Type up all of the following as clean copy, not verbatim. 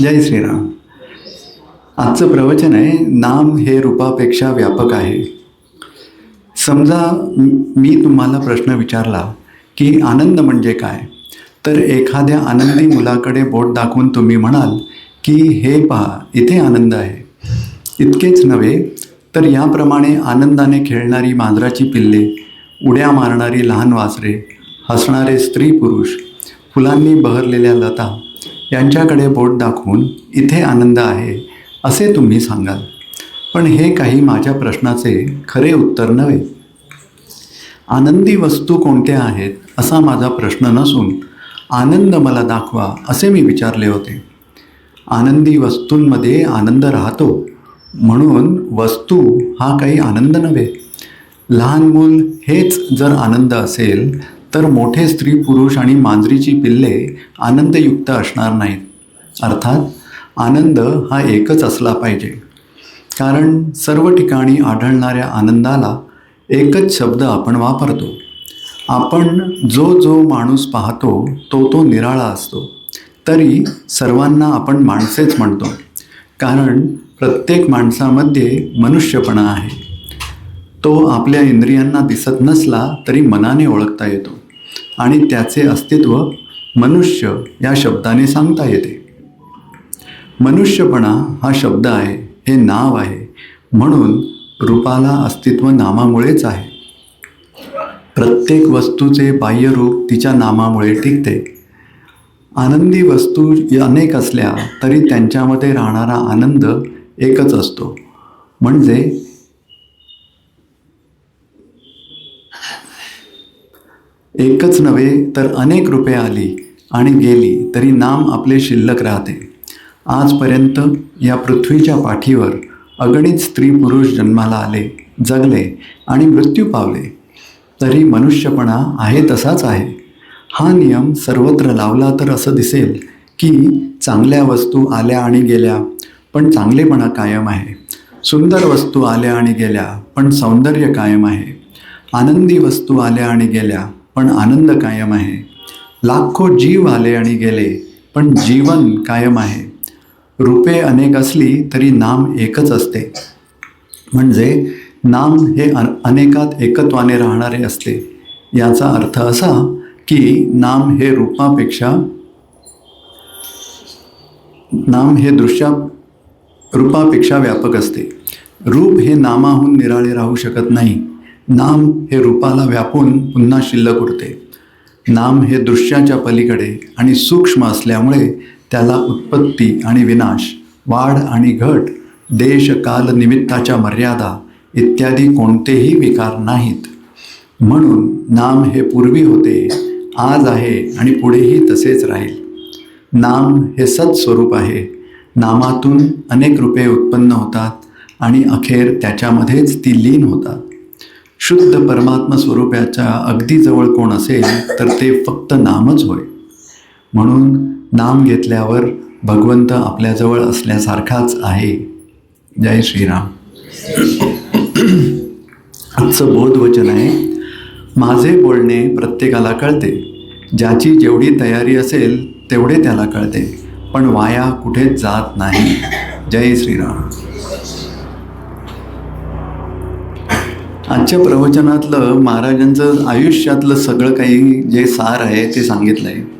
जय श्रीराम. आजचं प्रवचन आहे, नाम हे रूपापेक्षा व्यापक आहे. समजा मी तुम्हाला प्रश्न विचारला की आनंद म्हणजे काय, तर एखाद्या आनंदी मुलाकडे बोट दाखवून तुम्ही म्हणाल की हे पहा, इथे आनंद आहे. इतकेच नव्हे तर याप्रमाणे आनंदाने खेळणारी मांजराची पिल्ले, उड्या मारणारी लहान वासरे, हसणारे स्त्री पुरुष, फुलांनी बहरलेल्या लता यांच्याकडे बोट दाखवून इथे आनंद आहे असे तुम्ही सांगाल. पण हे काही माझ्या प्रश्नाचे खरे उत्तर नव्हे. आनंदी वस्तू कोणत्या आहेत असा माझा प्रश्न नसून आनंद मला दाखवा असे मी विचारले होते. आनंदी वस्तूंमध्ये आनंद राहतो, म्हणून वस्तू हा काही आनंद नव्हे. लहान मूल हेच जर आनंद असेल तर मोठे स्त्री पुरुष आणि मांजरीची पिल्ले आनंदयुक्त असणार नाहीत. अर्थात आनंद हा एकच असला पाहिजे, कारण सर्व ठिकाणी आढळणाऱ्या आनंदाला एकच शब्द आपण वापरतो. आपण जो माणूस पाहतो तो निराळा असतो, तरी सर्वांना आपण माणसेच म्हणतो, कारण प्रत्येक माणसामध्ये मनुष्यपणा आहे. तो आपल्या इंद्रियांना दिसत नसला तरी मनाने ओळखता येतो आणि त्याचे अस्तित्व मनुष्य या शब्दाने सांगता येते. मनुष्यपणा हा शब्द आहे, हे नाव आहे, म्हणून रूपाला अस्तित्व नामामुळेच आहे. प्रत्येक वस्तूचे बाह्यरूप तिच्या नामामुळे टिकते. आनंदी वस्तू अनेक असल्या तरी त्यांच्यामध्ये राहणारा आनंद एकच असतो. म्हणजे एकच नव्हे तर अनेक रूपे आली आणि गेली तरी नाम आपले शिल्लक राहते. आजपर्यंत या पृथ्वीच्या पाठीवर अगणित स्त्री पुरुष जन्माला आले, जगले आणि मृत्यू पावले, तरी मनुष्यपणा आहे तसाच आहे. हा नियम सर्वत्र लावला तर असं दिसेल की चांगल्या वस्तू आल्या आणि गेल्या पण चांगलेपणा कायम आहे. सुंदर वस्तू आल्या आणि गेल्या पण सौंदर्य कायम आहे. आनंदी वस्तू आल्या आणि गेल्या पण आनंद कायम आहे. लाखो जीव आले आणि गेले पण जीवन कायम आहे. रूपे अनेक असली तरी नाम एकच असते. म्हणजे नाम हे अनेकात एकत्वाने राहणारे असते. याचा अर्थ असा की नाम हे रूपापेक्षा व्यापक असते. रूप हे नामाहून निराळे राहू शकत नाही. नाम हे रूपाला व्यापून पुन्हा शिल्लक उरते. नाम हे दृश्याच्या पलीकडे आणि सूक्ष्म असल्यामुळे त्याला उत्पत्ती आणि विनाश, वाढ आणि घट, देश काल निमित्ताच्या मर्यादा इत्यादी कोणतेही विकार नाहीत. म्हणून नाम हे पूर्वी होते, आज आहे आणि पुढेही तसेच राहील. नाम हे सत्स्वरूप आहे. नामातून अनेक रूपे उत्पन्न होतात आणि अखेर त्याच्यामध्येच ती लीन होतात. शुद्ध परमात्मा स्वरूपाच्या अगदी जवळ कोण असेल तर ते फक्त नामच होय. म्हणून नाम घेतल्यावर भगवंत आपल्याजवळ असल्यासारखाच आहे. जय श्रीराम. आजचं बोधवचन आहे, माझे बोलणे प्रत्येकाला कळते. ज्याची जेवढी तयारी असेल तेवढे त्याला कळते, पण वाया कुठेच जात नाही. जय श्रीराम. आजच्या प्रवचनातलं महाराजांचं आयुष्यातलं सगळं काही जे सार आहे ते सांगितलं आहे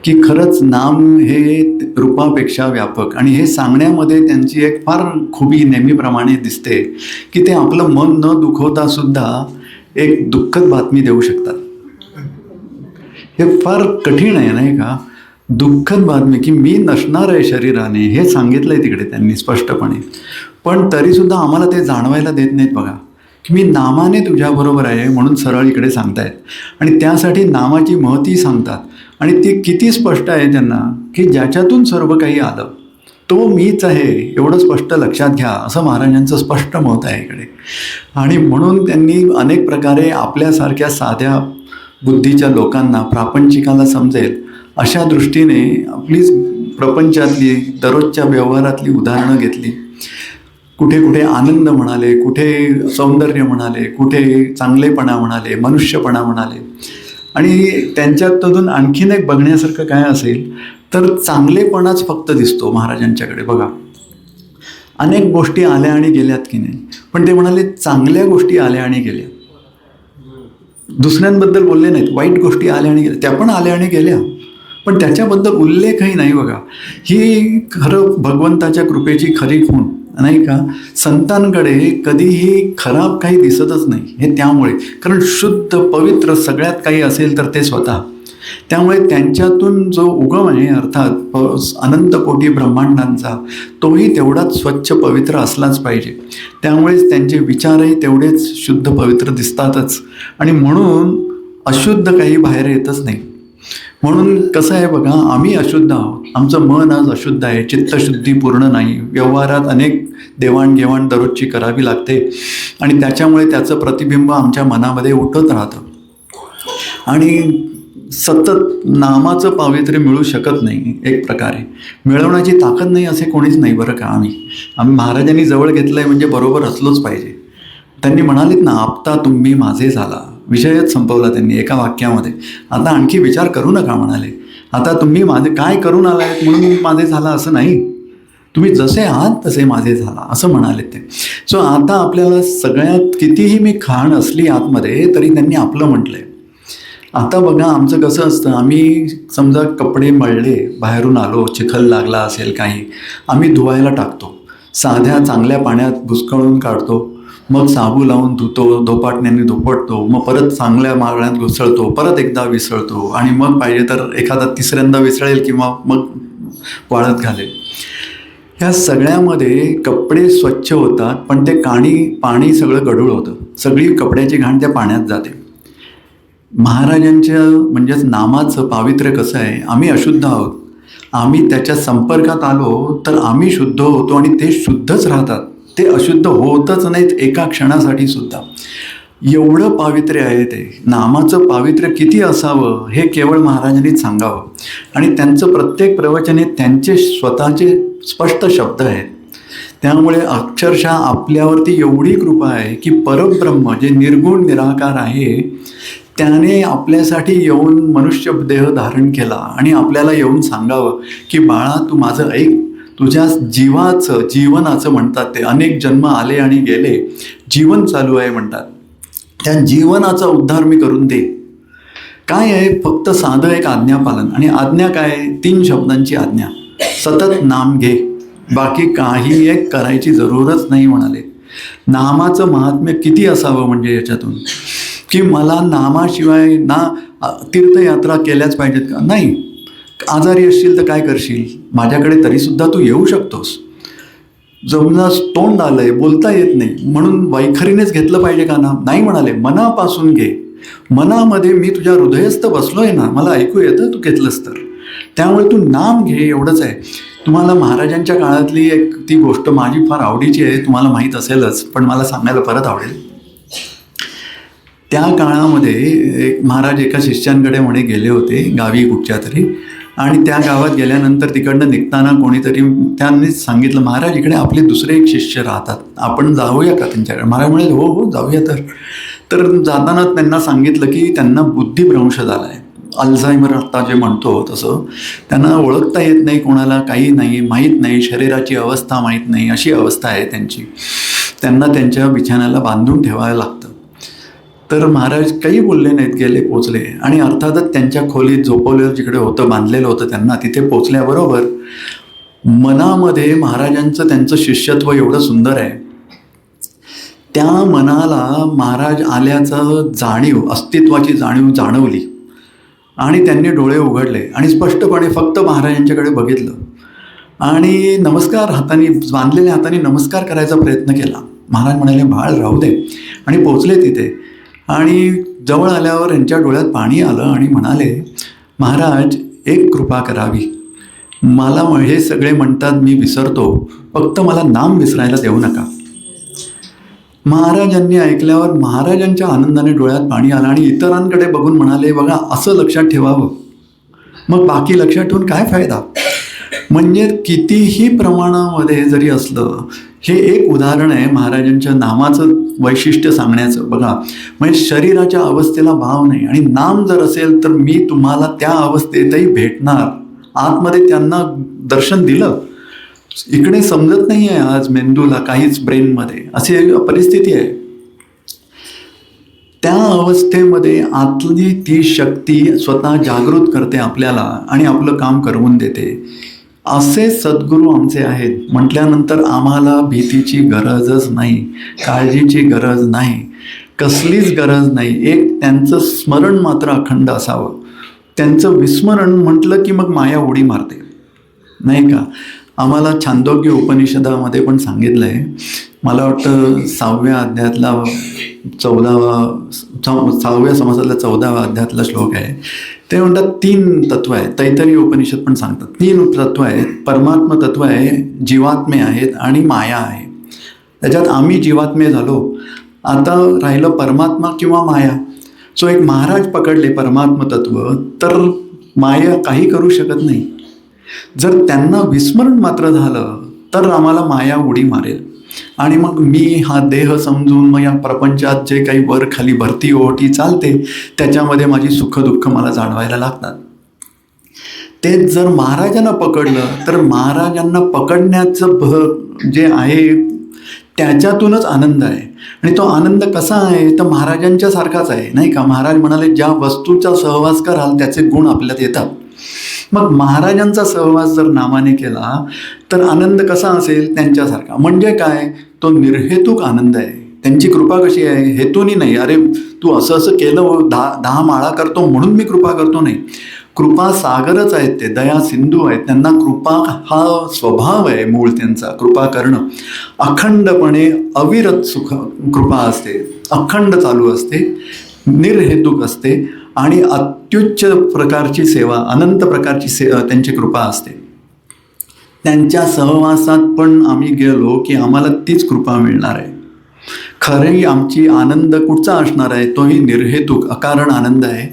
की खरंच नाम हे रूपापेक्षा व्यापक, आणि हे सांगण्यामध्ये त्यांची एक फार खुबी नेहमीप्रमाणे दिसते की ते आपलं मन न दुखवता सुद्धा एक दुःखद बातमी देऊ शकतात. हे फार कठीण आहे नाही का? दुःखद बातमी की मी नसणार आहे शरीराने, हे सांगितलं आहे तिकडे त्यांनी स्पष्टपणे. पण तरीसुद्धा आम्हाला ते जाणवायला देत नाहीत बघा, की मी नामाने तुझ्याबरोबर आहे म्हणून सरळ इकडे सांगतायत. आणि त्यासाठी नामाची महती सांगतात, आणि ती किती स्पष्ट आहे त्यांना की ज्याच्यातून सर्व काही आलं तो मीच आहे एवढं स्पष्ट लक्षात घ्या, असं महाराजांचं स्पष्ट मत आहे इकडे. आणि म्हणून त्यांनी अनेक प्रकारे आपल्यासारख्या साध्या बुद्धीच्या लोकांना, प्रापंचिकाला समजेल अशा दृष्टीने आपली प्रपंचातली दररोजच्या व्यवहारातली उदाहरणं घेतली. कुठे कुठे आनंद म्हणाले, कुठे सौंदर्य म्हणाले, कुठे चांगलेपणा म्हणाले, मनुष्यपणा म्हणाले. आणि त्यांच्यातून आणखीन एक बघण्यासारखं काय असेल तर चांगलेपणाच फक्त दिसतो महाराजांच्याकडे. बघा, अनेक गोष्टी आल्या आणि गेल्यात की नाही, पण ते म्हणाले चांगल्या गोष्टी आल्या आणि गेल्या. दुसऱ्यांबद्दल बोलले नाहीत, वाईट गोष्टी आल्या आणि गेल्या, त्या पण आल्या आणि गेल्या, पण त्याच्याबद्दल उल्लेखही नाही. बघा, ही खरं भगवंताच्या कृपेची खरी खूण नाही का. संतांकडे कधीही खराब काही दिसतच नाही. हे त्यामुळे, कारण शुद्ध पवित्र सगळ्यात काही असेल तर ते स्वतः. त्यामुळे त्यांच्यातून जो उगम आहे अर्थात अनंत कोटी ब्रह्मांडांचा, तोही तेवढाच स्वच्छ पवित्र असलाच पाहिजे. त्यामुळेच त्यांचे विचारही तेवढेच शुद्ध पवित्र दिसतातच, आणि म्हणून अशुद्ध काही बाहेर येतच नाही. म्हणून कसं आहे बघा, आम्ही अशुद्ध आहोत, आमचं मन आज अशुद्ध आहे, चित्तशुद्धी पूर्ण नाही, व्यवहारात अनेक देवाणघेवाण दररोजची करावी लागते, आणि त्याच्यामुळे त्याचं प्रतिबिंब आमच्या मनामध्ये उठत राहतं, आणि सतत नामाचं पावित्र्य मिळू शकत नाही. एक प्रकारे मिळवण्याची ताकद नाही असे कोणीच नाही बरं का. आम्ही महाराजांनी जवळ घेतलं आहे म्हणजे बरोबर असलोच पाहिजे. त्यांनी म्हणालीत ना, आपता तुम्ही माझे झाला, विषयच संपवला त्यांनी एका वाक्यामध्ये. आता आणखी विचार करू नका म्हणाले. आता तुम्ही माझे काय करून आलायत म्हणून माझे झाला असं नाही, तुम्ही जसे आहात तसे माझे झाला असं म्हणाले ते. सो आता आपल्याला सगळ्यात कितीही मी खाण असली आतमध्ये तरी त्यांनी आपलं म्हटलंय. आता बघा, आमचं कसं असतं, आम्ही समजा कपडे मळले, बाहेरून आलो, चिखल लागला असेल काही, आम्ही धुवायला टाकतो, साध्या चांगल्या पाण्यात भुसकळून काढतो, मग साबू लावून धुतो, धोपाटण्याने धुपटतो, मग परत चांगल्या मागण्यात घुसळतो, परत एकदा विसळतो, आणि मग पाहिजे तर एखादा तिसऱ्यांदा विसळेल किंवा मग वाळत घालेल. ह्या सगळ्यामध्ये कपडे स्वच्छ होतात, पण ते पाणी सगळं गढूळ होतं, सगळी कपड्याची घाण त्या पाण्यात जाते. महाराजांच्या म्हणजेच नामाचं पावित्र्य कसं आहे, आम्ही अशुद्ध आहोत, आम्ही त्याच्या संपर्कात आलो तर आम्ही शुद्ध होतो, आणि ते शुद्धच राहतात, ते अशुद्ध होतच नाहीत एका क्षणासाठी सुद्धा. एवढं पावित्र्य आहे ते. नामाचं पावित्र्य किती असावं हे केवळ महाराजांनीच सांगावं, आणि त्यांचं प्रत्येक प्रवचन हे त्यांचे स्वतःचे स्पष्ट शब्द आहेत. त्यामुळे अक्षरशः आपल्यावरती एवढी कृपा आहे की परब्रह्म जे निर्गुण निराकार आहे त्याने आपल्यासाठी येऊन मनुष्य देह धारण केला, आणि आपल्याला येऊन सांगावं की बाळा, तू माझं ऐक, तुझ्या जीवनाचं म्हणतात ते, अनेक जन्म आले आणि गेले, जीवन चालू आहे म्हणतात, त्या जीवनाचा उद्धार मी करून दे. काय आहे, फक्त साधं एक आज्ञापालन. आणि आज्ञा काय, 3 शब्दांची आज्ञा, सतत नाम घे, बाकी काही एक करायची जरूरच नाही म्हणाले. नामाचं महात्म्य किती असावं म्हणजे याच्यातून, की मला नामाशिवाय ना तीर्थयात्रा केल्याच पाहिजेत का, नाही, आजारी असशील तर काय करशील, माझ्याकडे तरीसुद्धा तू येऊ शकतोस. जमना तोंड आलंय, बोलता येत नाही म्हणून वैखरीनेच घेतलं पाहिजे का नाम, नाही म्हणाले, मनापासून घे, मनामध्ये मी तुझ्या हृदयस्थ बसलोय ना, मला ऐकू येतं तू घेतलंस तर, त्यामुळे तू नाम घे, एवढंच आहे. तुम्हाला महाराजांच्या काळातली एक ती गोष्ट माझी फार आवडीची आहे, तुम्हाला माहीत असेलच, पण मला सांगायला परत आवडेल. त्या काळामध्ये एक महाराज एका शिष्यांकडे म्हणे गेले होते गावी कुठच्या तरी, आणि त्या गावात गेल्यानंतर तिकडनं निघताना कोणीतरी त्यांनीच सांगितलं, महाराज इकडे आपले दुसरे एक शिष्य राहतात, आपण जाऊया का त्यांच्याकडे. महाराज म्हणाले, हो हो जाऊया. तर जाताना त्यांना सांगितलं की त्यांना बुद्धिभ्रंश झाला आहे, अल्झायमर आता जे म्हणतो तसं, त्यांना ओळखता येत नाही कोणाला, काही नाही, माहीत नाही, शरीराची अवस्था माहीत नाही, अशी अवस्था आहे त्यांची. त्यांना त्यांच्या बिछाण्याला बांधून ठेवायला लागतं. तर महाराज काही बोलले नाहीत, गेले, पोचले, आणि अर्थातच त्यांच्या खोलीत झोपवलेलं जिकडे होतं, बांधलेलं होतं त्यांना, तिथे पोचल्याबरोबर मनामध्ये महाराजांचं त्यांचं शिष्यत्व एवढं सुंदर आहे, त्या मनाला महाराज आल्याचं जाणीव, अस्तित्वाची जाणीव जाणवली, आणि त्यांनी डोळे उघडले आणि स्पष्टपणे फक्त महाराजांच्याकडे बघितलं, आणि नमस्कार, हाताने बांधलेल्या हाताने नमस्कार करायचा प्रयत्न केला. महाराज म्हणाले, बाळ राहू दे, आणि पोचले तिथे. आणि जवळ आल्यावर यांच्या डोळ्यात पाणी आलं आणि म्हणाले, महाराज एक कृपा करावी, मला हे सगळे म्हणतात मी विसरतो, फक्त मला नाम विसरायला देऊ नका. महाराजांनी ऐकल्यावर महाराजांच्या आनंदाने डोळ्यात पाणी आलं आणि इतरांकडे बघून म्हणाले, बघा असं लक्षात ठेवावं, मग बाकी लक्षात ठेवून काय फायदा. म्हणजे कितीही प्रमाणामध्ये जरी असलं, हे एक उदाहरण आहे महाराजांच्या नामाचं वैशिष्ट्य सांगण्याचं. बघा, म्हणजे शरीराच्या अवस्थेला भाव नाही, आणि नाम जर असेल तर मी तुम्हाला त्या अवस्थेतही भेटणार. आतमध्ये त्यांना दर्शन दिलं. इकडे समजत नाही आहे आज मेंदूला काहीच, ब्रेनमध्ये अशी परिस्थिती आहे. त्या अवस्थेमध्ये आतली ती शक्ती स्वतः जागृत करते आपल्याला आणि आपलं काम करवून देते. असे सद्गुरू आमचे आहेत म्हटल्यानंतर आम्हाला भीतीची गरजच नाही, काळजीची गरज नाही, कसलीच गरज नाही. एक त्यांचं स्मरण मात्र अखंड असावं. त्यांचं विस्मरण म्हटलं की मग माया उडी मारते, नाही का. आम्हाला छांदोग्य उपनिषदामध्ये पण सांगितलं आहे, मला वाटतं 6व्या अध्यायातला 6व्या समासातला 14व्या अध्यायातला श्लोक आहे. ते म्हणतात 3 तत्व आहेत. तैत्तरीय उपनिषद पण सांगतात 3 तत्व आहेत. परमात्मा तत्व आहे, जीवात्मे आहेत आणि माया आहे. त्याच्यात आम्ही जीवात्मे झालो, आता राहिलं परमात्मा किंवा माया. सो एक महाराज पकडले परमात्मा तत्व तर माया काही करू शकत नाही. जर त्यांना विस्मरण मात्र झालं तर आम्हाला माया उडी मारेल, आणि मग मी हा देह समजून मग या प्रपंचात जे काही वर खाली भरती ओहोटी चालते त्याच्यामध्ये माझी सुखदुःख मला जाणवायला लागतात. तेच जर महाराजांना पकडलं तर महाराजांना पकडण्याचं जे आहे त्याच्यातूनच आनंद आहे. आणि तो आनंद कसा आहे तर महाराजांच्या सारखाच आहे, नाही का. महाराज म्हणाले ज्या वस्तूचा सहवास कराल त्याचे गुण आपल्यात येतात. मग महाराजांचा सहवास जर नामाने केला तर आनंद कसा असेल त्यांच्यासारखा. म्हणजे काय, तो निर्हेतुक आनंद आहे. त्यांची कृपा कशी आहे, हेतूनी नाही, अरे तू असं असं केलं 10 माळा करतो म्हणून मी कृपा करतो, नाही. कृपा सागरच आहेत ते, दया सिंधू आहेत. त्यांना कृपा हा स्वभाव आहे मूळ त्यांचा, कृपा करणं. अखंडपणे अविरत सुख कृपा असते, अखंड चालू असते, निर्हेतुक असते, आणि अत्युच्च प्रकारची सेवा, अनंत प्रकारची त्यांची कृपा असते. त्यांच्या सहवासात पण आम्ही गेलो की आम्हाला तीच कृपा मिळणार आहे. खरी आमची आनंद कुठचा असणार आहे, तोही निर्हेतुक अकारण आनंद आहे,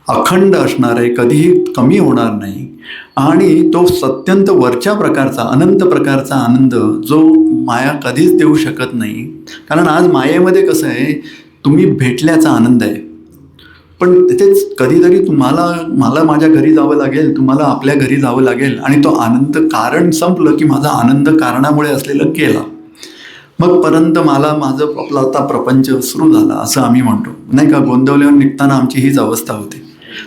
अखंड असणार आहे, कधीही कमी होणार नाही, आणि तो अत्यंत वरच्या प्रकारचा अनंत प्रकारचा आनंद जो माया कधीच देऊ शकत नाही. कारण आज मायेमध्ये कसं आहे, तुम्ही भेटल्याचा आनंद आहे, पण तेच कधीतरी मला माझ्या घरी जावं लागेल, तुम्हाला आपल्या घरी जावं लागेल, आणि तो आनंद कारण संपलं की माझा आनंद कारणामुळे असलेलं गेला. मग पर्यंत माझं आपला आता प्रपंच सुरू झाला असं आम्ही म्हणतो, नाही का. गोंदवल्यावर निघताना आमची हीच अवस्था होते,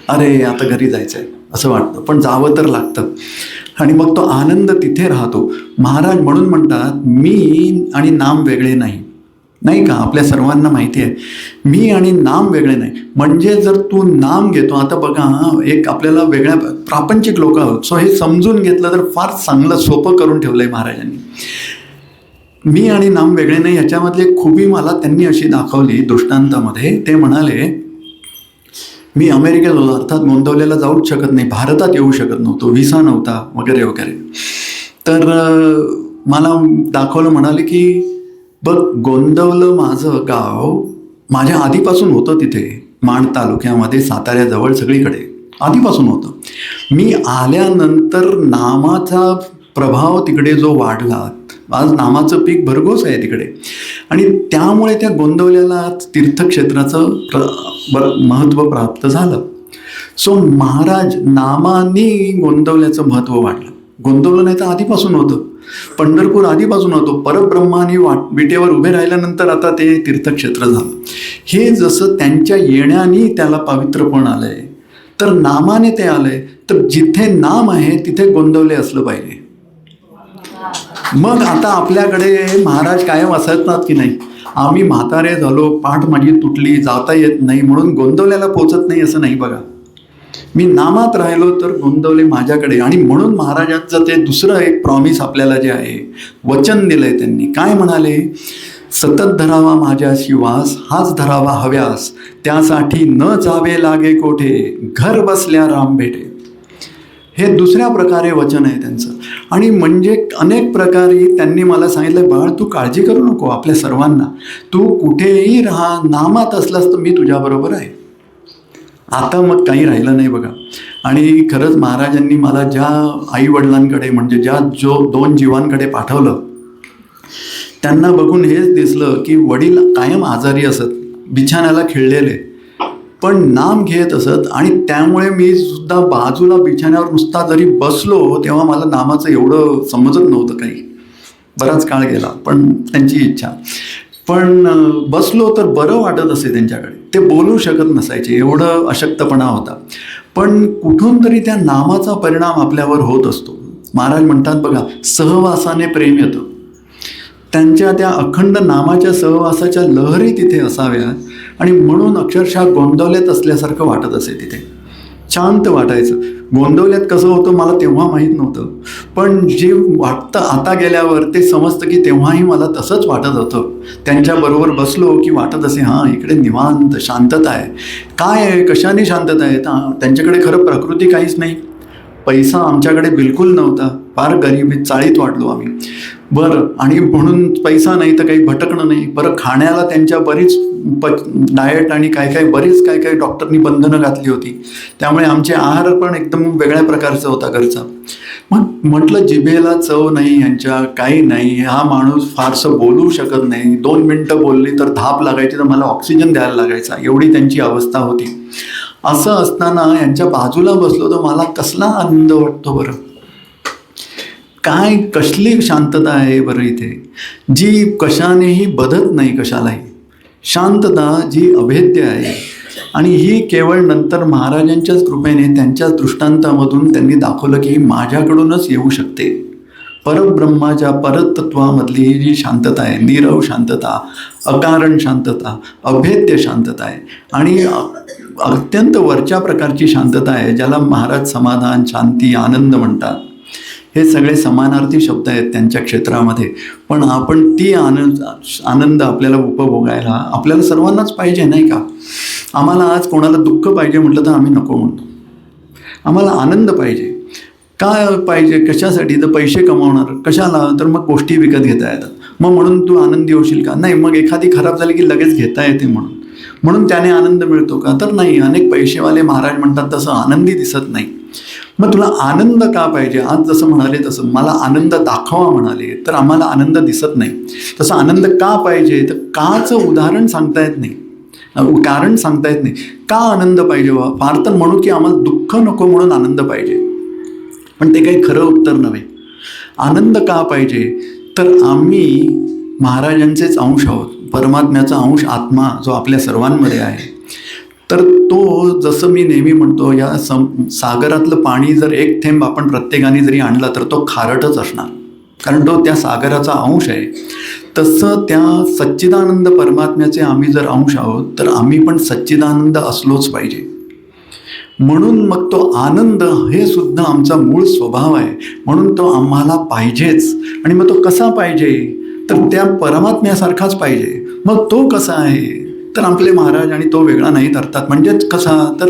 अरे आता घरी जायचं आहे असं वाटतं, पण जावं तर लागतं. आणि मग तो आनंद तिथे राहतो. महाराज म्हणून म्हणतात मी आणि नाम वेगळे नाही, नाही का. आपल्या सर्वांना माहिती आहे मी आणि नाम वेगळे नाही. म्हणजे जर तू नाम घेतो, आता बघा एक आपल्याला वेगळ्या प्रापंचिक लोक आहोत, सो हे समजून घेतलं तर फार चांगलं सोपं करून ठेवलं आहे महाराजांनी. मी आणि नाम वेगळे नाही ह्याच्यामधली खूबी मला त्यांनी अशी दाखवली दृष्टांतामध्ये. ते म्हणाले मी अमेरिकेत होतो, अर्थात गोंदवलेला जाऊच शकत नाही, भारतात येऊ शकत नव्हतो, व्हिसा नव्हता वगैरे वगैरे. तर मला दाखवलं, म्हणाले की बघ गोंदवलं माझं गाव माझ्या आधीपासून होतं, तिथे माण तालुक्यामध्ये साताऱ्याजवळ सगळीकडे आधीपासून होतं. मी आल्यानंतर नामाचा प्रभाव तिकडे जो वाढला, आज नामाचं पीक भरघोस आहे तिकडे, आणि त्यामुळे त्या गोंदवल्याला तीर्थक्षेत्राचं महत्त्व प्राप्त झालं. सो महाराज नामाने गोंदवल्याचं महत्त्व वाढलं. गोंदवलं नाही तर आधीपासून होतं, पंढरपूर आधीपासून होतो, परब्रह्माने विटेवर उभे राहिल्यानंतर आता ते तीर्थक्षेत्र झालं. हे जसं त्यांच्या येण्याने त्याला पवित्रपण आलं आहे, तर नामाने ते आलं आहे. तर जिथे नाम आहे तिथे गोंदवले असलं पाहिजे. मग आता आपल्याकडे महाराज कायम असतात की नाही, आम्ही म्हातारे झालो, पाठ माझी तुटली, जाता येत नाही म्हणून गोंदवल्याला पोचत नाही असं नाही. बघा मी नामात राहिलो तर गोंदवले माझ्याकडे. आणि म्हणून महाराजांचं ते दुसरं एक प्रॉमिस आपल्याला जे आहे, वचन दिलंय त्यांनी. काय म्हणाले, सतत धरावा माझ्याशी वास, हाच धरावा हव्यास, त्यासाठी न जावे लागे कोठे, घर बसल्या राम भेटे. हे दुसऱ्या प्रकारे वचन आहे त्यांचं. आणि म्हणजे अनेक प्रकारे त्यांनी मला सांगितलं, बाळ तू काळजी करू नको, आपल्या सर्वांना तू कुठेही राहा, नामात असलास तर मी तुझ्याबरोबर आहे. आता मग काही राहिलं नाही बघा. आणि खरंच महाराजांनी मला ज्या आईवडिलांकडे म्हणजे ज्या 2 जीवांकडे पाठवलं, त्यांना बघून हेच दिसलं की वडील कायम आजारी असत, बिछाण्याला खिळलेले, पण नाम घेत असत. आणि त्यामुळे मी सुद्धा बाजूला बिछाण्यावर नुसता जरी बसलो तेव्हा मला नामाचं एवढं समजत नव्हतं काही. बराच काळ गेला, पण त्यांची इच्छा. पण बसलो तर बरं वाटत असे त्यांच्याकडे. ते बोलू शकत नसायचे, एवढं अशक्तपणा होता. पण कुठून तरी त्या नामाचा परिणाम आपल्यावर होत असतो. महाराज म्हणतात बघा, सहवासाने प्रेम येतं. त्यांच्या त्या अखंड नामाच्या सहवासाच्या लहरी तिथे असाव्या आणि म्हणून अक्षरशः गोंदवल्यात असल्यासारखं वाटत असे. तिथे शांत वाटायचं. गोंदवल्यात कसं होतं मला तेव्हा माहीत नव्हतं, पण जे वाटतं आता गेल्यावर ते समजतं की तेव्हाही मला तसंच वाटत होतं. त्यांच्याबरोबर बसलो की वाटत असे, हां इकडे निवांत शांतता आहे. काय आहे, कशाने शांतता आहे? त्यांच्याकडे खरं प्रकृती काहीच नाही, पैसा आमच्याकडे बिलकुल नव्हता, फार गरिबीत चाळीत वाटलो आम्ही. बरं, आणि म्हणून पैसा नाही तर काही भटकणं नाही. बरं, खाण्याला त्यांच्या बरीच डाएट आणि बरीच काय डॉक्टरनी बंधनं घातली होती, त्यामुळे आमचे आहार पण एकदम वेगळ्या प्रकारचा होता घरचा. मग म्हटलं जिभेला चव नाही यांच्या, काही नाही, हा माणूस फारसं बोलू शकत नाही, 2 मिनटं बोलली तर धाप लागायची, तर मला ऑक्सिजन द्यायला लागायचा, एवढी त्यांची अवस्था होती. असं असताना यांच्या बाजूला बसलो तर मला कसला आनंद वाटतो बरं. काय कसली शांतता आहे बरं इथे, जी कशानेही बधत नाही कशालाही. शांतता जी अभेद्य आहे. आणि ही केवळ नंतर महाराजांच्याच कृपेने त्यांच्याच दृष्टांतामधून त्यांनी दाखवलं की ही माझ्याकडूनच येऊ शकते. परब्रह्माच्या परतत्वामधली ही जी शांतता आहे, नीरव शांतता, अकारण शांतता, अभेद्य शांतता आहे. आणि अत्यंत वरच्या प्रकारची शांतता आहे, ज्याला महाराज समाधान, शांती, आनंद म्हणतात. हे सगळे समानार्थी शब्द आहेत त्यांच्या क्षेत्रामध्ये. पण आपण ती आनंद आपल्याला उपभोगायला आपल्याला सर्वांनाच पाहिजे, नाही का? आम्हाला आज कोणाला दुःख पाहिजे म्हटलं तर आम्ही नको म्हणतो. आम्हाला आनंद पाहिजे. काय पाहिजे, कशासाठी? तर पैसे कमावणार कशाला? तर मग गोष्टी विकत घेता येतात. मग म्हणून तू आनंदी होशील का? नाही. मग एखादी खराब झाली की लगेच घेता येते म्हणून त्याने आनंद मिळतो का? तर नाही. अनेक पैसेवाले महाराज म्हणतात तसं आनंदी दिसत नाही. मग तुला आनंद का पाहिजे? आज जसं म्हणाले तसं मला आनंद दाखवा म्हणाले, तर आम्हाला आनंद दिसत नाही. तसं आनंद का पाहिजे? तर काचं उदाहरण सांगता येत नाही, कारण सांगता येत नाही. का आनंद पाहिजे? फार तर म्हणू की आम्हाला दुःख नको म्हणून आनंद पाहिजे, पण ते काही खरं उत्तर नव्हे. आनंद का पाहिजे? तर आम्ही महाराजांचेच अंश आहोत. परमात्म्याचा अंश आत्मा जो आपल्या सर्वांमध्ये आहे. तर तो, जसं मी नेहमी म्हणतो, या सागरातलं पाणी जर एक थेंब आपण प्रत्येकाने जरी आणला तर तो खारटच असणार, कारण तो त्या सागराचा अंश आहे. तसं त्या सच्चिदानंद परमात्म्याचे आम्ही जर अंश आहोत तर आम्ही पण सच्चिदानंद असलोच पाहिजे. म्हणून मग तो आनंद हे सुद्धा आमचा मूळ स्वभाव आहे, म्हणून तो आम्हाला पाहिजेच. आणि मग तो कसा पाहिजे? तर त्या परमात्म्यासारखाच पाहिजे. मग तो कसा आहे? तर आपले महाराज आणि तो वेगळा नाही धरतात. म्हणजेच कसा? तर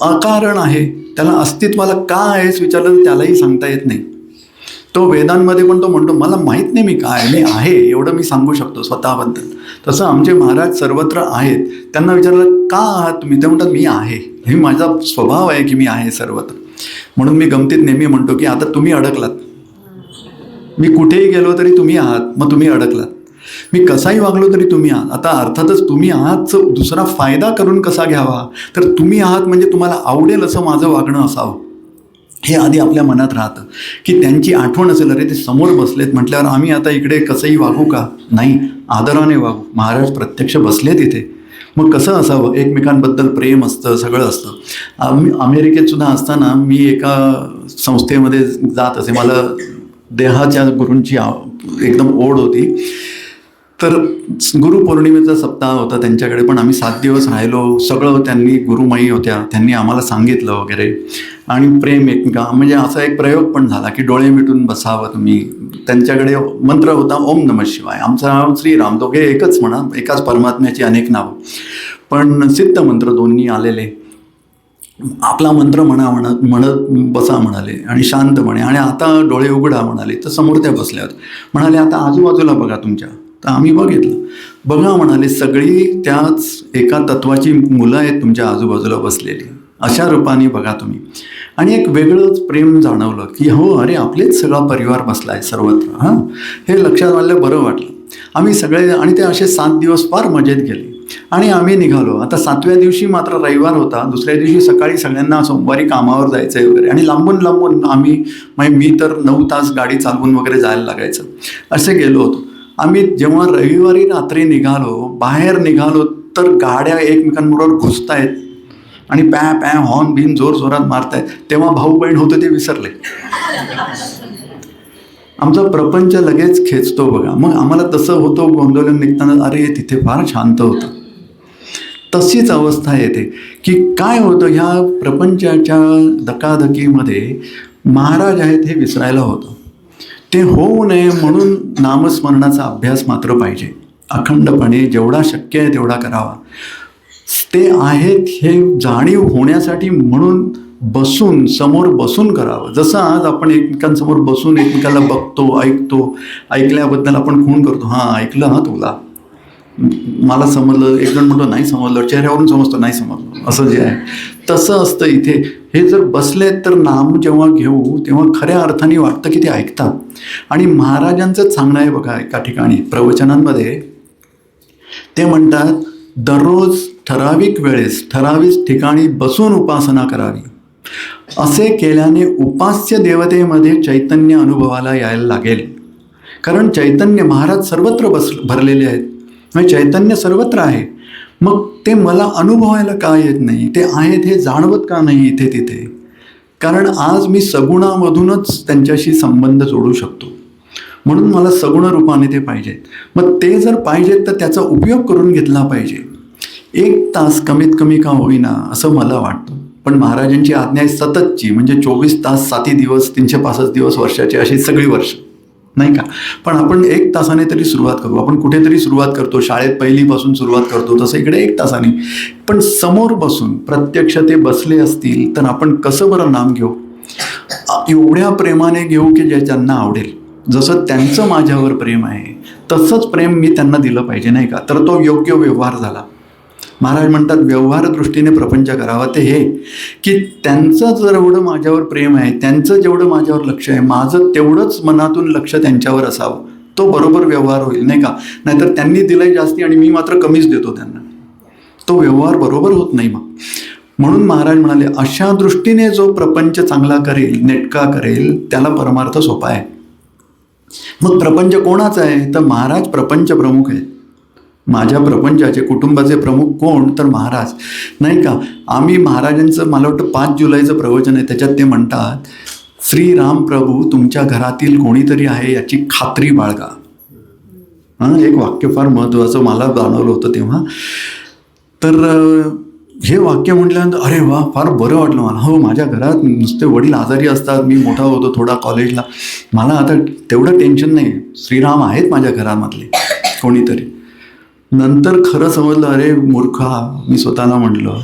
अकारण आहे. त्याला अस्तित्वाला का आहेस विचारलं तर त्यालाही सांगता येत नाही. तो वेदांमध्ये पण तो म्हणतो मला माहीत नाही मी काय, मी आहे एवढं मी सांगू शकतो स्वतःबद्दल. तसं आमचे महाराज सर्वत्र आहेत. त्यांना विचारलं का आहात तुम्ही? ते म्हणतात मी आहे, हे माझा स्वभाव आहे की मी आहे सर्वत्र. म्हणून मी गमतीत नेहमी म्हणतो की आता तुम्ही अडकलात, मी कुठेही गेलो तरी तुम्ही आहात, मग तुम्ही अडकलात. मी कसाही वागलो तरी तुम्ही आहात. आता अर्थातच तुम्ही आहात दुसरा फायदा करून कसा घ्यावा? तर तुम्ही आहात म्हणजे तुम्हाला आवडेल असं माझं वागणं असावं, हे आधी आपल्या मनात राहतं. की त्यांची आठवण असेल, अरे ते समोर बसलेत म्हटल्यावर आम्ही आता इकडे कसंही वागू का? नाही, आदराने वागू. महाराज प्रत्यक्ष बसले तिथे. मग कसं असावं? एकमेकांबद्दल प्रेम असतं, सगळं असतं. अमेरिकेत सुद्धा असताना मी एका संस्थेमध्ये जात असे. मला देहाच्या गुरूंची एकदम ओढ होती. तर गुरुपौर्णिमेचा सप्ताह होता त्यांच्याकडे, पण आम्ही 7 दिवस राहिलो. सगळं त्यांनी, गुरुमाई होत्या, त्यांनी आम्हाला सांगितलं वगैरे. आणि प्रेम एकमेका, म्हणजे असा एक प्रयोग पण झाला की डोळे मिटून बसावं तुम्ही. त्यांच्याकडे मंत्र होता ओम नमः शिवाय. आमचं नाव श्रीराम, दोघे एकच म्हणा, एकाच परमात्म्याची अनेक नावं, पण सिद्ध मंत्र दोन्ही आलेले. आपला मंत्र म्हणत बसा म्हणाले आणि शांतपणे, आणि आता डोळे उघडा म्हणाले. तर समोर त्या बसल्या होत्या. म्हणाले आता आजूबाजूला बघा तुमच्या. तर आम्ही बघितलं. बघा म्हणाले, सगळी त्याच एका तत्वाची मुलं आहेत तुमच्या आजूबाजूला बसलेली. अशा रूपाने बघा तुम्ही. आणि एक वेगळंच प्रेम जाणवलं की हो अरे आपलेच सगळा परिवार बसला आहे सर्वत्र. हां, हे लक्षात आलं, बरं वाटलं. आम्ही सगळे आणि ते असे 7 दिवस फार मजेत गेले आणि आम्ही निघालो. आता 7व्या दिवशी मात्र रविवार होता. दुसऱ्या दिवशी सकाळी सगळ्यांना सोमवारी कामावर जायचं आहे वगैरे, आणि लांबून लांबून आम्ही, म्हणजे मी तर 9 तास गाडी चालवून वगैरे जायला लागायचं. असे गेलो होतो आम्ही. जेव्हा रविवारी रात्री निघालो, बाहेर निघालो तर गाड्या एकमेकांबरोबर घुसतायत आणि पॅ पॅ हॉर्न बिन जोर जोरात मारतायत. तेव्हा भाऊ बहीण होतं ते विसरले. आमचा प्रपंच लगेच खेचतो बघा. मग आम्हाला तसं होतं गोंधळून निघताना, अरे तिथे फार शांत होतं. तशीच अवस्था येते की काय होतं, ह्या प्रपंचाच्या धकाधकीमध्ये महाराज आहेत हे विसरायला होतं. ते होऊ नये म्हणून नामस्मरणाचा अभ्यास मात्र पाहिजे. अखंडपणे जेवढा शक्य आहे तेवढा करावा. ते आहेत हे जाणीव होण्यासाठी म्हणून बसून, समोर बसून करावं. जसं आज आपण एकमेकांसमोर बसून एकमेकाला बघतो, ऐकतो. ऐकल्याबद्दल आपण खूण करतो, हां ऐकलं, हां तुला मला समजलं. एक जण म्हणतो नाही समजलं, चेहऱ्यावरून समजतो नाही समजलं, असं जे आहे तसं असतं इथे. हे जर बसले तर नाम जेव्हा घेऊ तेव्हा खऱ्या अर्थाने वाटतं की ते ऐकतात. आणि महाराजांचंच सांगणं आहे बघा, एका ठिकाणी प्रवचनांमध्ये ते म्हणतात, दररोज ठराविक वेळेस ठराविक ठिकाणी बसून उपासना करावी. असे केल्याने उपास्य देवतेमध्ये चैतन्य अनुभवाला यायला लागेल. कारण चैतन्य महाराज सर्वत्र भरलेले आहेत, म्हणजे चैतन्य सर्वत्र आहे. मग ते मला अनुभवायला का येत नाही, ते आहेत हे जाणवत का नाही इथे तिथे? कारण आज मी सगुणामधूनच त्यांच्याशी संबंध जोडू शकतो, म्हणून मला सगुण रूपाने ते पाहिजेत. मग ते जर पाहिजेत तर त्याचा उपयोग करून घेतला पाहिजे. 1 तास कमीत कमी का होईना असं मला वाटतं. पण महाराजांची आज्ञा आहे सततची, म्हणजे 24 तास 7 दिवस 365 दिवस वर्षाची, अशी सगळी वर्ष, नाही का? पण आपण 1 तासाने तरी सुरुवात करू. आपण कुठेतरी सुरुवात करतो, शाळेत पहिलीपासून सुरुवात करतो, तसं इकडे 1 तासाने. पण समोर बसून प्रत्यक्ष ते बसले असतील तर आपण कसं बरं नाम घेऊ? एवढ्या प्रेमाने घेऊ की ज्यांना आवडेल. जसं त्यांचं माझ्यावर प्रेम आहे तसंच प्रेम मी त्यांना दिलं पाहिजे, नाही का? तर तो योग्य व्यवहार झाला. महाराज म्हणतात व्यवहार दृष्टीने प्रपंच करावा. ते हे की त्यांचं जेवढं माझ्यावर प्रेम आहे, त्यांचं जेवढं माझ्यावर लक्ष आहे, माझं तेवढंच मनातून लक्ष त्यांच्यावर असावं. तो बरोबर व्यवहार होईल, नाही का? नाहीतर त्यांनी दिलंय जास्ती आणि मी मात्र कमीच देतो त्यांना, तो व्यवहार बरोबर होत नाही. मग म्हणून महाराज म्हणाले अशा दृष्टीने जो प्रपंच चांगला करेल, नेटका करेल, त्याला परमार्थ सोपा आहे. मग प्रपंच कोणाचा आहे? तर महाराज प्रपंच प्रमुख आहेत. माझ्या प्रपंचाचे, कुटुंबाचे प्रमुख कोण? तर महाराज, नाही का? आम्ही महाराजांचं, मला वाटतं 5 जुलैचं प्रवचन आहे, त्याच्यात ते म्हणतात, श्रीराम प्रभू तुमच्या घरातील कोणीतरी आहे याची खात्री बाळगा. हां, एक वाक्य फार महत्त्वाचं मला जाणवलं होतं तेव्हा. तर हे वाक्य म्हटल्यानंतर अरे वा, फार बरं वाटलं मला. हो, माझ्या घरात नुसते वडील आजारी असतात, मी मोठा होतो थोडा कॉलेजला, मला आता तेवढं टेन्शन नाही, श्रीराम आहेत माझ्या घरामधले कोणीतरी. नंतर खरं समजलं, अरे मूर्खा, मी स्वतःला म्हटलं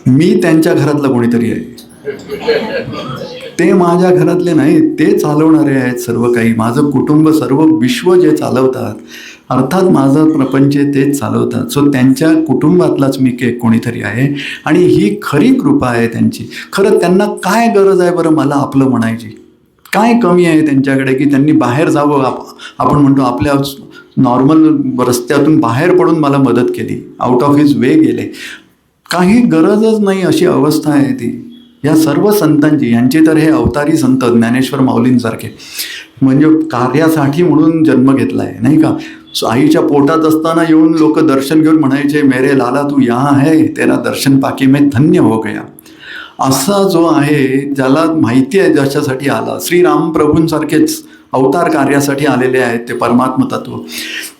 मी त्यांच्या घरातलं कोणीतरी आहे, ते माझ्या घरातले नाही, ते चालवणारे आहेत सर्व काही. माझं कुटुंब, सर्व विश्व जे चालवतात, अर्थात माझं प्रपंच तेच चालवतात. सो त्यांच्या कुटुंबातलाच मी कोणीतरी आहे आणि ही खरी कृपा आहे त्यांची. खरं त्यांना काय गरज आहे बरं मला आपलं म्हणायची? काय कमी आहे त्यांच्याकडे की त्यांनी बाहेर जावं? आपण म्हणतो आपल्या नॉर्मल रस्त्यातून बाहेर पडून मला मदत केली, आउट ऑफ हिज वे गेले. काही गरजच नाही, अशी अवस्था आहे ती या सर्व संतांची. यांचे तर हे अवतारी संत ज्ञानेश्वर माऊलींसारखे, म्हणजे कार्यासाठी म्हणून जन्म घेतला आहे, नाही का? आईच्या पोटात असताना येऊन लोक दर्शन घेऊन म्हणायचे, मेरे लाला तू यहाँ है, तेरा दर्शन पाके मैं धन्य हो गया. असा जो आहे, ज्याला माहिती आहे ज्याच्यासाठी आला, श्रीराम प्रभूंसारखेच अवतार कार्यासाठी आलेले आहेत ते परमात्म तत्व,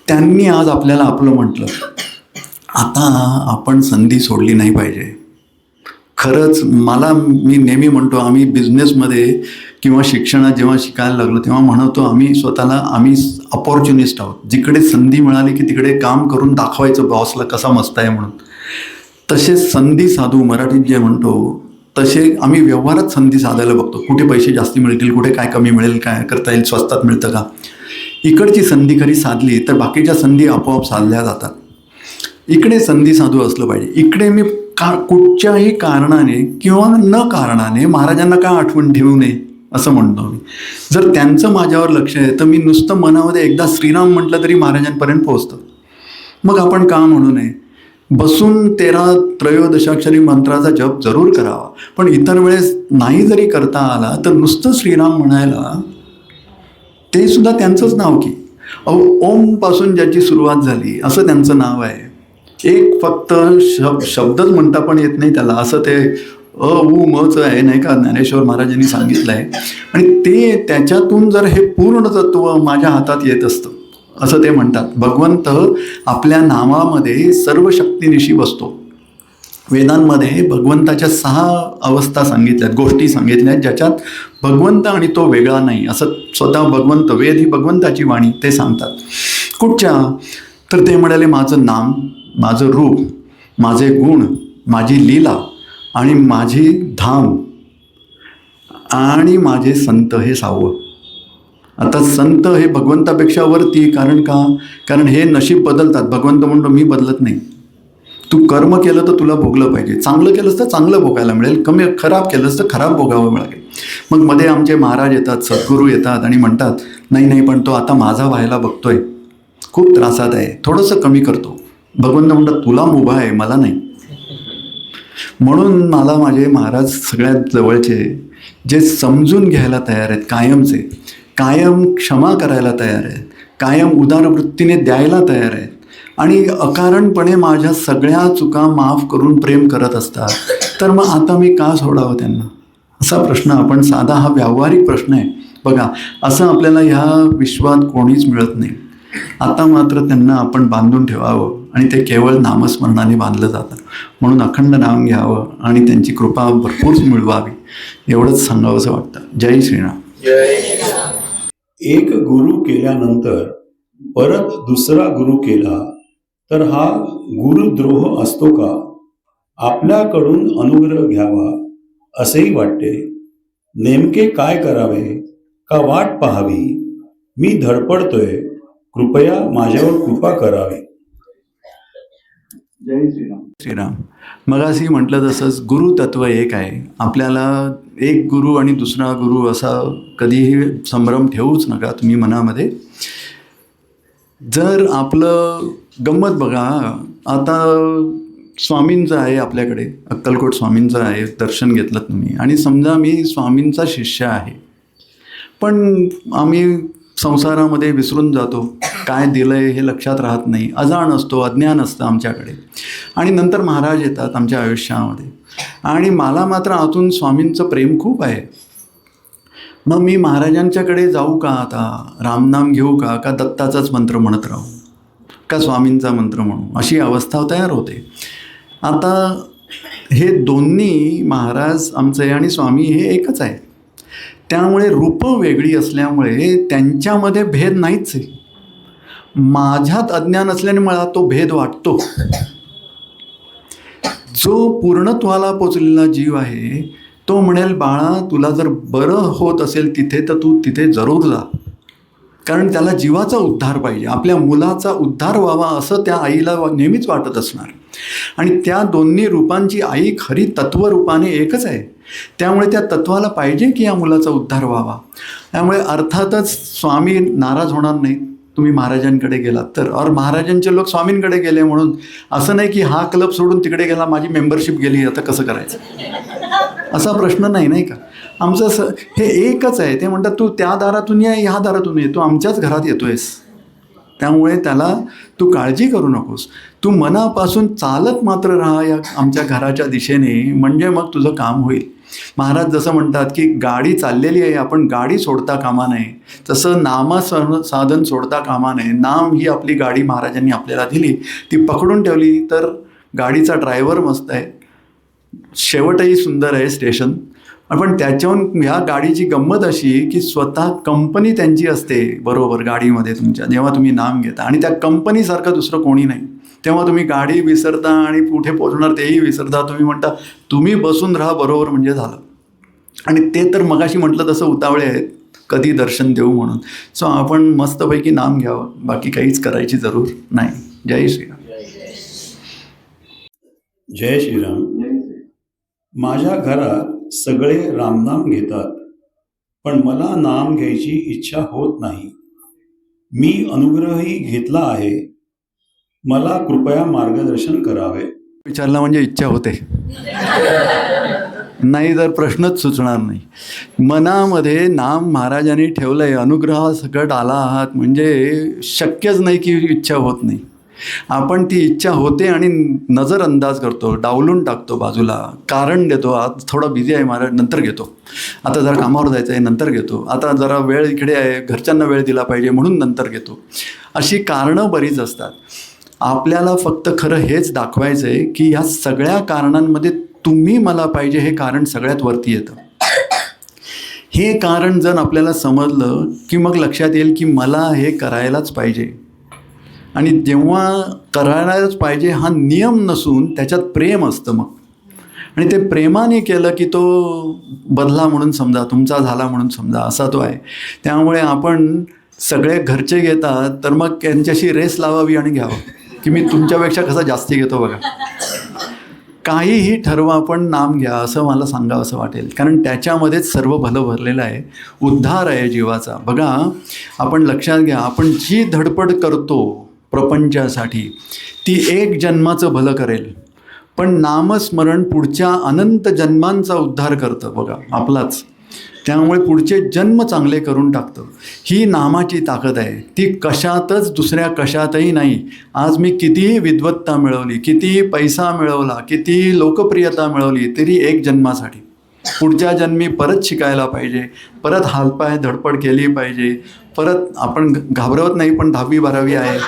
त्यांनी आज आपल्याला आपलं म्हटलं. आता आपण संधी सोडली नाही पाहिजे. खरंच मी नेहमी म्हणतो, आम्ही बिझनेसमध्ये किंवा शिक्षणात जेव्हा शिकायला लागलो तेव्हा म्हणतो आम्ही स्वतःला, आम्ही अपॉर्च्युनिस्ट आहोत. जिकडे संधी मिळाली की तिकडे काम करून दाखवायचं बॉसला कसा मस्त आहे म्हणून. तसे संधी साधू, मराठीत जे म्हणतो तसे आम्ही व्यवहारात संधी साधायला बघतो. कुठे पैसे जास्ती मिळतील, कुठे काय कमी मिळेल, काय करता येईल, स्वस्तात मिळतं का. इकडची संधी खरी साधली तर बाकीच्या संधी आपोआप साधल्या जातात. इकडे संधी साधू असलं पाहिजे. इकडे मी कुठच्याही कारणाने किंवा न कारणाने महाराजांना का आठवण ठेवू नये असं म्हणतो मी. जर त्यांचं माझ्यावर लक्ष आहे तर मी नुसतं मनामध्ये एकदा श्रीराम म्हटलं तरी महाराजांपर्यंत पोहोचतं. मग आपण का म्हणू नये? बसून 13 मंत्राचा जप जरूर करावा, पण इतर वेळेस नाही जरी करता आला तर नुसतं श्रीराम म्हणायला ते सुद्धा त्यांचंच नाव की. ओम पासून ज्याची सुरुवात झाली असं त्यांचं नाव आहे. एक फक्त शब्दच म्हणता पण येत नाही त्याला, असं ते उ मच आहे नाही का, ज्ञानेश्वर महाराजांनी सांगितलं आहे. आणि ते त्याच्यातून जर हे पूर्ण तत्व माझ्या हातात येत असतं असं ते म्हणतात. भगवंत आपल्या नामामध्ये सर्व शक्तीनिशी बसतो. वेदांमध्ये भगवंताच्या 6 अवस्था सांगितल्यात, गोष्टी सांगितल्यात, ज्याच्यात भगवंत आणि तो वेगळा नाही असं स्वतः भगवंत, वेद ही भगवंताची वाणी, ते सांगतात. कुठच्या? तर ते म्हणाले माझं नाम, माझं रूप, माझे गुण, माझी लीला आणि माझी धाम आणि माझे संत हे 6. आता संत हे भगवंतापेक्षा वरती. कारण का? कारण हे नशीब बदलतात. भगवंत म्हणतो मी बदलत नाही. तू कर्म केलं तर तुला भोगलं पाहिजे. चांगलं केलंस तर चांगलं भोगायला मिळेल, खराब केलंस तर खराब भोगावं मिळेल. मग मध्ये आमचे महाराज येतात, सद्गुरू येतात आणि म्हणतात नाही पण तो आता माझा व्हायला बघतोय, खूप त्रासात आहे, थोडंसं कमी करतो. भगवंत म्हणतात तुला मुभा आहे, मला नाही. म्हणून मला माझे महाराज सगळ्यात जवळचे, जे समजून घ्यायला तयार आहेत कायमचे, कायम क्षमा करायला तयार आहेत, कायम उदार वृत्तीने द्यायला तयार आहेत आणि अकारणपणे माझ्या सगळ्या चुका माफ करून प्रेम करत असतात. तर मग आता मी का सोडावं त्यांना? असा प्रश्न आपण, साधा हा व्यावहारिक प्रश्न आहे. बघा, असं आपल्याला ह्या विश्वात कोणीच मिळत नाही. आता मात्र त्यांना आपण बांधून ठेवावं आणि ते केवळ नामस्मरणाने बांधलं जातं. म्हणून अखंड नाम घ्यावं आणि त्यांची कृपा भरपूर मिळवावी, एवढंच सांगावं असं वाटतं. जय श्रीराम. एक गुरु केल्यानंतर परत दुसरा गुरु केला तर हा गुरुद्रोह असतो का? आपल्याकडून अनुग्रह घ्यावा असेही वाटते. नेमके काय करावे? का वाट पाहावी? मी धडपडतोय, कृपया माझ्यावर कृपा करावी. जय श्रीराम. श्रीराम. मगाशी म्हटलं तसंच गुरुतत्व एक आहे. आपल्याला एक गुरु आणि दुसरा गुरु असा कधीही संभ्रम ठेवूच नका तुम्ही मनामध्ये. जर आपलं गंमत बघा, आता स्वामींचं आहे आपल्याकडे, अक्कलकोट स्वामींचं आहे, दर्शन घेतलं तुम्ही आणि समजा मी स्वामींचा शिष्य आहे, पण आम्ही संसारामध्ये विसरून जातो, काय दिलं आहे हे लक्षात राहत नाही, अजाण असतो, अज्ञान असतं आमच्याकडे. आणि नंतर महाराज येतात आमच्या आयुष्यामध्ये आणि मला मात्र आतून स्वामींचं प्रेम खूप आहे. मग मी महाराजांच्याकडे जाऊ का? आता रामनाम घेऊ का दत्ताचाच मंत्र म्हणत राहू, का स्वामींचा मंत्र म्हणू? अशी अवस्था तयार होते. आता हे दोन्ही महाराज आमचे आणि स्वामी हे एकच आहे. त्यामुळे रूपं वेगळी असल्यामुळे त्यांच्यामध्ये भेद नाहीच आहे. माझ्यात अज्ञान असल्याने मला तो भेद वाटतो. जो पूर्णत्वाला पोचलेला जीव आहे तो म्हणेल बाळा तुला जर बरं होत असेल तिथे तर तू तिथे जरूर जा, कारण त्याला जीवाचा उद्धार पाहिजे, आपल्या मुलाचा उद्धार व्हावा असं त्या आईला नेहमीच वाटत असणार. आणि त्या दोन्ही रूपांची आई खरी तत्वरूपाने एकच आहे. त्यामुळे त्या तत्वाला पाहिजे की या मुलाचा उद्धार व्हावा. त्यामुळे अर्थातच स्वामी नाराज होणार नाहीत तुम्ही महाराजांकडे गेलात तर. और महाराजांचे लोक स्वामींकडे गेले म्हणून असं नाही की हा क्लब सोडून तिकडे गेला, माझी मेंबरशिप गेली, आता कसं करायचं, असा प्रश्न नाही, नाही का. आमचं हे एकच आहे. ते म्हणतात तू त्या दारातून ये, ह्या दारातून ये, तू आमच्याच घरात येतोयस. त्यामुळे त्याला तू काळजी करू नकोस, तू मनापासून चालत मात्र राहा या आमच्या घराच्या दिशेने, म्हणजे मग तुझं काम होईल. महाराज जसं म्हणतात की गाडी चाललेली आहे, आपण गाडी सोडता कामा नये, तसं नामसाधन सोडता कामा नये. नाम ही आपली गाडी महाराजांनी आपल्याला दिली, ती पकडून ठेवली तर गाडीचा ड्रायव्हर मस्त आहे, शेवटही सुंदर आहे स्टेशन. पण त्याच्याहून ह्या गाडीची गंमत अशी की स्वतः कंपनी त्यांची असते बरोबर गाडीमध्ये तुमच्या, जेव्हा तुम्ही नाम घेता, आणि त्या कंपनीसारखं दुसरं कोणी नाही. तेव्हा तुम्ही गाडी विसरता आणि कुठे पोचणार तेही विसरता. तुम्ही म्हणता तुम्ही बसून राहा बरोबर म्हणजे झालं. आणि ते तर मगाशी म्हटलं तसं उतावळे आहेत कधी दर्शन देऊ म्हणून. सो आपण मस्तपैकी नाम घ्यावं, बाकी काहीच करायची जरूर नाही. जय श्रीराम. जय श्रीराम. माझ्या घरात सगळे रामनाम घेतात, पण मला नाम घ्यायची इच्छा होत नाही. मी अनुग्रहही घेतला आहे. मला कृपया मार्गदर्शन करावे. विचारला म्हणजे इच्छा होते, नाही तर प्रश्नच सुचणार नाही. मनामध्ये नाम महाराजांनी ठेवलंय, अनुग्रहासकट आला आहात म्हणजे शक्यच नाही की इच्छा होत नाही. आपण ती इच्छा होते आणि नजरअंदाज करतो, डावलून टाकतो बाजूला, कारण देतो. आज थोडा बिझी आहे महाराज, नंतर घेतो. आता जरा कामावर जायचं आहे, नंतर घेतो. आता जरा वेळ इकडे आहे, घरच्यांना वेळ दिला पाहिजे म्हणून नंतर घेतो. अशी कारणं बरीच असतात. आपल्याला फक्त खरं हेच दाखवायचं आहे की ह्या सगळ्या कारणांमध्ये तुम्ही मला पाहिजे हे कारण सगळ्यात वरती येतं. हे कारण जर आपल्याला समजलं की मग लक्षात येईल की मला हे करायलाच पाहिजे. आणि जेव्हा करायलाच पाहिजे हा नियम नसून त्याच्यात प्रेम असतं मग, आणि ते प्रेमाने केलं की तो बदला म्हणून समजा, तुमचा झाला म्हणून समजा, असा तो आहे. त्यामुळे आपण सगळे घरचे घेतात तर मग त्यांच्याशी रेस लावावी आणि घ्यावं की मी तुमच्यापेक्षा कसा जास्ती घेतो बघा. काहीही ठरवा पण नाम घ्या असं मला सांगावं असं वाटेल, कारण त्याच्यामध्येच सर्व भलं भरलेलं आहे, उद्धार आहे जीवाचा. बघा, आपण लक्षात घ्या, आपण जी धडपड करतो प्रपंचासाठी ती एक जन्माचं भलं करेल, पण नामस्मरण पुढच्या अनंत जन्मांचा उद्धार करतं बघा आपलाच. त्यामुळे पुढचे जन्म चांगले करून टाकतं. ही नामाची ताकद आहे, ती कशातच दुसऱ्या कशातही नाही. आज मी कितीही विद्वत्ता मिळवली, कितीही पैसा मिळवला, कितीही लोकप्रियता मिळवली, तरी एक जन्मासाठी. पुढच्या जन्मी परत शिकायला पाहिजे, परत हालपाय धडपड केली पाहिजे, परत. आपण घाबरवत नाही, पण 10वी 12वी आहे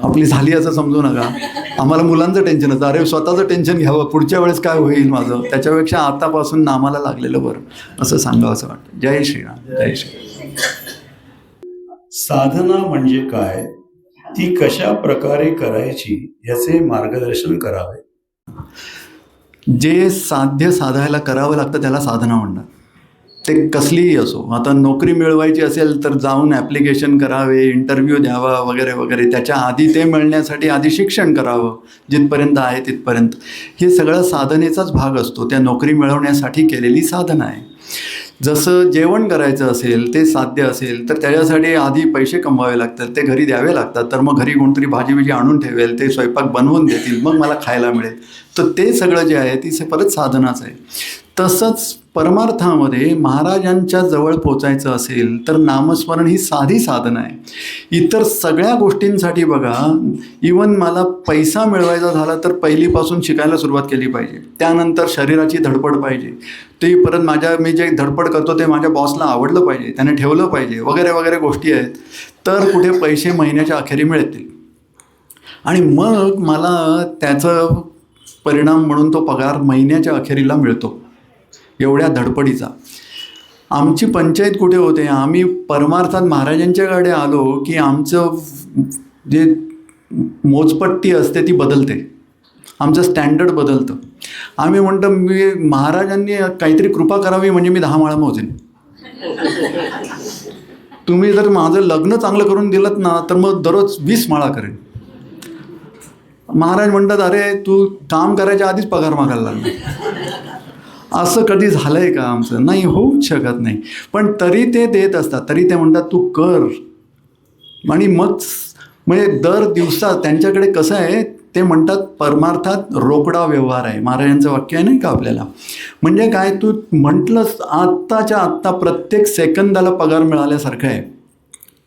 आपली झाली असं समजू नका. आम्हाला मुलांचं टेन्शन असतं, अरे स्वतःचं टेन्शन घ्यावं, पुढच्या वेळेस काय होईल माझं, त्याच्यापेक्षा आतापासून नामाला लागलेलं बरं असं सांगावं असं वाटतं. जय श्रीराम. जय श्रीराम. साधना म्हणजे काय, ती कशा प्रकारे करायची याचे मार्गदर्शन करावे. जे साध्य साधायला करावं लागतं त्याला साधना म्हणतात. ते कसलीही असो. आता नोकरी मिळवायची असेल तर जाऊन ॲप्लिकेशन करावे, इंटरव्ह्यू द्यावा वगैरे वगैरे. त्याच्या आधी ते मिळण्यासाठी आधी शिक्षण करावं, जिथपर्यंत आहे तिथपर्यंत. हे सगळं साधनेचाच भाग असतो, त्या नोकरी मिळवण्यासाठी केलेली साधना आहे. जसं जेवण करायचं असेल, ते साध्य असेल तर त्याच्यासाठी आधी पैसे कमवावे लागतात, ते घरी द्यावे लागतात. तर मग घरी कोणतरी भाजी बिजी आणून ठेवेल, ते स्वयंपाक बनवून देतील, मग मला खायला मिळेल. तर ते सगळं जे आहे ती परत साधनाच आहे. तसंच परमार्थामध्ये महाराजांच्या जवळ पोचायचं असेल तर नामस्मरण ही साधी साधना आहे. इतर सगळ्या गोष्टींसाठी बघा, इवन मला पैसा मिळवायचा झाला तर पहिलीपासून शिकायला सुरुवात केली पाहिजे, त्यानंतर शरीराची धडपड पाहिजे, ते परत मी जे धडपड करतो ते माझ्या बॉसला आवडलं पाहिजे, त्याने ठेवलं पाहिजे वगैरे वगैरे गोष्टी आहेत. तर कुठे पैसे महिन्याच्या अखेरी मिळतील आणि मग मला त्याचं परिणाम म्हणून तो पगार महिन्याच्या अखेरीला मिळतो. एवढ्या धडपडीचा आमची पंचायत कुठे होते, आम्ही परमार्थात महाराजांच्याकडे आलो की आमचं जे मोजपट्टी असते ती बदलते, आमचं स्टँडर्ड बदलतं. आम्ही म्हणतो मी महाराजांनी काहीतरी कृपा करावी म्हणजे मी 10 माळा मोजेन. तुम्ही जर माझं लग्न चांगलं करून दिलं ना तर मग दररोज 20 माळा करेन. महाराज म्हणतात, अरे तू काम करायच्या आधीच पगार मागायला लागला. असं कधी झालं आहे का आमचं? नाही, होऊच शकत नाही. पण तरी ते देत असतात, तरी ते म्हणतात तू कर. आणि मग म्हणजे दर दिवसात त्यांच्याकडे कसं आहे, ते म्हणतात परमार्थात रोकडा व्यवहार आहे. महाराजांचं वाक्य आहे नाही का आपल्याला. म्हणजे काय, तू म्हटलंस आत्ताच्या आत्ता प्रत्येक सेकंदाला पगार मिळाल्यासारखं आहे.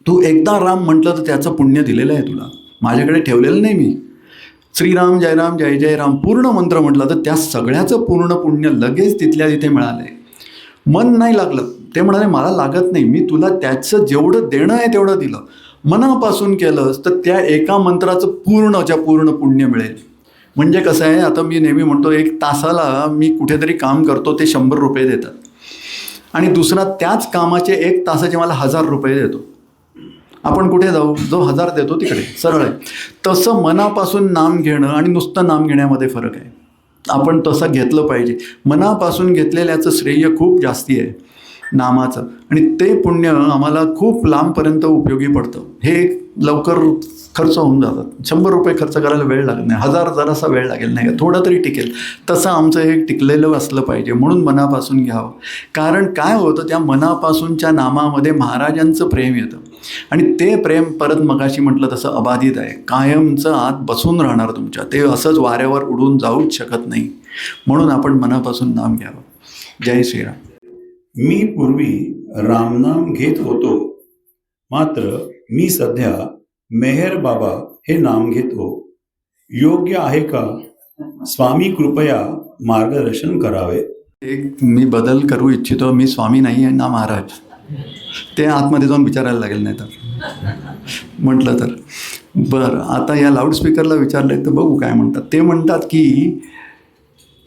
तू एकदा राम म्हटलं तर त्याचं पुण्य दिलेलं आहे तुला, माझ्याकडे ठेवलेलं नाही मी. श्रीराम जय राम जय जय राम पूर्ण मंत्र म्हटलं तर त्या सगळ्याचं पूर्ण पुण्य लगेच तिथल्या तिथे मिळालं आहे. मन नाही लागलं, ते म्हणाले मला लागत नाही, मी तुला त्याचं जेवढं देणं आहे तेवढं दिलं. मनापासून केलंस तर त्या एका मंत्राचं पूर्णच्या पूर्ण पुण्य मिळेल. म्हणजे कसं आहे, आता मी नेहमी म्हणतो 1 तासाला मी कुठेतरी काम करतो, ते 100 रुपये देतात, आणि दुसरा त्याच कामाचे 1 तासाचे मला 1000 रुपये देतो. आपण कुठे जाऊ, जो 1000 देतो तिकडे सरळ आहे. तसं मनापासून नाम घेणं आणि नुसतं नाम घेण्यामध्ये फरक आहे. आपण तसं घेतलं पाहिजे. मनापासून घेतलेल्याचं श्रेय खूप जास्ती आहे नामाचं, आणि ते पुण्य आम्हाला खूप लांबपर्यंत उपयोगी पडतं. हे लवकर खर्च होऊन जातात. 100 रुपये खर्च करायला वेळ लागत नाही, 1000 जरासा वेळ लागेल नाही का, थोडं तरी टिकेल. तसं आमचं हे टिकलेलं असलं पाहिजे, म्हणून मनापासून घ्यावं. कारण काय होतं, त्या मनापासूनच्या नामामध्ये महाराजांचं प्रेम येतं आणि ते प्रेम परत मगाशी म्हटलं तसं अबाधित आहे, कायमचं आत बसून राहणार तुमच्या. ते असंच वाऱ्यावर उडून जाऊच शकत नाही. म्हणून आपण मनापासून नाम घ्यावं. जय श्रीराम. मी पूर्वी रामनाम घेत होतो, मात्र मी सध्या मेहर बाबा हे नाम घेतो. योग्य आहे का? स्वामी कृपया मार्गदर्शन करावे. एक मी बदल करू इच्छितो. मी स्वामी नाही आहे ना महाराज. ते आतमध्ये जाऊन विचारायला लागेल नाही तर म्हटलं तर. बरं, आता या लाऊडस्पीकरला विचारलं तर बघू काय म्हणतात. ते म्हणतात की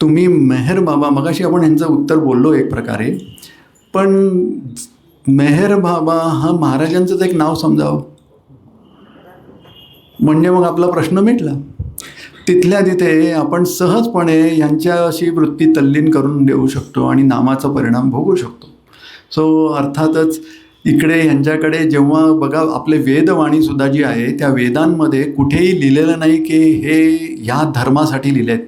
तुम्ही मेहर बाबा, मगाशी आपण यांचं उत्तर बोललो एक प्रकारे, पण मेहर बाबा हा महाराजांचंच एक नाव समजावं म्हणजे मग आपला प्रश्न मिटला. तिथल्या तिथे आपण सहजपणे यांच्याशी वृत्ती तल्लीन करून देऊ शकतो आणि नामाचा परिणाम भोगू शकतो. सो अर्थातच इकडे यांच्याकडे जेव्हा बघा, आपले वेदवाणीसुद्धा जी आहे त्या वेदांमध्ये कुठेही लिहिलेलं नाही की हे ह्या धर्मासाठी लिहिले आहेत.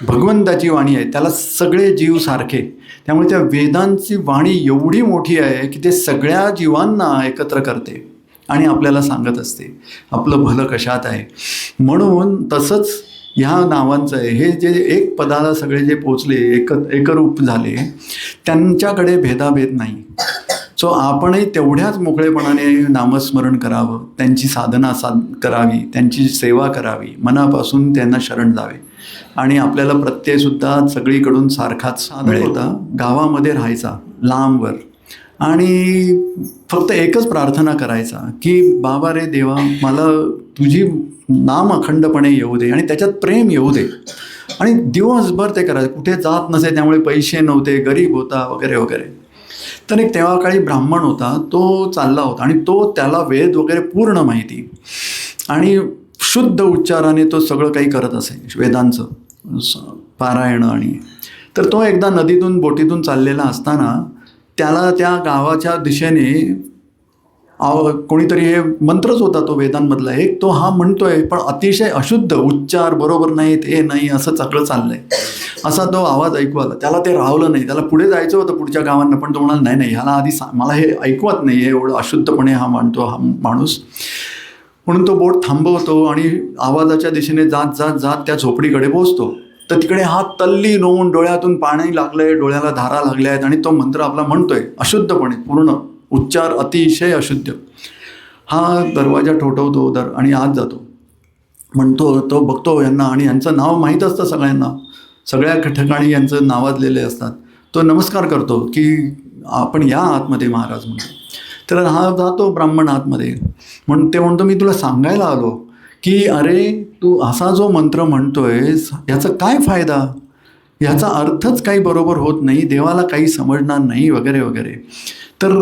भगवंताची वाणी आहे, त्याला सगळे जीव सारखे. त्यामुळे त्या वेदांची वाणी एवढी मोठी आहे की ते सगळ्या जीवांना एकत्र करते आणि आपल्याला सांगत असते आपलं भलं कशात आहे. म्हणून तसंच ह्या नावांचं आहे. हे जे एक पदाला सगळे जे पोचले, एकरूप झाले, त्यांच्याकडे भेदाभेद नाही. सो आपणही तेवढ्याच मोकळेपणाने नामस्मरण करावं, त्यांची साधना करावी, त्यांची सेवा करावी, मनापासून त्यांना शरण जावे. आणि आपल्याला प्रत्ययसुद्धा सगळीकडून सारखाच होता. गावामध्ये राहायचा लांबवर आणि फक्त एकच प्रार्थना करायचा की बाबा रे देवा, मला तुझी नाम अखंडपणे येऊ दे आणि त्याच्यात प्रेम येऊ दे. आणि दिवसभर ते करायचं. कुठे जात नसे, त्यामुळे पैसे नव्हते, गरीब होता वगैरे वगैरे. तर एक तेव्हा काळी ब्राह्मण होता, तो चालला होता आणि त्याला वेद वगैरे पूर्ण माहिती आणि शुद्ध उच्चाराने तो सगळं काही करत असे, वेदांचं पारायण. आणि तर तो एकदा नदीतून बोटीतून चाललेला असताना त्याला त्या गावाच्या दिशेने कोणीतरी, हे मंत्रच होता तो वेदांमधला एक, तो हा म्हणतोय पण अतिशय अशुद्ध, उच्चार बरोबर नाहीत, हे नाही, असं सगळं चाललंय. असा तो आवाज ऐकू आला. त्याला ते राहवलं नाही. त्याला पुढे जायचं होतं पुढच्या गावांना, पण तो म्हणाला नाही नाही, ह्याला आधी मला हे ऐकवत नाही, हे एवढं अशुद्धपणे हा मानतो हा माणूस. म्हणून तो बोट थांबवतो आणि आवाजाच्या दिशेने जात जात जात त्या झोपडीकडे पोहोचतो. तर तिकडे हा तल्लीन होऊन डोळ्यातून पाणी लागलंय, डोळ्याला धारा लागल्या आहेत आणि तो मंत्र आपला म्हणतोय अशुद्धपणे, पूर्ण उच्चार अतिशय अशुद्ध. हा दरवाजा ठोठवतो आणि आत जातो. म्हणतो, तो बघतो यांना आणि यांचं नाव माहीत असतं सगळ्यांना, सगळ्या ठिकाणी यांचं नावाजलेले असतात. तो नमस्कार करतो की आपण या आतमध्ये महाराज म्हणतो. तर हा जातो ब्राह्मण आतमध्ये. म्हणून ते म्हणतो, मी तुला सांगायला आलो की अरे तू असा जो मंत्र म्हणतोयस याचा काय फायदा, याचा अर्थच काही बरोबर होत नाही, देवाला काही समजणार नाही वगैरे वगैरे. तर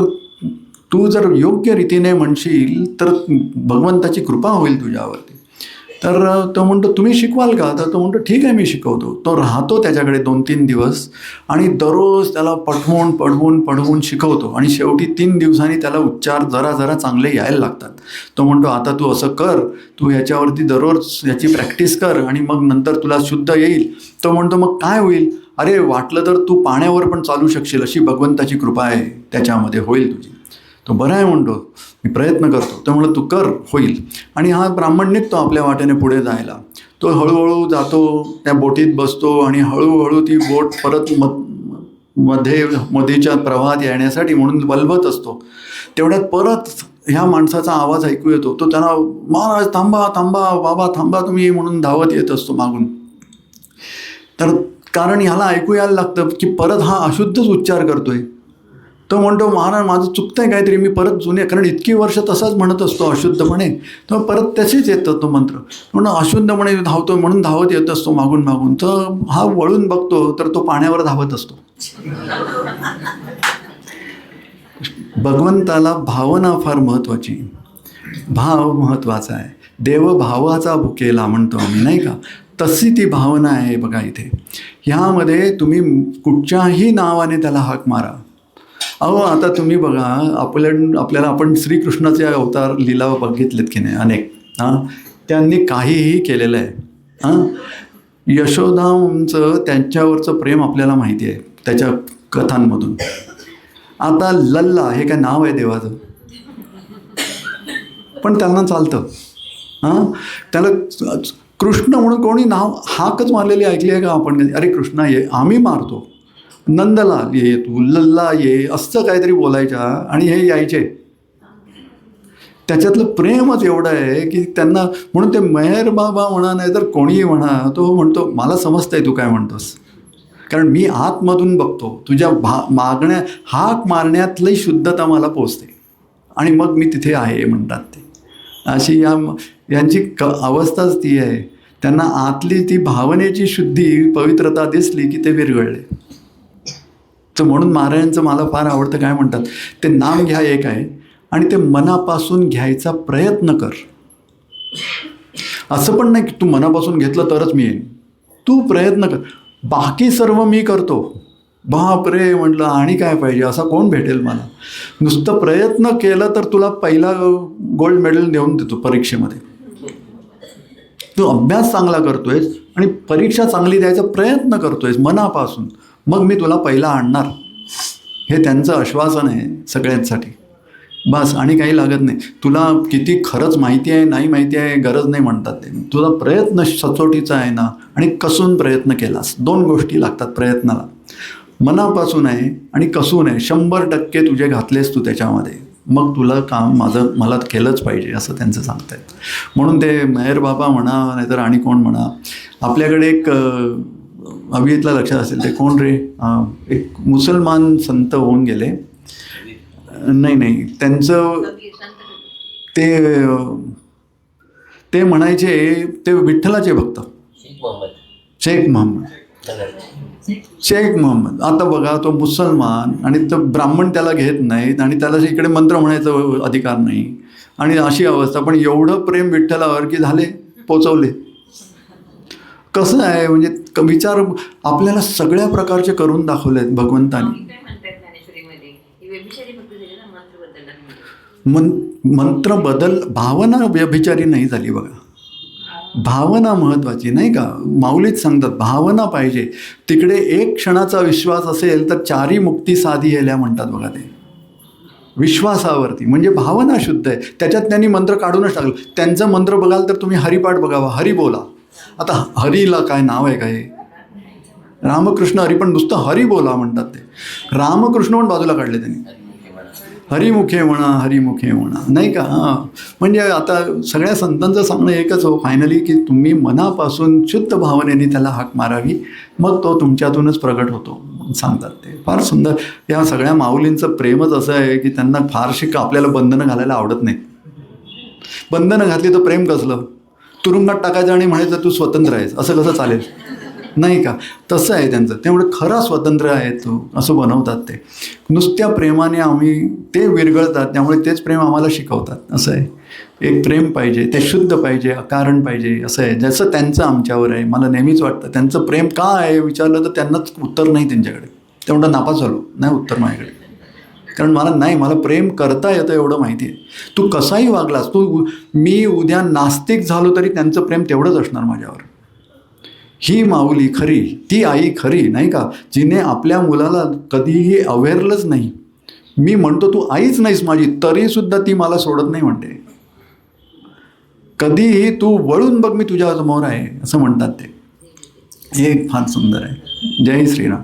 तू जर योग्य रीतीने म्हणशील तर भगवंताची कृपा होईल तुझ्यावरती. तर तो म्हणतो, तुम्ही शिकवाल का? तर तो म्हणतो, ठीक आहे मी शिकवतो. तो राहतो त्याच्याकडे 2-3 दिवस आणि दररोज त्याला पढवून शिकवतो आणि शेवटी 3 दिवसांनी त्याला उच्चार जरा जरा चांगले यायला लागतात. तो म्हणतो, आता तू असं कर, तू याच्यावरती दररोज याची प्रॅक्टिस कर आणि मग नंतर तुला शुद्ध येईल. तो म्हणतो, मग काय होईल? अरे वाटलं तर तू पाण्यावर पण चालू शकशील, अशी भगवंताची कृपा आहे त्याच्यामध्ये, होईल तुझी. तो बरं आहे म्हणतो, मी प्रयत्न करतो. तो म्हणतो, तू कर, होईल. आणि हा ब्राह्मण निघतो आपल्या वाटेने पुढे जायला. तो हळूहळू जातो, त्या बोटीत बसतो आणि हळूहळू ती बोट परत मधीच्या प्रवाहात येण्यासाठी म्हणून वल्भत असतो. तेवढ्यात परत ह्या माणसाचा आवाज ऐकू येतो. तो त्यांना, महाराज थांबा थांबा, बाबा थांबा तुम्ही, म्हणून धावत येत असतो मागून. तर कारण ह्याला ऐकू यायला लागतं की परत हा अशुद्धच उच्चार करतोय. तो म्हणतो, महाराज माझं चुकतंय काहीतरी, मी परत जुने, कारण इतकी वर्ष तसाच म्हणत असतो अशुद्धपणे. तर परत त्याचीच येतं तो मंत्र, म्हणून अशुद्धपणे धावतो, म्हणून धावत येत असतो मागून मागून. तर हा वळून बघतो तर तो पाण्यावर धावत असतो. भगवंताला भावना फार महत्त्वाची, भाव महत्त्वाचा आहे. देव भावाचा भुकेला म्हणतो आम्ही, नाही का? तशी ती भावना आहे बघा इथे. ह्यामध्ये तुम्ही कुठच्याही नावाने त्याला हाक मारा, अहो आता तुम्ही बघा, आपल्याला आपण श्रीकृष्णाचे अवतार लीला बघितलेत की नाही अनेक. हां, त्यांनी काहीही केलेलं आहे. हां, यशोदांचं त्यांच्यावरचं प्रेम आपल्याला माहिती आहे त्याच्या कथांमधून. आता लल्ला हे काय नाव आहे देवाचं, पण त्यांना चालतं. हां, त्याला कृष्ण म्हणून कोणी नाव हाकच मारलेली ऐकली आहे का आपण? अरे कृष्णा ये, आम्ही मारतो. नंदलाल ये, तू लल्ला ये, असं काहीतरी बोलायच्या आणि हे यायचे. त्याच्यातलं प्रेमच एवढं आहे की त्यांना, म्हणून ते मेहर बाबा म्हणा नाही तर कोणीही म्हणा, तो म्हणतो मला समजतंय तू काय म्हणतोस, कारण मी आतमधून बघतो तुझ्या मागण्या, हाक मारण्यातली शुद्धता मला पोचते आणि मग मी तिथे आहे म्हणतात ते. अशी यांची अवस्थाच ती आहे. त्यांना आतली ती भावनेची शुद्धी, पवित्रता दिसली की ते विरघळले. तर म्हणून महाराजांचं मला फार आवडतं, काय म्हणतात ते, नाम घ्या एक आहे आणि ते मनापासून घ्यायचा प्रयत्न कर. असं पण नाही की तू मनापासून घेतलं तरच मी येईन, तू प्रयत्न कर. बाकी सर्व मी करतो. बापरे म्हटलं, आणि काय पाहिजे, असा कोण भेटेल मला. नुसतं प्रयत्न केलं तर तुला पहिला गोल्ड मेडल देऊन देतो परीक्षेमध्ये. तू अभ्यास चांगला करतोयस आणि परीक्षा चांगली द्यायचा प्रयत्न करतोयस मनापासून, मग मी तुला पहिला आणणार. हे त्यांचं आश्वासन आहे सगळ्यांसाठी. बस, आणि काही लागत नाही. तुला किती खरंच माहिती आहे नाही माहिती आहे गरज नाही म्हणतात ते. तुझा प्रयत्न सचोटीचा आहे ना, आणि कसून प्रयत्न केलास. 2 गोष्टी लागतात प्रयत्नाला, मनापासून आहे आणि कसून आहे. 100% तुझे घातलेस तू त्याच्यामध्ये, मग तुला काम मला केलंच पाहिजे असं त्यांचं सांगतायत. म्हणून ते मेहर बाबा म्हणा नाहीतर आणि कोण म्हणा, आपल्याकडे एक अभियतला लक्षात असेल ते कोण रे, एक मुसलमान संत होऊन गेले. नाही त्यांचं ते म्हणायचे ते विठ्ठलाचे भक्त, शेख मोहम्मद. आता बघा, तो मुसलमान आणि तो ब्राह्मण त्याला घेत नाहीत आणि त्याला इकडे मंत्र म्हणायचा अधिकार नाही आणि अशी अवस्था. पण एवढं प्रेम विठ्ठलावर की झाले, पोचवले. कसं आहे म्हणजे विचार आपल्याला सगळ्या प्रकारचे करून दाखवले आहेत भगवंतानी. मंत्र बदल, भावना व्यभिचारी नाही झाली बघा. भावना महत्त्वाची नाही का. माऊलीच सांगतात भावना पाहिजे. तिकडे एक क्षणाचा विश्वास असेल तर 4 मुक्ती साधी गेल्या म्हणतात बघा ते. विश्वासावरती म्हणजे भावना शुद्ध आहे. त्याच्यात त्यांनी मंत्र काढूनच टाकलं. त्यांचं मंत्र बघाल तर तुम्ही हरिपाठ बघावा, हरी बोला. आता हरीला काय नाव आहे काय, रामकृष्ण हरी, पण नुसतं हरी बोला म्हणतात ते. रामकृष्ण पण बाजूला काढले त्यांनी, हरिमुखे म्हणा नाही का. हां, म्हणजे आता सगळ्या संतांचं सांगणं एकच हो फायनली, की तुम्ही मनापासून शुद्ध भावनेने त्याला हाक मारावी, मग तो तुमच्यातूनच प्रगट होतो सांगतात ते. फार सुंदर. या सगळ्या माऊलींचं प्रेमच असं आहे की त्यांना फारशी आपल्याला बंधनं घालायला आवडत नाही. बंधनं घातली तर प्रेम कसलं, तुरुंगात टाकायचं आणि म्हणायचं तू स्वतंत्र आहेस, असं कसं चालेल नाही का. तसं आहे त्यांचं. त्यामुळे खरा स्वतंत्र आहे तो, असं बनवतात ते. नुसत्या प्रेमाने आम्ही ते विरघळतात, त्यामुळे तेच प्रेम आम्हाला शिकवतात. असं आहे, एक प्रेम पाहिजे, ते शुद्ध पाहिजे, अकारण पाहिजे. असं आहे जसं त्यांचं आमच्यावर आहे. मला नेहमीच वाटतं त्यांचं प्रेम का आहे विचारलं तर त्यांनाच उत्तर नाही त्यांच्याकडे. तेवढं नापास झालो नाही उत्तर माझ्याकडे, कारण मला प्रेम करता येतं एवढं माहिती आहे. तू कसाही वागलास, मी उद्या नास्तिक झालो तरी त्यांचं प्रेम तेवढंच असणार माझ्यावर. ही माऊली खरी, ती आई खरी नाही का, जिने आपल्या मुलाला कधीही अवेरलंच नाही. मी म्हणतो तू आईच नाहीस माझी, तरीसुद्धा ती मला सोडत नाही म्हणते. कधीही तू वळून बघ, मी तुझ्या समोर आहे असं म्हणतात ते. हे फार सुंदर आहे. जय श्रीराम.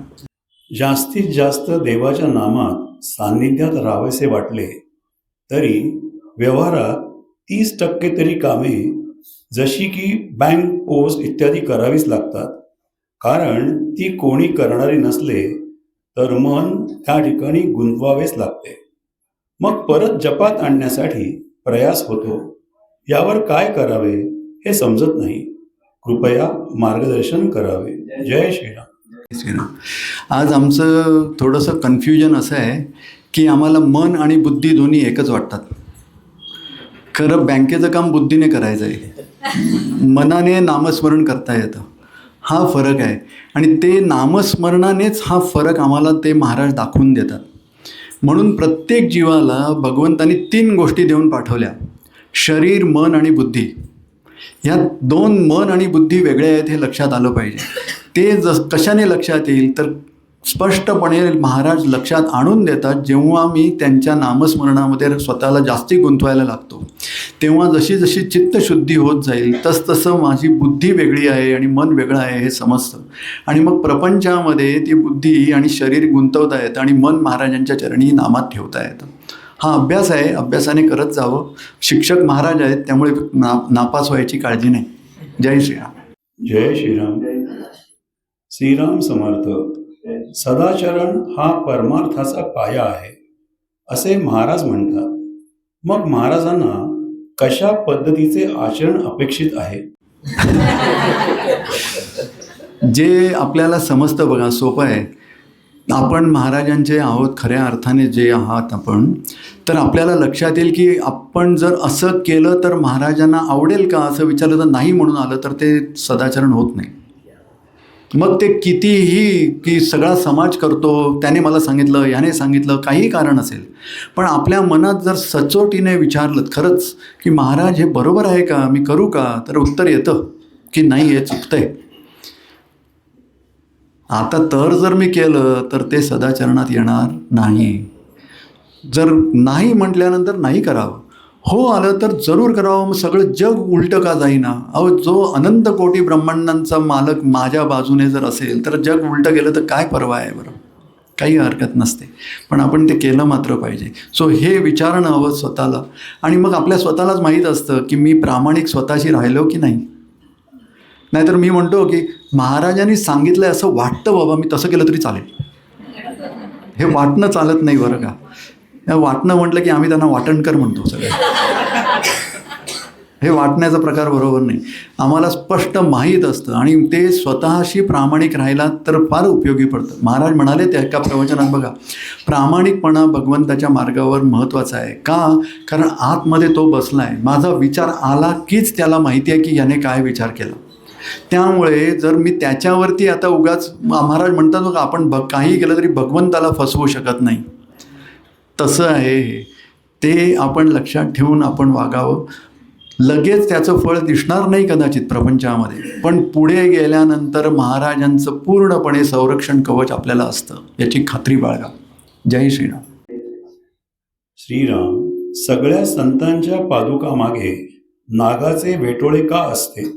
जास्तीत जास्त देवाच्या नामात सान्निध्यात राहावेसे वाटले तरी व्यवहारात 30% तरी कामे जशी की बँक, पोस्ट इत्यादी करावीच लागतात. कारण ती कोणी करणारी नसले तर मन त्या ठिकाणी गुंतवावेच लागते. मग परत जपात आणण्यासाठी प्रयास होतो. यावर काय करावे हे समजत नाही. कृपया मार्गदर्शन करावे. जय श्रीराम. आज आमचं थोडंसं कन्फ्युजन असं आहे की आम्हाला मन आणि बुद्धी दोन्ही एकच वाटतात. खरं बँकेचं काम बुद्धीने करायचं आहे, मनाने नामस्मरण करता येतं. हा फरक आहे आणि ते नामस्मरणानेच हा फरक आम्हाला ते महाराज दाखवून देतात. म्हणून प्रत्येक जीवाला भगवंतानी 3 गोष्टी देऊन पाठवल्या, शरीर, मन आणि बुद्धी. ह्या 2 मन आणि बुद्धी वेगळ्या आहेत हे लक्षात आलं पाहिजे. ते कशाने लक्षात येईल तर स्पष्टपणे महाराज लक्षात आणून देतात, जेव्हा मी त्यांच्या नामस्मरणामध्ये स्वतःला जास्ती गुंतवायला लागतो तेव्हा जशी जशी चित्तशुद्धी होत जाईल तसतसं माझी बुद्धी वेगळी आहे आणि मन वेगळं आहे हे समजतं. आणि मग प्रपंचामध्ये ती बुद्धी आणि शरीर गुंतवता येतं आणि मन महाराजांच्या चरणी नामात ठेवता येतं. हा अभ्यास आहे, अभ्यासाने करत जावं. शिक्षक महाराज आहेत त्यामुळे नापास व्हायची काळजी नाही. जय श्रीराम. जय श्रीराम. श्रीराम समर्थ. सदाचरण हा परमार्थाचा पाया आहे असे महाराज म्हणतात. मग महाराजांना कशा पद्धतीचे आचरण अपेक्षित आहे? जे आपल्याला समजतं बघा, सोपं आहे. आपण महाराजांचे आहोत खऱ्या अर्थाने जे आहात आपण, तर आपल्याला लक्षात येईल की आपण जर असं केलं तर महाराजांना आवडेल का असं विचारलं तर नाही म्हणून आलं तर ते सदाचरण होत नाही. मग ते कितीही की सगळा समाज करतो, त्याने मला सांगितलं, याने सांगितलं, काही कारण असेल, पण आपल्या मनात जर सचोटीने विचारलं खरंच की महाराज हे बरोबर आहे का, मी करू का, तर उत्तर येतं की नाही, हे चुकतंय. आता तर जर मी केलं तर ते सदाचरणात येणार नाही. जर नाही म्हटल्यानंतर नाही करावं, हो आलं तर जरूर करावं. मग सगळं जग उलटं का जाईना? अहो, जो अनंत कोटी ब्रह्मांडांचा मालक माझ्या बाजूने जर असेल तर जग उलटं गेलं तर काय परवा आहे बरं? काही हरकत नसते, पण आपण ते केलं मात्र पाहिजे. सो हे विचारणं हवं स्वतःला. आणि मग आपल्या स्वतःलाच माहीत असतं की मी प्रामाणिक स्वतःशी राहिलो की नाही. नाहीतर मी म्हणतो की महाराजांनी सांगितलं आहे असं वाटतं बाबा, मी तसं केलं तरी चालेल. हे वाटणं चालत नाही बरं का. वाटणं म्हटलं की आम्ही त्यांना वाटणकर म्हणतो सगळे. हे वाटण्याचा प्रकार बरोबर नाही. आम्हाला स्पष्ट माहीत असतं आणि ते स्वतःशी प्रामाणिक राहिला तर फार उपयोगी पडतं. महाराज म्हणाले त्या एका प्रवचनात बघा, प्रामाणिकपणा भगवंताच्या मार्गावर महत्त्वाचा आहे. का? कारण आतमध्ये तो बसला आहे. माझा विचार आला कीच त्याला माहिती आहे की याने काय विचार केला. त्यामुळे जर मी त्याच्यावरती आता उगाच, महाराज म्हणतात बघा, आपण काही केलं तरी भगवंताला फसवू शकत नाही. तसं आहे हे. ते आपण लक्षात ठेवून आपण वागावं. लगेच त्याचं फळ दिसणार नाही कदाचित प्रपंचामध्ये, पण पुढे गेल्यानंतर महाराजांचं पूर्णपणे संरक्षण कवच आपल्याला असतं, याची खात्री बाळगा. जय श्रीराम. श्रीराम. सगळ्या संतांच्या पादुकामागे नागाचे वेटोळे का असते?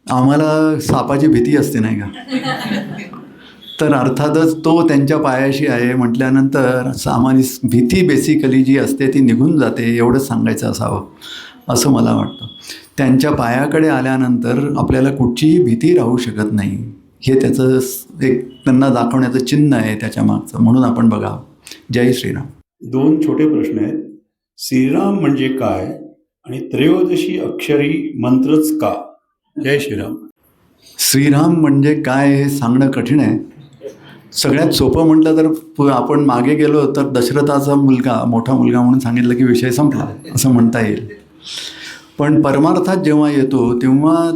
आम्हाला सापाची भीती असते नाही का, तर अर्थातच तो त्यांच्या पायाशी आहे म्हटल्यानंतर सामान्य भीती बेसिकली जी असते ती निघून जाते, एवढंच सांगायचं असावं असं मला वाटतं. त्यांच्या पायाकडे आल्यानंतर आपल्याला कुठचीही भीती राहू शकत नाही. हे त्याचं एक त्यांना दाखवण्याचं चिन्ह आहे त्याच्या मागचं, म्हणून आपण बघावं. जय श्रीराम. 2 छोटे प्रश्न आहेत. श्रीराम म्हणजे काय आणि त्रयोदशी अक्षरी मंत्रच का? जय श्रीराम. श्रीराम म्हणजे काय हे सांगणं कठीण आहे. सगळ्यात सोपं म्हटलं तर आपण मागे गेलो तर दशरथाचा मुलगा, मोठा मुलगा म्हणून सांगितलं की विषय संपला असं म्हणता येईल. पण परमार्थात जेव्हा येतो तेव्हा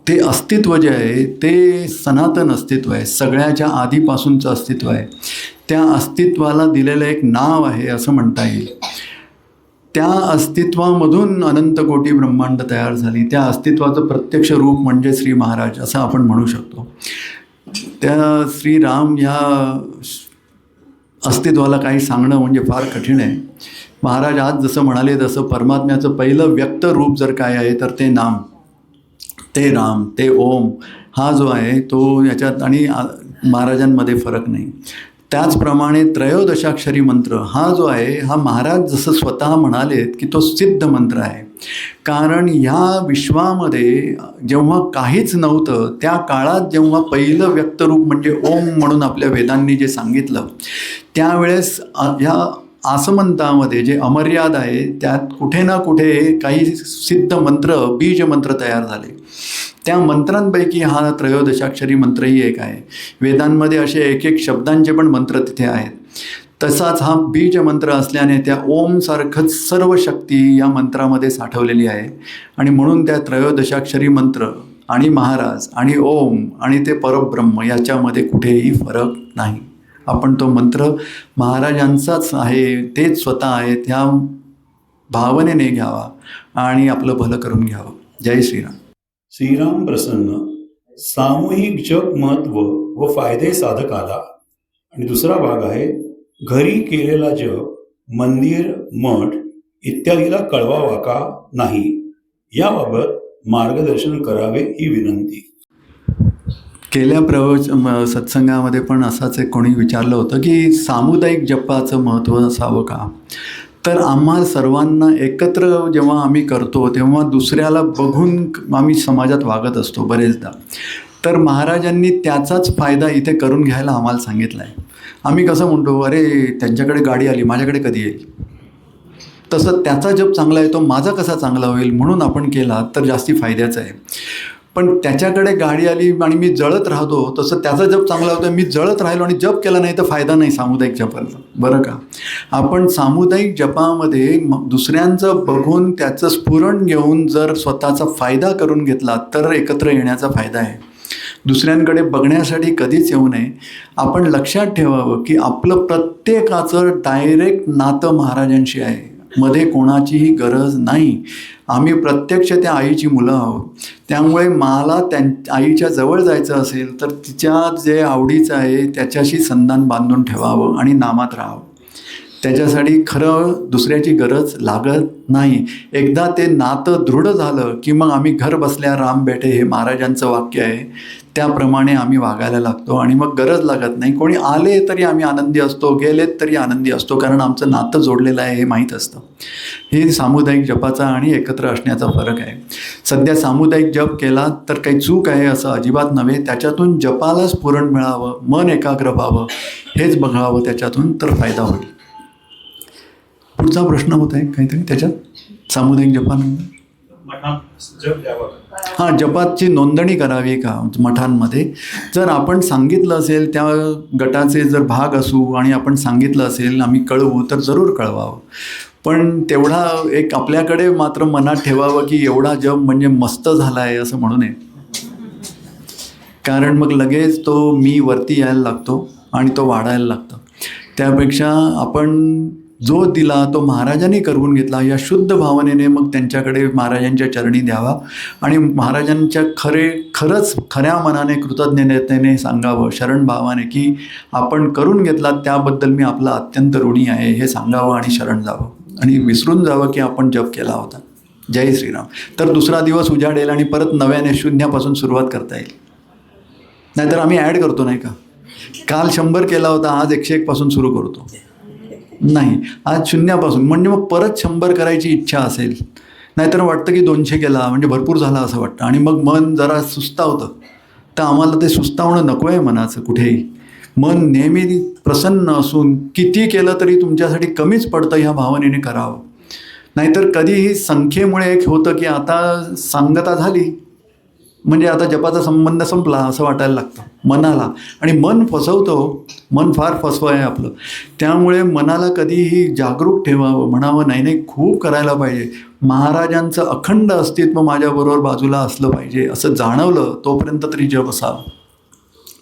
ते अस्तित्व जे आहे ते सनातन अस्तित्व आहे, सगळ्याच्या आधीपासूनचं अस्तित्व आहे. त्या अस्तित्वाला दिलेलं एक नाव आहे असं म्हणता येईल. त्या अस्तित्वामधून अनंत कोटी ब्रह्मांड तयार झाली. त्या अस्तित्वाचं प्रत्यक्ष रूप म्हणजे श्री महाराज असं आपण म्हणू शकतो. त्या श्रीराम ह्या अस्तित्वाला काही सांगणं म्हणजे फार कठीण आहे. महाराज आज जसं म्हणाले तसं परमात्म्याचं पहिलं व्यक्त रूप जर काय आहे तर ते नाम, ते राम, ते ओम हा जो आहे तो याच्यात आणि महाराजांमध्ये फरक नाही. त्याचप्रमाणे त्रयोदशाक्षरी मंत्र हा जो आहे हा महाराज जसं स्वतः म्हणालेत की तो सिद्ध मंत्र आहे. कारण ह्या विश्वामध्ये जेव्हा काहीच नव्हतं त्या काळात जेव्हा पहिलं व्यक्तरूप म्हणजे ओम म्हणून आपल्या वेदांनी जे सांगितलं त्यावेळेस ह्या आसमंतामध्ये जे अमर्याद आहे त्यात कुठे ना कुठे काही सिद्ध मंत्र, बीज मंत्र तयार झाले. त्या मंत्रांपैकी हा त्रयोदशाक्षरी मंत्रही एक आहे. वेदांमध्ये असे एक एक शब्दांचे पण मंत्र तिथे आहेत. तसाच हा बीज मंत्र असल्याने त्या ओमसारखंच सर्व शक्ती या मंत्रामध्ये साठवलेली आहे. आणि म्हणून त्या त्रयोदशाक्षरी मंत्र आणि महाराज आणि ओम आणि ते परब्रह्म याच्यामध्ये कुठेही फरक नाही. आपण तो मंत्र महाराजांचाच आहे, तेच स्वतः आहेत ह्या भावनेने घ्यावा आणि आपलं भलं करून घ्यावं. जय श्रीराम. श्रीराम प्रसन्न. सामूहिक जप महत्व व फायदे साधकाला. आणि दुसरा भाग आहे, घरी केलेला जप मंदिर, मठ इत्यादीला कळवावा का नाही, याबाबत मार्गदर्शन करावे ही विनंती. केल्या सत्संगामध्ये पण असंच एक कोणी विचारलं होतं की सामुदायिक जपाचं महत्त्व असावं का. तर आम्हा सर्वांना एकत्र जेव्हा आम्ही करतो तेव्हा दुसऱ्याला बघून आम्ही समाजात वागत असतो बरेचदा. तर महाराजांनी त्याचाच फायदा इथे करून घ्यायला आम्हाला सांगितलं आहे. आम्ही कसं म्हणतो, अरे त्यांच्याकडे गाडी आली, माझ्याकडे कधी येईल. तसं त्याचा जप चांगला आहे, तो माझा कसा चांगला होईल म्हणून आपण केला तर जास्ती फायद्याचं आहे. पण त्याच्याकडे गाडी आली आणि मी जळत राहतो, तसं त्याचा जप चांगला होतो, मी जळत राहिलो आणि जप केला नाही तर फायदा नाही सामुदायिक जपाचा, बरं का. आपण सामुदायिक जपामध्ये दुसऱ्यांचं बघून त्याचं स्फुरण घेऊन जर स्वतःचा फायदा करून घेतला तर एकत्र येण्याचा फायदा आहे. दुसऱ्यांकडे बघण्यासाठी कधीच येऊ नये. आपण लक्षात ठेवावं की आपलं प्रत्येकाचं डायरेक्ट नातं महाराजांशी आहे, मध्ये कोणाचीही गरज नाही. आम्ही प्रत्यक्ष त्या आईची मुलं आहोत. त्यामुळे मला आईच्या जवळ जायचं असेल तर तिच्या जे आवडीचं आहे त्याच्याशी संधान बांधून ठेवावं आणि नामात राहावं. त्याच्यासाठी खरं दुसऱ्याची गरज लागत नाही. एकदा ते नातं दृढ झालं की मग आम्ही घर बसल्या राम भेटे हे महाराजांचं वाक्य आहे, त्याप्रमाणे आम्ही वागायला लागतो आणि मग गरज लागत नाही. कोणी आले तरी आम्ही आनंदी असतो, गेलेत तरी आनंदी असतो, कारण आमचं नातं जोडलेलं आहे हे माहीत असतं. हे सामुदायिक जपाचा आणि एकत्र असण्याचा फरक आहे. सध्या सामुदायिक जप केला तर काही चूक आहे असं अजिबात नव्हे. त्याच्यातून जपाला स्फुरण मिळावं, मन एकाग्र व्हावं, हेच बघावं त्याच्यातून, तर फायदा होईल. पुढचा प्रश्न होत आहे काहीतरी त्याच्यात सामुदायिक जपानंतर. हां, जपाची नोंदणी करावी का मठांमध्ये. जर आपण सांगितलं असेल, त्या गटाचे जर भाग असू आणि आपण सांगितलं असेल, आम्ही कळवू तर जरूर कळवावं. पण तेवढा एक आपल्याकडे मात्र मनात ठेवावं की एवढा जप म्हणजे मस्त झाला आहे असं म्हणू नये. कारण मग लगेच तो मी वरती यायला लागतो आणि तो वाढायला लागतो. त्यापेक्षा आपण जो दिला तो महाराजांनी करून घेतला या शुद्ध भावनेने मग त्यांच्याकडे महाराजांच्या चरणी द्यावा आणि महाराजांच्या खरंच खऱ्या मनाने कृतज्ञतेने सांगावं, शरण भावाने, की आपण करून घेतला त्याबद्दल मी आपला अत्यंत ऋणी आहे हे सांगावं आणि शरण जावं आणि विसरून जावं की आपण जप केला होता. जय श्रीराम. तर दुसरा दिवस उजाडेल आणि परत नव्याने शून्यापासून सुरुवात करता येईल. नाहीतर आम्ही ॲड करतो नाही का, काल 100 केला होता, आज 101 पासून सुरू करतो. नाही, आज शून्यापासून, म्हणजे मग परत 100 करायची इच्छा असेल. नाहीतर वाटतं की 200 केला म्हणजे भरपूर झाला असं वाटतं आणि मग मन जरा सुस्तावतं. तर आम्हाला ते सुस्तावणं नको आहे मनाचं कुठेही. मन नेहमी प्रसन्न असून किती केलं तरी तुमच्यासाठी कमीच पडतं ह्या भावनेने करावं. नाहीतर कधीही संख्येमुळे एक होतं की आता सांगता झाली म्हणजे आता जपाचा संबंध संपला असं वाटायला लागतं मनाला, आणि मन फसवतो. मन फार फसवं आहे आपलं. त्यामुळे मनाला कधीही जागरूक ठेवावं, म्हणावं नाही नाही खूप करायला पाहिजे, महाराजांचं अखंड अस्तित्व माझ्याबरोबर बाजूला असलं पाहिजे असं जाणवलं तोपर्यंत तरी जप असावं.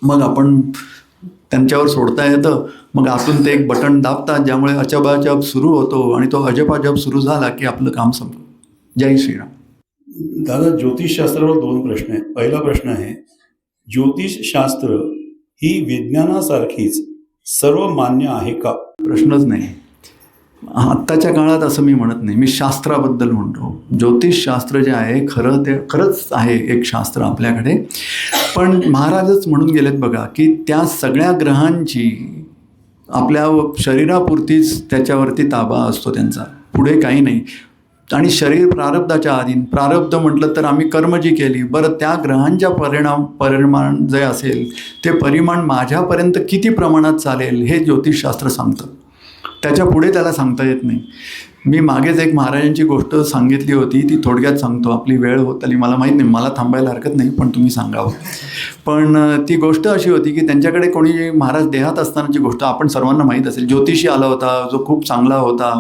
मग आपण त्यांच्यावर सोडता येतं. मग आतून ते एक बटन दाबतात ज्यामुळे अजपा जप सुरू होतो आणि तो अजपा जप सुरू झाला की आपलं काम संपलं. जय श्रीराम. दादा, ज्योतिषशास्त्रावर 2 प्रश्न आहेत. पहिला प्रश्न आहे, ज्योतिषशास्त्र ही विज्ञानासारखीच सर्व मान्य आहे का? प्रश्नच नाही. आत्ताच्या काळात असं मी म्हणत नाही, मी शास्त्राबद्दल म्हणतो. ज्योतिषशास्त्र जे आहे खरंच आहे एक शास्त्र आपल्याकडे. पण महाराजच म्हणून गेलेत बघा की त्या सगळ्या ग्रहांची आपल्या शरीरापुरतीच त्याच्यावरती ताबा असतो त्यांचा, पुढे काही नाही. आणि शरीर प्रारब्धाच्या अधीन. प्रारब्ध म्हटलं तर आम्ही कर्म जी केली, बरं त्या ग्रहांच्या परिमाण जे असेल ते परिमाण माझ्यापर्यंत किती प्रमाणात चालेल हे ज्योतिषशास्त्र सांगतं. त्याच्या पुढे त्याला सांगता येत नाही. मी मागेच एक महाराजांची गोष्ट सांगितली होती, ती थोडक्यात सांगतो. आपली वेळ होत आली, मला माहीत नाही, मला थांबायला हरकत नाही पण तुम्ही सांगावं. पण ती गोष्ट अशी होती की त्यांच्याकडे कोणी महाराज देहात असतानाची गोष्ट आपण सर्वांना माहीत असेल. ज्योतिषी आला होता जो खूप चांगला होता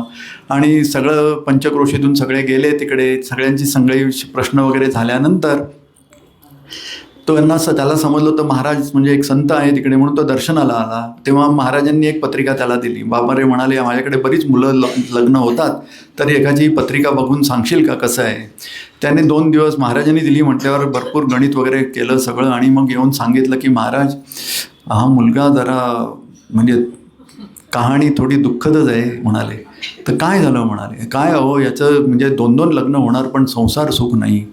आणि सगळं पंचक्रोशीतून सगळे गेले तिकडे. सगळ्यांची सगळे प्रश्न वगैरे झाल्यानंतर त्यांना त्याला समजलं होतं महाराज म्हणजे एक संत आहे तिकडे, म्हणून तो दर्शनाला आला. तेव्हा महाराजांनी एक पत्रिका त्याला दिली. बाबा रे म्हणाले, माझ्याकडे बरीच मुलं लग्न होतात, तर एखादी पत्रिका बघून सांगशील का कसं आहे. त्याने 2 दिवस महाराजांनी दिली म्हटल्यावर भरपूर गणित वगैरे केलं सगळं, आणि मग येऊन सांगितलं की महाराज हा मुलगा जरा म्हणजे कहाणी थोडी दुःखदच आहे म्हणाले. तर काय झालं म्हणाले. काय अहो याचं म्हणजे 2-2 लग्न होणार पण संसार सुख नाही,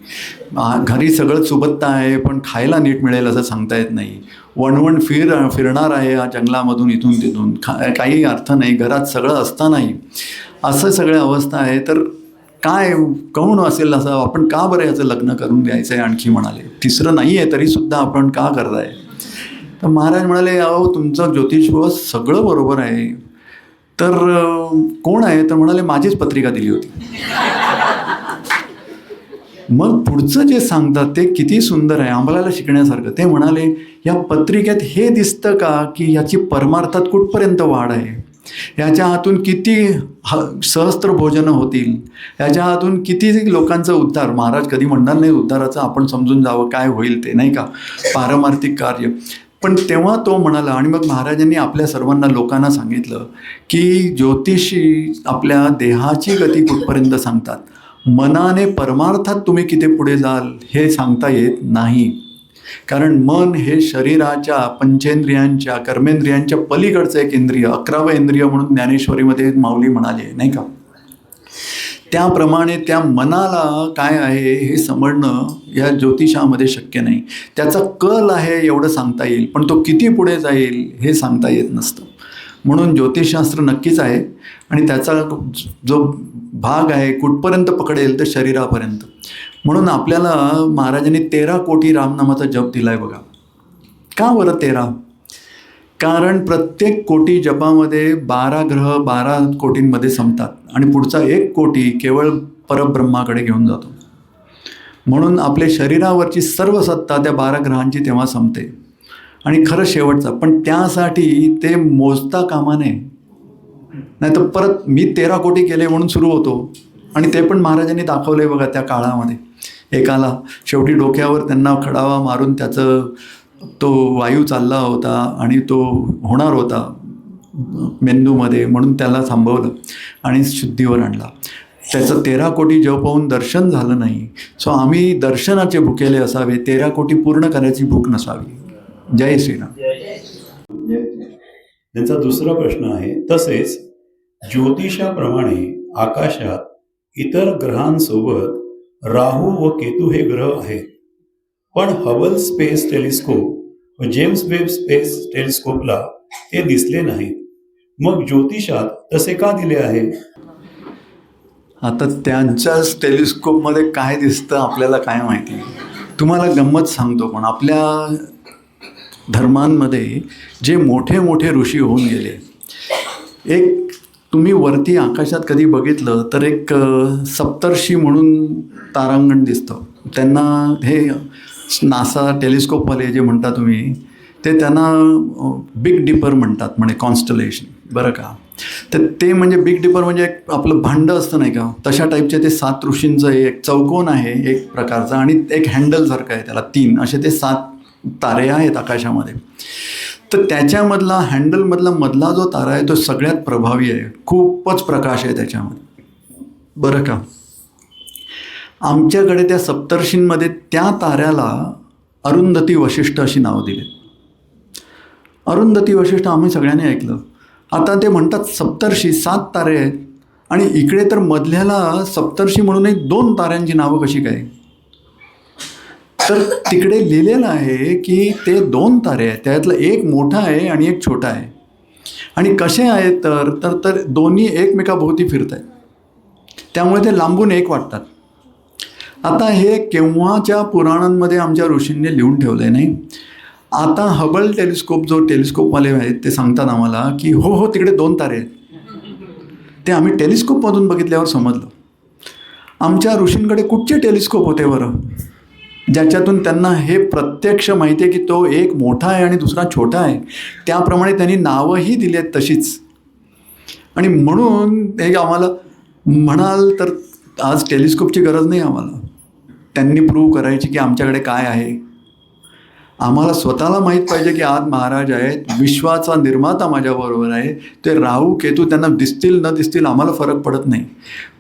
घरी सगळं सुबत्ता आहे पण खायला नीट मिळेल असं सांगता येत नाही, वणवण फिरणार आहे या जंगलामधून इथून तिथून, काही अर्थ नाही, घरात सगळं असतानाही असं सगळ्या अवस्था आहे. तर काय कोण असेल असं, आपण का बरं याचं लग्न करून द्यायचं आहे आणखी म्हणाले. 3रं नाही आहे तरीसुद्धा आपण का करताय. तर महाराज म्हणाले, अहो तुमचं ज्योतिष सगळं बरोबर आहे, तर कोण आहे. तर म्हणाले माझीच पत्रिका दिली होती. मग पुढचं जे सांगतात ते किती सुंदर आहे, आम्हाला शिकण्यासारखं. ते म्हणाले या पत्रिकेत हे दिसतं का की याची परमार्थात कुठपर्यंत वाढ आहे, याच्या हातून किती सहस्त्र भोजनं होतील, याच्या हातून किती लोकांचा उद्धार. महाराज कधी म्हणणार नाही उद्धाराचं, आपण समजून जावं काय होईल ते, नाही का, पारमार्थिक कार्य. पण तेव्हा तो म्हणाला. आणि मग महाराजांनी आपल्या सर्वांना लोकांना सांगितलं की ज्योतिषी आपल्या देहाची गती कुठपर्यंत सांगतात, मनाने परमार्थात तुम्ही किती पुढे जाल हे सांगता येत नाही. कारण मन हे शरीराच्या पंचेंद्रियांच्या कर्मेंद्रियांच्या पलीकडचं एक इंद्रिय, 11वं इंद्रिय म्हणून ज्ञानेश्वरीमध्ये माऊली म्हणाले, नाही का. त्याप्रमाणे त्या मनाला काय आहे हे समजणं या ज्योतिषामध्ये शक्य नाही. त्याचा कल आहे एवढं सांगता येईल, पण तो किती पुढे जाईल हे सांगता येत नसतं. म्हणून ज्योतिषशास्त्र नक्कीच आहे, आणि त्याचा जो भाग आहे कुठपर्यंत पकडेल तर शरीरापर्यंत. म्हणून आपल्याला महाराजांनी 13 कोटी रामनामाचा जप दिला आहे बघा. का बरं 13? कारण प्रत्येक कोटी जपामध्ये 12 ग्रह 12 कोटींमध्ये संपतात, आणि पुढचा 1 कोटी केवळ परब्रह्माकडे घेऊन जातो. म्हणून आपल्या शरीरावरची सर्व सत्ता त्या 12 ग्रहांची तेव्हा संपते. आणि खरं शेवटचा, पण त्यासाठी ते मोजता कामा नये. नाही तर परत मी 13 कोटी केले म्हणून सुरू होतो. आणि ते पण महाराजांनी दाखवलं आहे बघा त्या काळामध्ये. एकाला शेवटी डोक्यावर त्यांना खडावा मारून त्याचं तो वायू चालला होता आणि तो होणार होता मेंदूमध्ये, म्हणून त्याला थांबवलं आणि शुद्धीवर आणला. त्याचं 13 कोटी जप होऊन दर्शन झालं नाही. सो आम्ही दर्शनाचे भुकेले असावे, 13 कोटी पूर्ण करायची भूक नसावी. जय श्रीराम. त्यांचा दुसरा प्रश्न आहे, तसेच ज्योतिषाप्रमाणे आकाशात इतर ग्रहांसोबत राहू व केतू हे ग्रह आहेत, पण हबल स्पेस टेलिस्कोप व जेम्स वेब स्पेस टेलिस्कोपला ते दिसले नाहीत. मग ज्योतिषात तसे का दिले आहे? आता त्यांच्याच टेलिस्कोपमध्ये काय दिसतं आपल्याला काय माहिती. तुम्हाला गंमत सांगतो, पण आपल्या धर्मांमध्ये जे मोठे मोठे ऋषी होऊन गेले, एक तुम्ही वरती आकाशात कधी बघितलं तर एक सप्तर्षी म्हणून तारांगण दिसतं. त्यांना हे नासा टेलिस्कोपवाले जे म्हणता तुम्ही, ते त्यांना बिग डिपर म्हणतात, म्हणे कॉन्स्टलेशन, बरं का. तर ते म्हणजे बिग डिपर म्हणजे एक आपलं भांडं असतं नाही का, तशा टाईपचे ते 7 ऋषींचं एक चौकोन आहे एक प्रकारचा, आणि एक हँडलसारखं आहे त्याला 3 असे ते 7 तारे आहेत आकाशामध्ये. तर त्याच्यामधला हँडलमधला मधला जो तारा आहे तो सगळ्यात प्रभावी आहे, खूपच प्रकाश आहे त्याच्यामध्ये, बरं का. आमच्याकडे त्या सप्तर्षींमध्ये त्या ताऱ्याला अरुंधती वशिष्ठ अशी नावं दिली. अरुंधती वशिष्ठ आम्ही सगळ्यांनी ऐकलं. आता ते म्हणतात सप्तर्षी 7 तारे आहेत, आणि इकडे तर मधल्याला सप्तर्षी म्हणूनही 2 ताऱ्यांची नावं कशी काय. तर तिकडे लिहिलेलं आहे की ते 2 तारे आहेत, त्यातलं एक मोठा आहे आणि एक छोटा आहे. आणि कसे आहेत तर दोन्ही एकमेकाभोवती फिरत आहेत, त्यामुळे ते लांबून एक वाटतात. आता हे केव्हाच्या पुराणांमध्ये आमच्या ऋषींनी लिहून ठेवलं आहे, नाही. आता हबल टेलिस्कोप जो टेलिस्कोपवाले आहेत ते सांगतात आम्हाला की हो तिकडे 2 तारे आहेत. ते आम्ही टेलिस्कोपमधून बघितल्यावर समजलं. आमच्या ऋषींकडे कुठचे टेलिस्कोप होते बरं, ज्याच्यातून त्यांना हे प्रत्यक्ष माहिती आहे की तो एक मोठा आहे आणि दुसरा छोटा आहे. त्याप्रमाणे त्यांनी नावंही दिली आहेत तशीच. आणि म्हणून हे आम्हाला म्हणाल तर आज टेलिस्कोपची गरज नाही आम्हाला. त्यांनी प्रूव्ह करायची की आमच्याकडे काय आहे. आम्हाला स्वतःला माहीत पाहिजे की आज महाराज आहेत, विश्वाचा निर्माता माझ्याबरोबर आहे. ते राहू केतू त्यांना दिसतील न दिसतील आम्हाला फरक पडत नाही,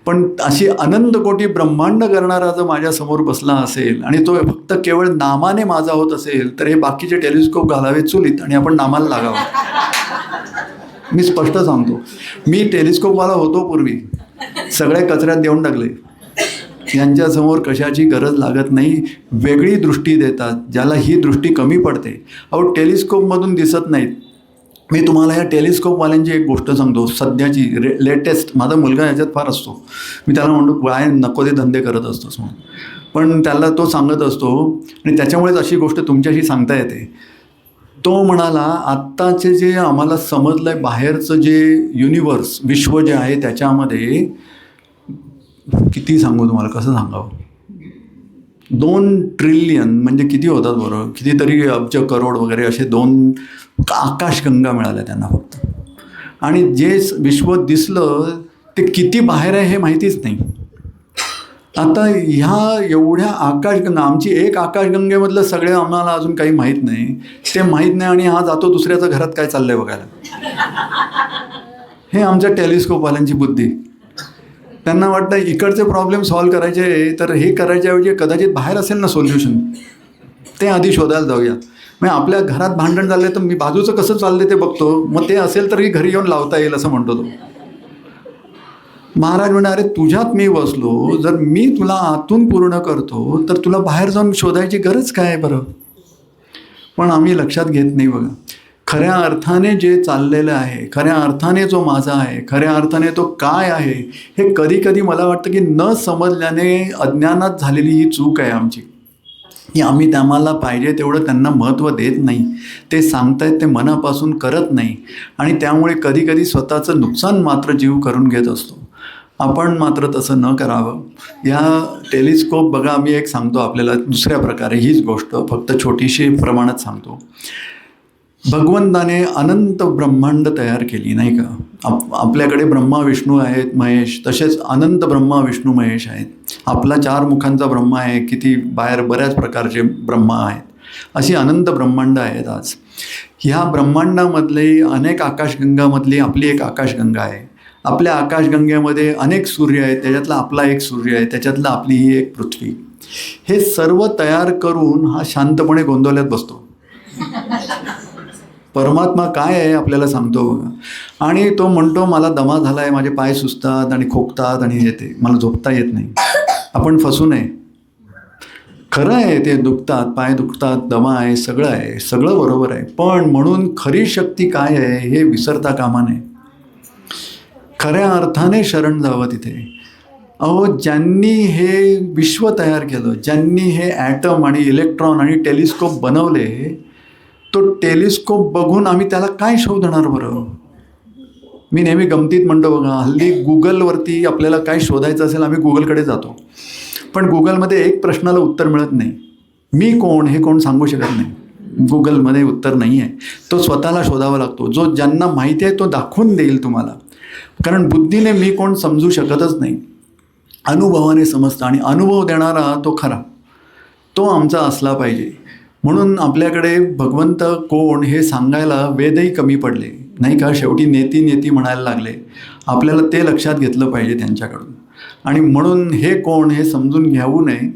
पण अशी अनंत कोटी ब्रह्मांड करणारा जर माझ्यासमोर बसला असेल आणि तो फक्त केवळ नामाने माझा होत असेल, तर हे बाकीचे टेलिस्कोप घालावे चुलीत आणि आपण नामाला लागावं. मी स्पष्ट सांगतो, मी टेलिस्कोपवाला होतो पूर्वी, सगळे कचऱ्यात देऊन टाकले. यांच्यासमोर कशाची गरज लागत नाही. वेगळी दृष्टी देतात, ज्याला ही दृष्टी कमी पडते. अहो, टेलिस्कोपमधून दिसत नाहीत. मी तुम्हाला या टेलिस्कोपवाल्यांची एक गोष्ट सांगतो, सध्याची लेटेस्ट. माझा मुलगा याच्यात फार असतो, मी त्याला म्हणतो काय नको ते धंदे करत असतोस म्हणून, पण त्याला तो सांगत असतो आणि त्याच्यामुळेच अशी गोष्ट तुमच्याशी सांगता येते. तो म्हणाला, आत्ताचे जे आम्हाला समजलं आहे बाहेरचं जे युनिवर्स, विश्व जे आहे त्याच्यामध्ये किती सांगू तुम्हाला, कसं सांगावं, 2 ट्रिलियन म्हणजे किती होतात बरोबर, कितीतरी अब्ज करोड वगैरे असे 2 आकाशगंगा मिळाल्या त्यांना फक्त. आणि जे विश्व दिसलं ते किती बाहेर आहे हे माहितीच नाही. आता ह्या एवढ्या आकाशगंगा, आमची एक आकाशगंगेमधलं सगळे आम्हाला अजून काही माहीत नाही, ते माहीत नाही आणि हा जातो दुसऱ्याच्या घरात काय चाललंय बघायला. हे आमच्या टेलिस्कोपवाल्यांची बुद्धी. त्यांना वाटतं इकडचे प्रॉब्लेम सॉल्व्ह करायचे, तर हे करायच्याऐवजी कदाचित बाहेर असेल ना सोल्युशन, ते आधी शोधायला जाऊया. मग आपल्या घरात भांडण चालले तर मी बाजूचं कसं चाललंय ते बघतो, मग ते असेल तरी घरी येऊन लावता येईल असं म्हणतो तो. महाराज म्हणा, अरे तुझ्यात मी बसलो, जर मी तुला आतून पूर्ण करतो तर तुला बाहेर जाऊन शोधायची गरज काय आहे बरं. पण आम्ही लक्षात घेत नाही बघा. खऱ्या अर्थाने जे चाललेलं आहे, खऱ्या अर्थाने जो माझा आहे, खऱ्या अर्थाने तो काय आहे, हे कधी कधी मला वाटतं की न समजल्याने अज्ञानात झालेली ही चूक आहे आमची, की आम्ही त्याला पाहिजे तेवढं त्यांना महत्त्व देत नाही. ते सांगतायत ते मनापासून करत नाही आणि त्यामुळे कधी कधी स्वतःचं नुकसान मात्र जीव करून घेत असतो. आपण मात्र तसं न करावं. या टेलिस्कोप बघा, मी एक सांगतो आपल्याला दुसऱ्या प्रकारे, हीच गोष्ट फक्त छोटीशी प्रमाणात सांगतो. भगवंताने अनंत ब्रह्मांड तयार केली नाही का. आपल्याकडे ब्रह्मा विष्णू आहेत, महेश, तसेच अनंत ब्रह्मा विष्णू महेश आहेत. आपला 4 मुखांचा ब्रह्मा आहे, किती बाहेर बऱ्याच प्रकारचे ब्रह्मा आहेत. अशी अनंत ब्रह्मांड आहेत. आज ह्या ब्रह्मांडामधली अनेक आकाशगंगामधली आपली एक आकाशगंगा आहे. आपल्या आकाशगंगेमध्ये अनेक सूर्य आहेत, त्याच्यातला आपला एक सूर्य आहे, त्याच्यातला आपली ही एक पृथ्वी. हे सर्व तयार करून हा शांतपणे गोंधळ्यात बसतो. परमात्मा काय आहे आपल्याला सांगतो बघा. आणि तो म्हणतो मला दमा झाला आहे, माझे पाय सुचतात आणि खोकतात आणि येते, मला झोपता येत नाही. आपण फसू नये. खरं आहे, ते दुखतात, पाय दुखतात, दमा आहे, सगळं आहे, सगळं बरोबर आहे. पण म्हणून खरी शक्ती काय आहे हे विसरता कामा नये. खऱ्या अर्थाने शरण जावं तिथे. अहो, ज्यांनी हे विश्व तयार केलं, ज्यांनी हे ॲटम आणि इलेक्ट्रॉन आणि टेलिस्कोप बनवले, तो टेलिस्कोप बघून आम्ही त्याला काय शोधणार बरं. मी नेहमी गमतीत म्हणतो बघा, हल्ली गुगलवरती आपल्याला काय शोधायचं असेल आम्ही गुगलकडे जातो, पण गुगलमध्ये एक प्रश्नाला उत्तर मिळत नाही. मी कोण हे कोण सांगू शकत नाही. गुगलमध्ये उत्तर नाही आहे, तो स्वतःला शोधावा लागतो. जो ज्यांना माहिती आहे तो दाखवून देईल तुम्हाला, कारण बुद्धीने मी कोण समजू शकतच नाही. अनुभवाने समजतं आणि अनुभव देणारा तो खरा, तो आमचा असला पाहिजे. म्हणून आपल्याकडे भगवंत कोण हे सांगायला वेदही कमी पडले नाही का. शेवटी नेती नेती म्हणायला लागले. आपल्याला ते लक्षात घेतलं पाहिजे त्यांच्याकडून. आणि म्हणून हे कोण हे समजून घ्यावू नये,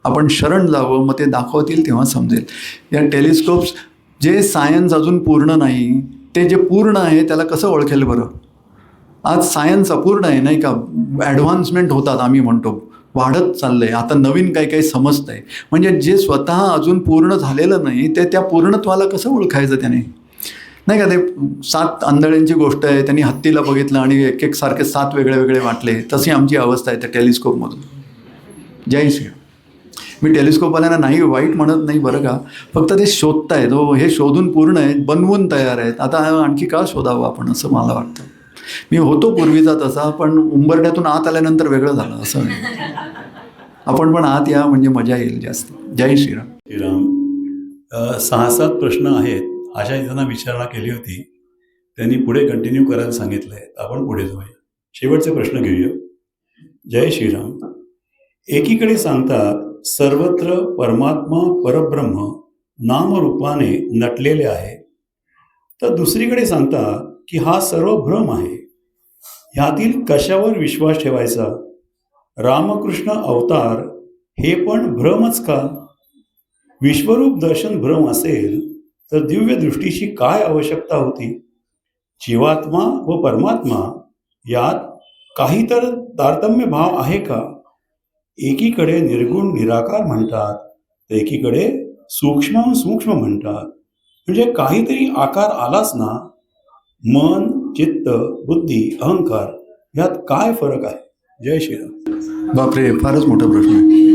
आपण शरण जावं, मग ते दाखवतील तेव्हा समजेल. या टेलिस्कोप्स, जे सायन्स अजून पूर्ण नाही ते जे पूर्ण आहे त्याला कसं ओळखेल बरं. आज सायन्स अपूर्ण आहे नाही का. ॲडव्हान्समेंट होतात, आम्ही म्हणतो वाढत चाललं आहे, आता नवीन काही काही समजतं आहे. म्हणजे जे स्वतः अजून पूर्ण झालेलं नाही ते त्या पूर्णत्वाला कसं ओळखायचं त्याने नाही का. ते 7 आंधळ्यांची गोष्ट आहे, त्यांनी हत्तीला बघितलं आणि एक एक सारखे 7 वेगळे वेगळे वाटले. तशी आमची अवस्था आहे त्या टेलिस्कोपमधून. जय श्री. मी टेलिस्कोपवाल्यांना नाही वाईट म्हणत नाही बरं का, फक्त ते शोधतायत. हो, हे शोधून पूर्ण आहेत, बनवून तयार आहेत. आता आणखी का शोधावं आपण असं मला वाटतं. मी होतो पूर्वीचा तसा, पण उंबरठ्यातून आत आल्यानंतर वेगळं झालं असं. आपण पण आत या म्हणजे मजा येईल जास्त. जय श्रीराम. श्रीराम. 6-7 प्रश्न आहेत, अशा त्यांना विचारणा केली होती, त्यांनी पुढे कंटिन्यू करायला सांगितलं आहे. आपण पुढे जाऊया, शेवटचे प्रश्न घेऊया. जय श्रीराम. एकीकडे सांगतात सर्वत्र परमात्मा परब्रह्म नामरूपाने नटलेले आहे, तर दुसरीकडे सांगतात की हा सर्व भ्रम आहे. ह्यातील कशावर विश्वास ठेवायचा? रामकृष्ण अवतार हे पण भ्रमच का? विश्वरूप दर्शन भ्रम असेल तर दिव्य दृष्टीची काय आवश्यकता होती? जीवात्मा व परमात्मा यात काही तर तारतम्य भाव आहे का? एकीकडे निर्गुण निराकार म्हणतात, तर एकीकडे सूक्ष्म सूक्ष्म म्हणतात. म्हणजे काहीतरी आकार आलाच ना. मन, चित्त, बुद्धी, अहंकार यात काय फरक आहे? जय श्रीराम. बापरे, फारच मोठा प्रश्न आहे.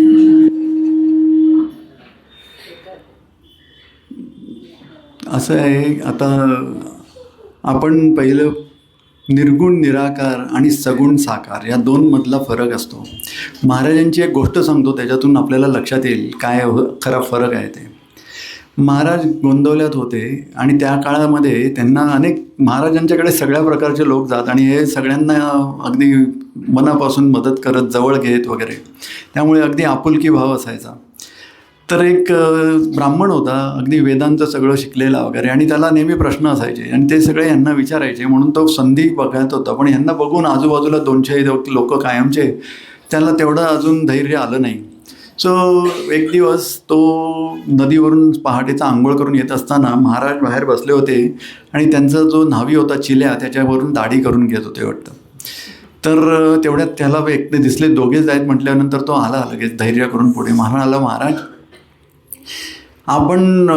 असं आहे, आता आपण पहिलं निर्गुण निराकार आणि सगुण साकार या दोन मधला फरक असतो. महाराजांची एक गोष्ट सांगतो, त्याच्यातून आपल्याला लक्षात येईल काय खरा फरक आहे ते. महाराज गोंदवल्यात होते आणि त्या काळामध्ये त्यांना महाराजांच्याकडे सगळ्या प्रकारचे लोक जात आणि हे सगळ्यांना अगदी मनापासून मदत करत, जवळ घेत वगैरे, त्यामुळे अगदी आपुलकी भाव असायचा. तर एक ब्राह्मण होता, अगदी वेदांत सगळं शिकलेला वगैरे, आणि त्याला नेहमी प्रश्न असायचे आणि ते सगळे यांना विचारायचे, म्हणून तो संधी बघत होता. पण यांना बघून आजूबाजूला 200 लोक कायमचे, त्याला तेवढं अजून धैर्य आलं नाही. सो एक दिवस तो नदीवरून पहाटेचा आंघोळ करून येत असताना महाराज बाहेर बसले होते आणि त्यांचा जो न्हावी होता चिल्या, त्याच्यावरून दाढी करून घेत होते वाटतं. तर तेवढ्यात त्याला एकटे दिसले, दोघेच आहेत म्हटल्यानंतर तो आला लगेच धैर्य करून पुढे. महाराज आपण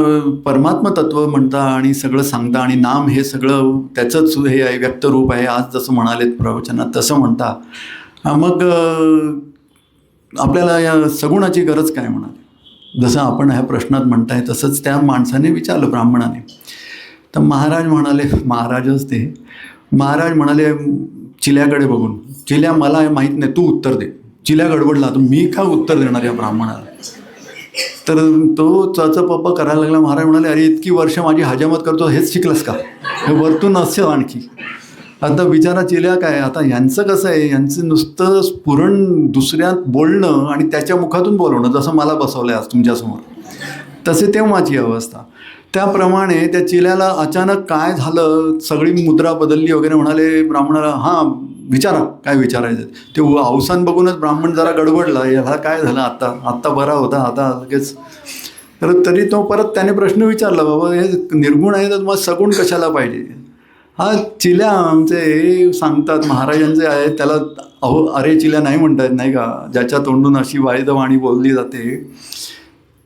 परमात्मा तत्व म्हणता आणि सगळं सांगता आणि नाम हे सगळं त्याचंच हे आहे, व्यक्तरूप आहे, आज जसं म्हणालेत प्रवचनात तसं म्हणता, मग आपल्याला या सगुणाची गरज काय म्हणाले? जसं आपण ह्या प्रश्नात म्हणताय तसंच त्या माणसाने विचारलं, ब्राह्मणाने. तर महाराज म्हणाले चिल्याकडे बघून, चिल्या मला माहीत नाही, तू उत्तर दे. चिल्या गडबडला, तर मी का उत्तर देणार या ब्राह्मणाला? तर तो चपप्पा करायला लागला. महाराज म्हणाले, अरे इतकी वर्ष माझी हजामत करतो, हेच शिकलंस का? हे वरतून असं आणखी. आता बिचारा चिल्या काय, आता यांचं कसं आहे, यांचं नुसतं स्फुरण दुसऱ्यात बोलणं आणि त्याच्या मुखातून बोलवणं, जसं मला बसवलं आहे आज तुमच्यासमोर, तसे तेव्हाची अवस्था. त्याप्रमाणे त्या चिल्याला अचानक काय झालं, सगळी मुद्रा बदलली वगैरे. म्हणाले ब्राह्मणाला, हां विचारा, काय विचारायचं? ते अवसान बघूनच ब्राह्मण जरा गडबडला, ह्याला काय झालं, आत्ता बरा होता, आता लगेच. तर तरी तो परत त्याने प्रश्न विचारला, बाबा हे निर्गुण आहे तर मग सगुण कशाला पाहिजे? हा चिल्या आमचे सांगतात, महाराजांचे आहे, त्याला अरे चिल्या नाही म्हणतात नाही का, ज्याच्या तोंडून अशी वाईद वाणी बोलली जाते.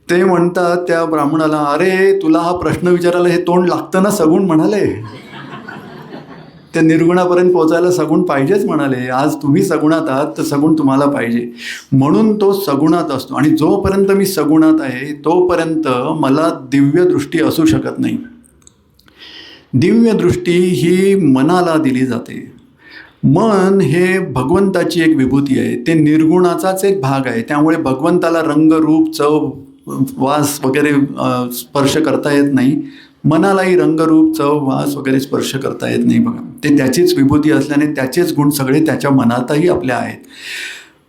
ते म्हणतात त्या ब्राह्मणाला, अरे तुला हा प्रश्न विचारायला हे तोंड लागतं ना, सगुण म्हणाले. त्या निर्गुणापर्यंत पोचायला सगुण पाहिजेच म्हणाले. आज तुम्ही सगुणात आहात तर सगुण तुम्हाला पाहिजे, म्हणून तो सगुणात असतो. आणि जोपर्यंत मी सगुणात आहे तोपर्यंत मला दिव्य दृष्टी असू शकत नाही. दिव्य दृष्टी ही मनाला दिली जाते. मन हे भगवंताची एक विभूती आहे, ते निर्गुणाचाच एक भाग आहे. त्यामुळे भगवंताला रंग, रूप, चव, वास वगैरे स्पर्श करता येत नाही. मनालाही रंगरूप, चव, वास वगैरे स्पर्श करता येत नाही. बघा, ते त्याचीच विभूती असल्याने त्याचेच गुण सगळे त्याच्या मनातही आपल्या आहेत.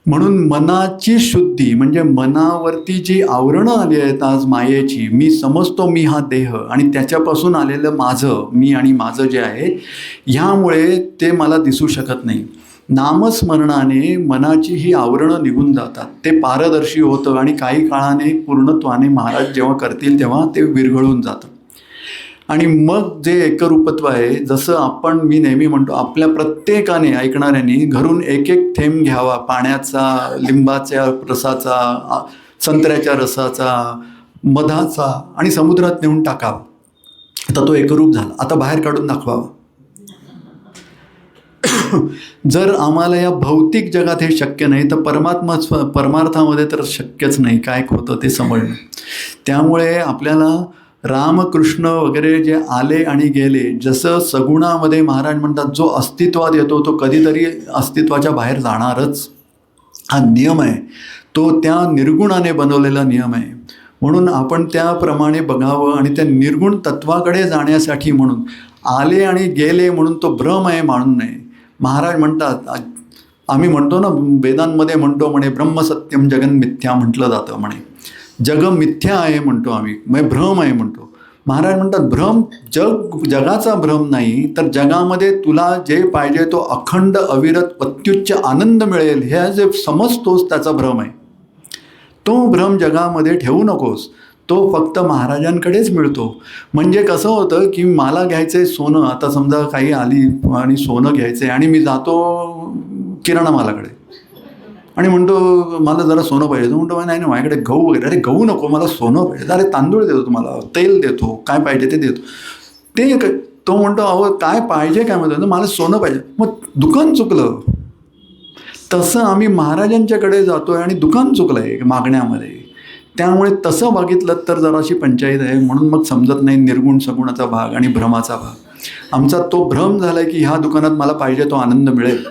म्हणून मनाची शुद्धी म्हणजे मनावरती जी आवरणं आली आहेत आज मायेची, मी समजतो मी हा देह आणि त्याच्यापासून आलेलं माझं, मी आणि माझं जे आहे, ह्यामुळे ते मला दिसू शकत नाही. नामस्मरणाने मनाची ही आवरणं निघून जातात, ते पारदर्शी होतं आणि काही काळाने पूर्णत्वाने महाराज जेव्हा करतील तेव्हा ते विरघळून जातं. आणि मग जे एकरूपत्व आहे, जसं मी नेहमी म्हणतो, आपल्या प्रत्येकाने ऐकणाऱ्यांनी घरून एक एक थेंब घ्यावा पाण्याचा, लिंबाच्या रसाचा, संत्र्याच्या रसाचा, मधाचा आणि समुद्रात नेऊन टाकावा. आता तो एकरूप झाला, आता बाहेर काढून दाखवावा. जर आम्हाला या भौतिक जगात हे शक्य नाही तर परमार्थामध्ये तर शक्यच नाही. काय होतं ते समजणं. त्यामुळे आपल्याला रामकृष्ण वगैरे जे आले आणि गेले, जसं सगुणामध्ये महाराज म्हणतात जो अस्तित्वात येतो तो कधीतरी अस्तित्वाच्या बाहेर जाणारच, हा नियम आहे. तो त्या निर्गुणाने बनवलेला नियम आहे. म्हणून आपण त्याप्रमाणे बघावं आणि त्या निर्गुण तत्वाकडे जाण्यासाठी म्हणून आले आणि गेले म्हणून तो भ्रम आहे मानू नये. महाराज म्हणतात, आम्ही म्हणतो ना वेदांमध्ये म्हणतो म्हणे ब्रह्मसत्यम जगन मिथ्या म्हटलं जातं म्हणे. जग मिथ्या आहे म्हणतो आम्ही, मग भ्रम आहे म्हणतो. महाराज म्हणतात भ्रम जगाचा भ्रम नाही, तर जगामध्ये तुला जे पाहिजे तो अखंड अविरत अत्युच्च आनंद मिळेल हे जे समजतोस त्याचा भ्रम आहे. तो भ्रम जगामध्ये ठेवू नकोस, तो फक्त महाराजांकडेच मिळतो. म्हणजे कसं होतं की मला घ्यायचं आहे सोनं, आता समजा काही आली आणि सोनं घ्यायचं आहे आणि मी जातो किराणा मालाकडे आणि म्हणतो मला जरा सोनं पाहिजे. तो म्हणतो नाही नाही माझ्याकडे गहू वगैरे. अरे गहू नको, मला सोनं पाहिजे. अरे तांदूळ देतो तुम्हाला, तेल देतो, काय पाहिजे ते देतो. तो म्हणतो अहो काय पाहिजे काय म्हणतो, मला सोनं पाहिजे. मग दुकान चुकलं. तसं आम्ही महाराजांच्याकडे जातो आहे आणि दुकान चुकलं आहे मागण्यामध्ये. त्यामुळे तसं बघितलं तर जराशी पंचायत आहे. म्हणून मग समजत नाही निर्गुण सगुणाचा भाग आणि भ्रमाचा भाग. आमचा तो भ्रम झाला आहे की ह्या दुकानात मला पाहिजे तो आनंद मिळेल.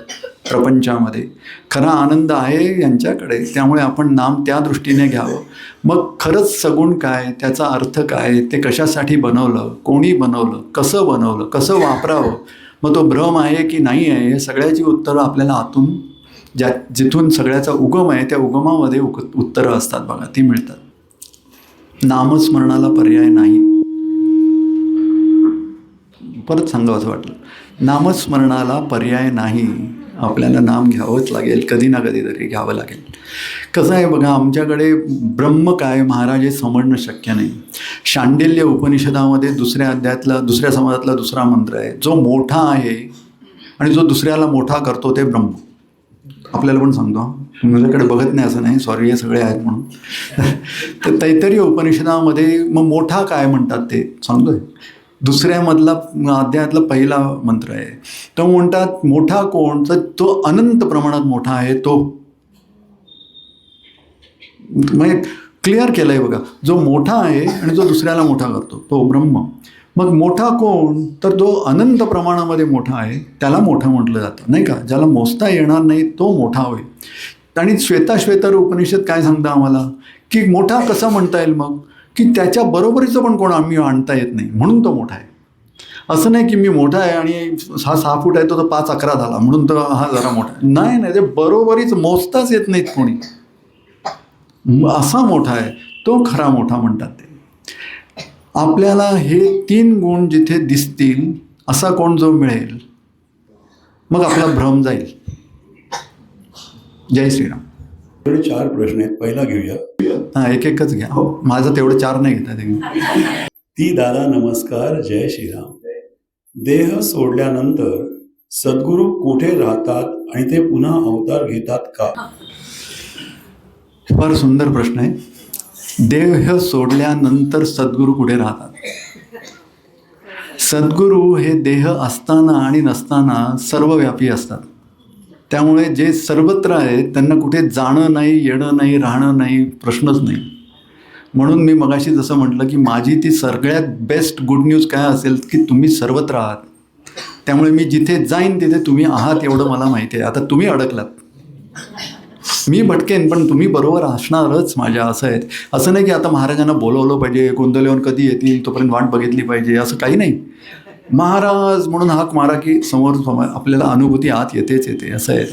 प्रपंचामध्ये खरा आनंद आहे यांच्याकडे. त्यामुळे आपण नाम त्या दृष्टीने घ्यावं. मग खरंच सगुण काय, त्याचा अर्थ काय, ते कशासाठी बनवलं, कोणी बनवलं, कसं वापरावं, मग तो भ्रम आहे की नाही आहे, हे सगळ्याची उत्तरं आपल्याला आतून जिथून सगळ्याचा उगम आहे त्या उगमामध्ये उत्तरं असतात बघा, ती मिळतात. नामस्मरणाला पर्याय नाही. परत सांगावं असं वाटलं, नामस्मरणाला पर्याय नाही. आपल्याला नाम घ्यावंच लागेल, कधी ना कधी तरी घ्यावं लागेल. कसं आहे बघा, आमच्याकडे ब्रह्म काय महाराज हे समजणं शक्य नाही. शांडिल्य उपनिषदामध्ये दुसऱ्या अध्यायातला दुसऱ्या समाजातला दुसरा मंत्र आहे, जो मोठा आहे आणि जो दुसऱ्याला मोठा करतो ते ब्रह्म. आपल्याला पण सांगतो, माझ्याकडे बघत नाही असं नाही, सॉरी हे सगळे आहेत म्हणून. तर तैत्तरीय उपनिषदामध्ये मग मोठा काय म्हणतात ते सांगतोय. दुसऱ्यामधला अध्यायातला पहिला मंत्र आहे. तो म्हणतात मोठा कोण, तर तो अनंत प्रमाणात मोठा आहे. तो म्हणजे क्लिअर केलं आहे बघा, जो मोठा आहे आणि जो दुसऱ्याला मोठा करतो तो ब्रह्म. मग मोठा कोण, तर जो अनंत प्रमाणामध्ये मोठा आहे त्याला मोठं म्हटलं जातं नाही का. ज्याला मोजता येणार नाही तो मोठा होईल. आणि श्वेताश्वेतर उपनिषद काय सांगतं आम्हाला की मोठा कसा म्हणता येईल, मग की त्याच्या बरोबरीचं पण कोण आम्ही आणता येत नाही म्हणून तो मोठा आहे. असं नाही की मी मोठा आहे आणि हा 6 फूट आहे तो 5'11" झाला म्हणून तर हा जरा मोठा आहे. नाही, ते बरोबरीच मोजताच येत नाहीत कोणी. असा मोठा आहे तो खरा मोठा म्हणतात ते. आपल्याला हे 3 गुण जिथे दिसतील असा कोण जो मिळेल मग आपला भ्रम जाईल. जय श्रीराम. 4 प्रश्न आहेत, पहिला घेऊया. हां, एकच घ्या. हो, माझं तेवढं 4 नाही घेतात. ती दादा नमस्कार, जय श्रीराम. देह सोडल्यानंतर सद्गुरू कुठे राहतात आणि ते पुन्हा अवतार घेतात का? फार सुंदर प्रश्न आहे. देह सोडल्यानंतर सद्गुरू कुठे राहतात? सद्गुरू हे देह असताना आणि नसताना सर्वव्यापी असतात. त्यामुळे जे सर्वत्र आहेत त्यांना कुठे जाणं नाही, येणं नाही, राहणं नाही, प्रश्नच नाही. म्हणून मी मगाशी जसं म्हटलं की माझी ती सगळ्यात बेस्ट गुड न्यूज काय असेल की तुम्ही सर्वत्र आहात. त्यामुळे मी जिथे जाईन तिथे तुम्ही आहात एवढं मला माहिती आहे. आता तुम्ही अडकलात, मी भटकेन पण तुम्ही बरोबर असणारच माझ्या. असं आहे. असं नाही की आता महाराजांना बोलवलं पाहिजे, गोंधळेवर कधी येतील तोपर्यंत वाट बघितली पाहिजे, असं काही नाही. महाराज म्हणून हाक मारा की समोर आपल्याला अनुभूती आत येतेच येते. असं आहे,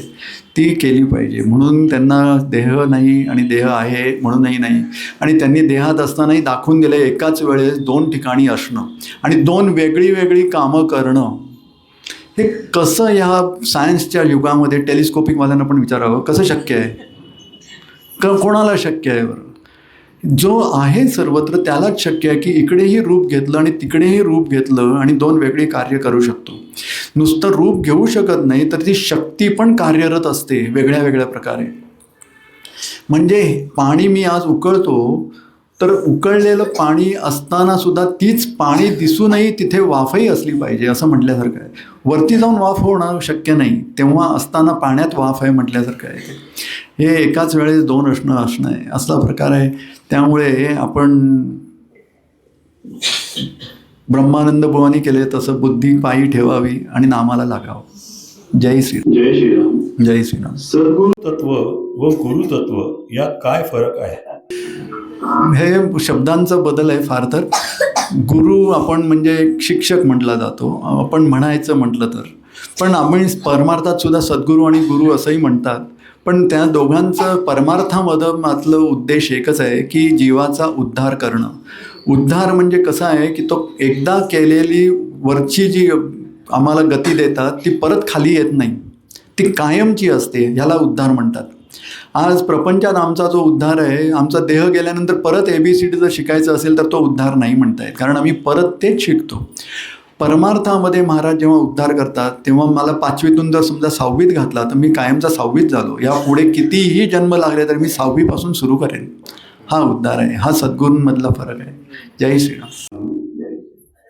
ती केली पाहिजे. म्हणून त्यांना देह नाही आणि देह आहे म्हणूनही नाही. आणि त्यांनी देहात असतानाही दाखवून दिले एकाच वेळेस 2 ठिकाणी असणं आणि 2 वेगळी वेगळी कामं करणं. हे कसं ह्या सायन्सच्या युगामध्ये टेलिस्कोपिकवाल्यांना पण विचारावं, कसं शक्य आहे? कोणाला शक्य आहे बरं? जो आहे सर्वत्र त्यालाच शक्य आहे की इकडेही रूप घेतलं आणि तिकडेही रूप घेतलं आणि 2 वेगळी कार्य करू शकतो. नुसतं रूप घेऊ शकत नाही तर ती शक्ती पण कार्यरत असते वेगळ्या वेगळ्या प्रकारे. म्हणजे पाणी मी आज उकळतो तर उकळलेलं पाणी असताना सुद्धा तीच पाणी दिसूनही तिथे वाफही असली पाहिजे असं म्हटल्यासारखं आहे. वरती जाऊन वाफ होणं शक्य नाही, तेव्हा असताना पाण्यात वाफ आहे म्हटल्यासारखं आहे. हे एकाच वेळेस 2 असणं आहे असा प्रकार आहे. त्यामुळे आपण ब्रह्मानंद बुवांनी केले तसं बुद्धी पायी ठेवावी आणि नामाला लागावं. जय श्रीराम. जय श्रीराम. जय श्रीराम. सद्गुरु तत्व व गुरुतत्व यात काय फरक आहे? हे शब्दांचा बदल आहे फार तर. गुरु आपण म्हणजे शिक्षक म्हटला जातो, आपण म्हणायचं म्हटलं तर. पण आपण परमार्थात सुद्धा सद्गुरू आणि गुरु असंही म्हणतात. पण त्या दोघांचं परमार्थामधलं उद्देश एकच आहे की जीवाचा उद्धार करणं. उद्धार म्हणजे कसं आहे की तो एकदा केलेली वरची जी आम्हाला गती देतात ती परत खाली येत नाही, ती कायमची असते, ह्याला उद्धार म्हणतात. आज प्रपंचात आमचा जो उद्धार आहे, आमचा देह गेल्यानंतर परत ABCD जर शिकायचं असेल तर तो उद्धार नाही म्हणता येत, कारण आम्ही परत तेच शिकतो. परमार्थामध्ये महाराज जेव्हा उद्धार करतात तेव्हा मला 5वीतून जर समजा 6वीत घातला तर मी कायमचा 6वीत झालो. यापुढे कितीही जन्म लागले तर मी 6वीपासून सुरू करेन. हा उद्धार आहे. हा सद्गुरूंमधला फरक आहे. जय श्रीराम.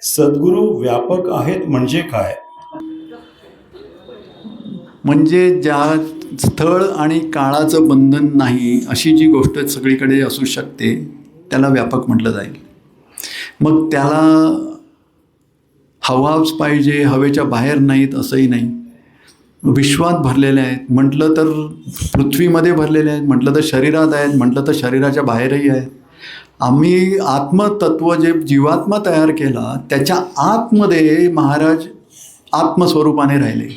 सद्गुरू व्यापक आहेत म्हणजे काय? म्हणजे ज्या स्थळ आणि काळाचं बंधन नाही अशी जी गोष्ट सगळीकडे असू शकते त्याला व्यापक म्हटलं जाईल. मग त्याला हवाच पाहिजे, हवेच्या बाहेर नाहीत असंही नाही. विश्वात भरलेले आहेत म्हटलं तर पृथ्वीमध्ये भरलेले आहेत, म्हटलं तर शरीरात आहेत, म्हटलं तर शरीराच्या बाहेरही आहेत. आम्ही आत्मतत्व जे जीवात्मा तयार केला त्याच्या आतमध्ये महाराज आत्मस्वरूपाने राहिले,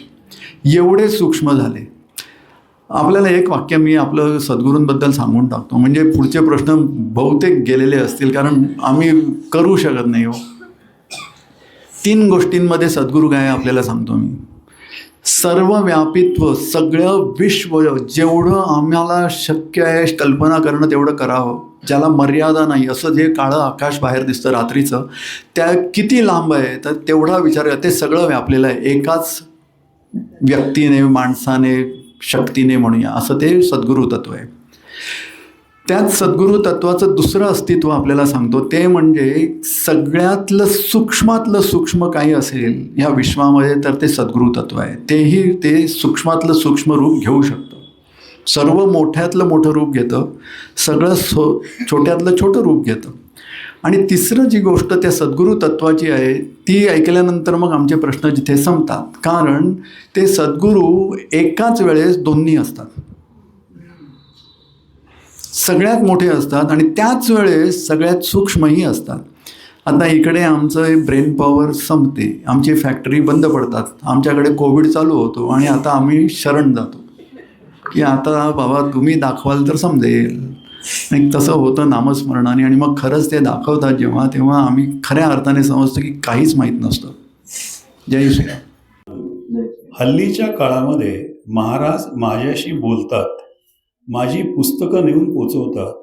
एवढे सूक्ष्म झाले. आपल्याला एक वाक्य मी आपलं सद्गुरूंबद्दल सांगून टाकतो, म्हणजे पुढचे प्रश्न बहुतेक गेलेले असतील, कारण आम्ही करू शकत नाही हो. 3 गोष्टींमध्ये सद्गुरू काय आपल्याला सांगतो मी. सर्व व्यापित्व, सगळं विश्व, जेवढं आम्हाला शक्य आहे कल्पना करणं तेवढं करावं, ज्याला मर्यादा नाही. असं जे काळं आकाश बाहेर दिसतं रात्रीचं, त्या किती लांब आहे तर तेवढा विचार, ते सगळं व्यापलेलं आहे एकाच व्यक्तीने, माणसाने, शक्तीने म्हणूया. असं ते सद्गुरू तत्व आहे. त्याच सद्गुरू तत्वाचं दुसरं अस्तित्व आपल्याला सांगतो, ते म्हणजे सगळ्यातलं सूक्ष्मातलं सूक्ष्म काही असेल ह्या विश्वामध्ये तर ते सद्गुरू तत्व आहे. तेही ते सूक्ष्मातलं सूक्ष्म रूप घेऊ शकतं, सर्व मोठ्यातलं मोठं रूप घेतं, सगळं छोट्यातलं छोटं रूप घेतं. आणि तिसरं जी गोष्ट त्या सद्गुरू तत्वाची आहे ती ऐकल्यानंतर मग आमचे प्रश्न जिथे संपतात, कारण ते सद्गुरू एकाच वेळेस दोन्ही असतात, सगळ्यात मोठे असतात आणि त्याच वेळेस सगळ्यात सूक्ष्मही असतात. आता इकडे आमचं ब्रेन पॉवर संपते, आमची फॅक्टरी बंद पडतात, आमच्याकडे कोविड चालू होतो आणि आता आम्ही शरण जातो की आता बाबा तुम्ही दाखवाल तर समजेल. आणि तसं होतं नामस्मरणाने, आणि मग खरंच ते दाखवतात जेव्हा, तेव्हा आम्ही खऱ्या अर्थाने समजतो की काहीच माहीत नसतं. जय श्रीराम. हल्लीच्या काळामध्ये महाराज माझ्याशी बोलतात, माझी पुस्तकं नेऊन पोचवतात,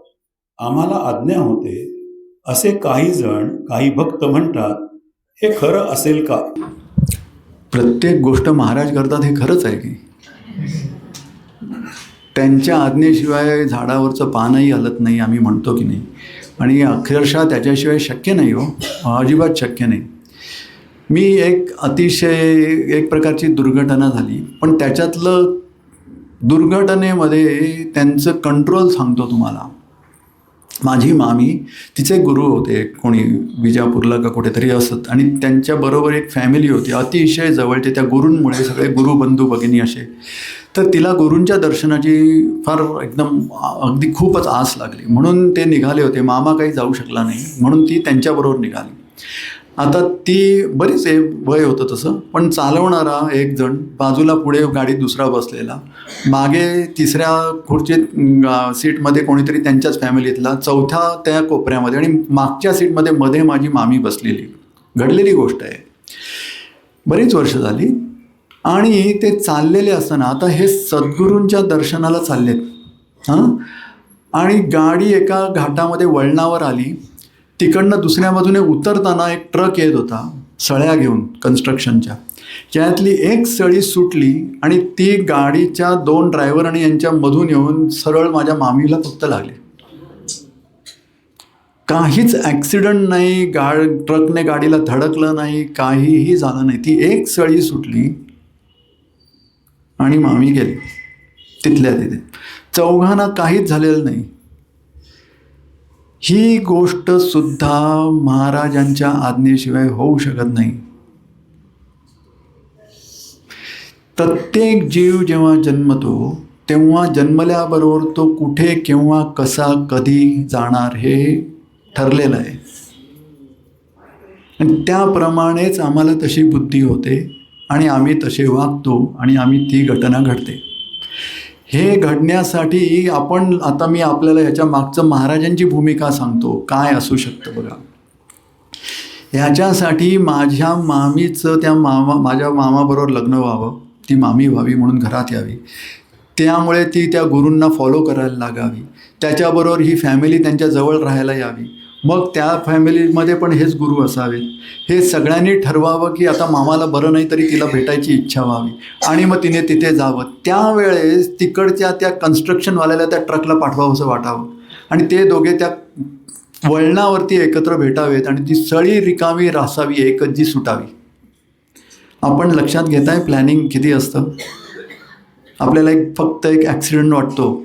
आम्हाला आज्ञा होते, असे काही जण, काही भक्त म्हणतात. हे खरं असेल का? प्रत्येक गोष्ट महाराज करतात हे खरंच आहे की? त्यांच्या आज्ञेशिवाय झाडावरचं पानही हलत नाही आम्ही म्हणतो की नाही, आणि अक्षरशः त्याच्याशिवाय शक्य नाही हो, अजिबात शक्य नाही. मी एक प्रकारची दुर्घटना झाली, पण त्याच्यातलं दुर्घटनेमध्ये त्यांचं कंट्रोल सांगतो तुम्हाला. माझी मामी, तिचे गुरु होते, कोणी विजापूरला का कुठेतरी असत, आणि त्यांच्याबरोबर एक फॅमिली होती अतिशय जवळचे, त्या गुरूंमुळे सगळे गुरुबंधू भगिनी असे. तर तिला गुरूंच्या दर्शनाची फार एकदम अगदी खूपच आस लागली, म्हणून ते निघाले होते. मामा काही जाऊ शकला नाही म्हणून ती त्यांच्याबरोबर निघाली. आता ती बरीच वय होतं तसं, पण चालवणारा एक जण, बाजूला पुढे गाडीत दुसरा बसलेला, मागे 3ऱ्या खुर्चीत सीटमध्ये कोणीतरी त्यांच्याच फॅमिलीतला, 4थ्या त्या कोपऱ्यामध्ये, आणि मागच्या सीटमध्ये मध्ये माझी मामी बसलेली. घडलेली गोष्ट आहे, बरीच वर्ष झाली. आणि ते चाललेले असताना, आता हे सद्गुरूंच्या दर्शनाला चाललेत हां, आणि गाडी एका घाटामध्ये वळणावर आली. तिकडनं दुसऱ्या बाजूने उतरताना एक ट्रक येत होता सळ्या घेऊन कन्स्ट्रक्शनच्या, ज्यातली एक सळी सुटली आणि ती गाडीच्या 2 ड्रायव्हर आणि यांच्यामधून येऊन सरळ माझ्या मामीला फक्त लागले. काहीच ॲक्सिडंट नाही, ट्रकने गाडीला धडकलं नाही, काहीही झालं नाही. ती एक सळी सुटली आणि मामी गेली तिथल्या तिथे. चौघांना काहीच झालेलं नाही. ही गोष्ट सुद्धा महाराजांच्या आज्ञेशिवाय होऊ शकत नाही. प्रत्येक जीव जेव्हा जन्मतो तेव्हा जन्मल्याबरोबर तो कुठे, केव्हा, कसा, कधी जाणार हे ठरलेलं आहे, आणि त्याप्रमाणेच आम्हाला तशी बुद्धी होते आणि आम्ही तसे वागतो आणि आम्ही ती घटना घडते. हे घडण्यासाठी आपण आता मी आपल्याला ह्याच्या मागचं महाराजांची भूमिका सांगतो काय असू शकतं बघा. ह्याच्यासाठी माझ्या मामीचं माझ्या मामाबरोबर लग्न व्हावं, ती मामी व्हावी म्हणून घरात यावी, त्यामुळे ती त्या गुरूंना फॉलो करायला लागावी, त्याच्याबरोबर ही फॅमिली त्यांच्या जवळ राहायला यावी, मग त्या फॅमिलीमध्ये पण हेच गुरु असावेत, हे सगळ्यांनी ठरवावं की आता मामाला बरं नाही तरी तिला भेटायची इच्छा व्हावी आणि मग तिने तिथे जावं. त्यावेळेस तिकडच्या त्या कन्स्ट्रक्शनवाल्याला त्या ट्रकला पाठवावंसं वाटावं आणि ते दोघे त्या वळणावरती एकत्र भेटावेत आणि ती सळी रिकामी रासावी एकच जी सुटावी. आपण लक्षात घेताय प्लॅनिंग किती असतं. आपल्याला फक्त एक ॲक्सिडेंट वाटतो,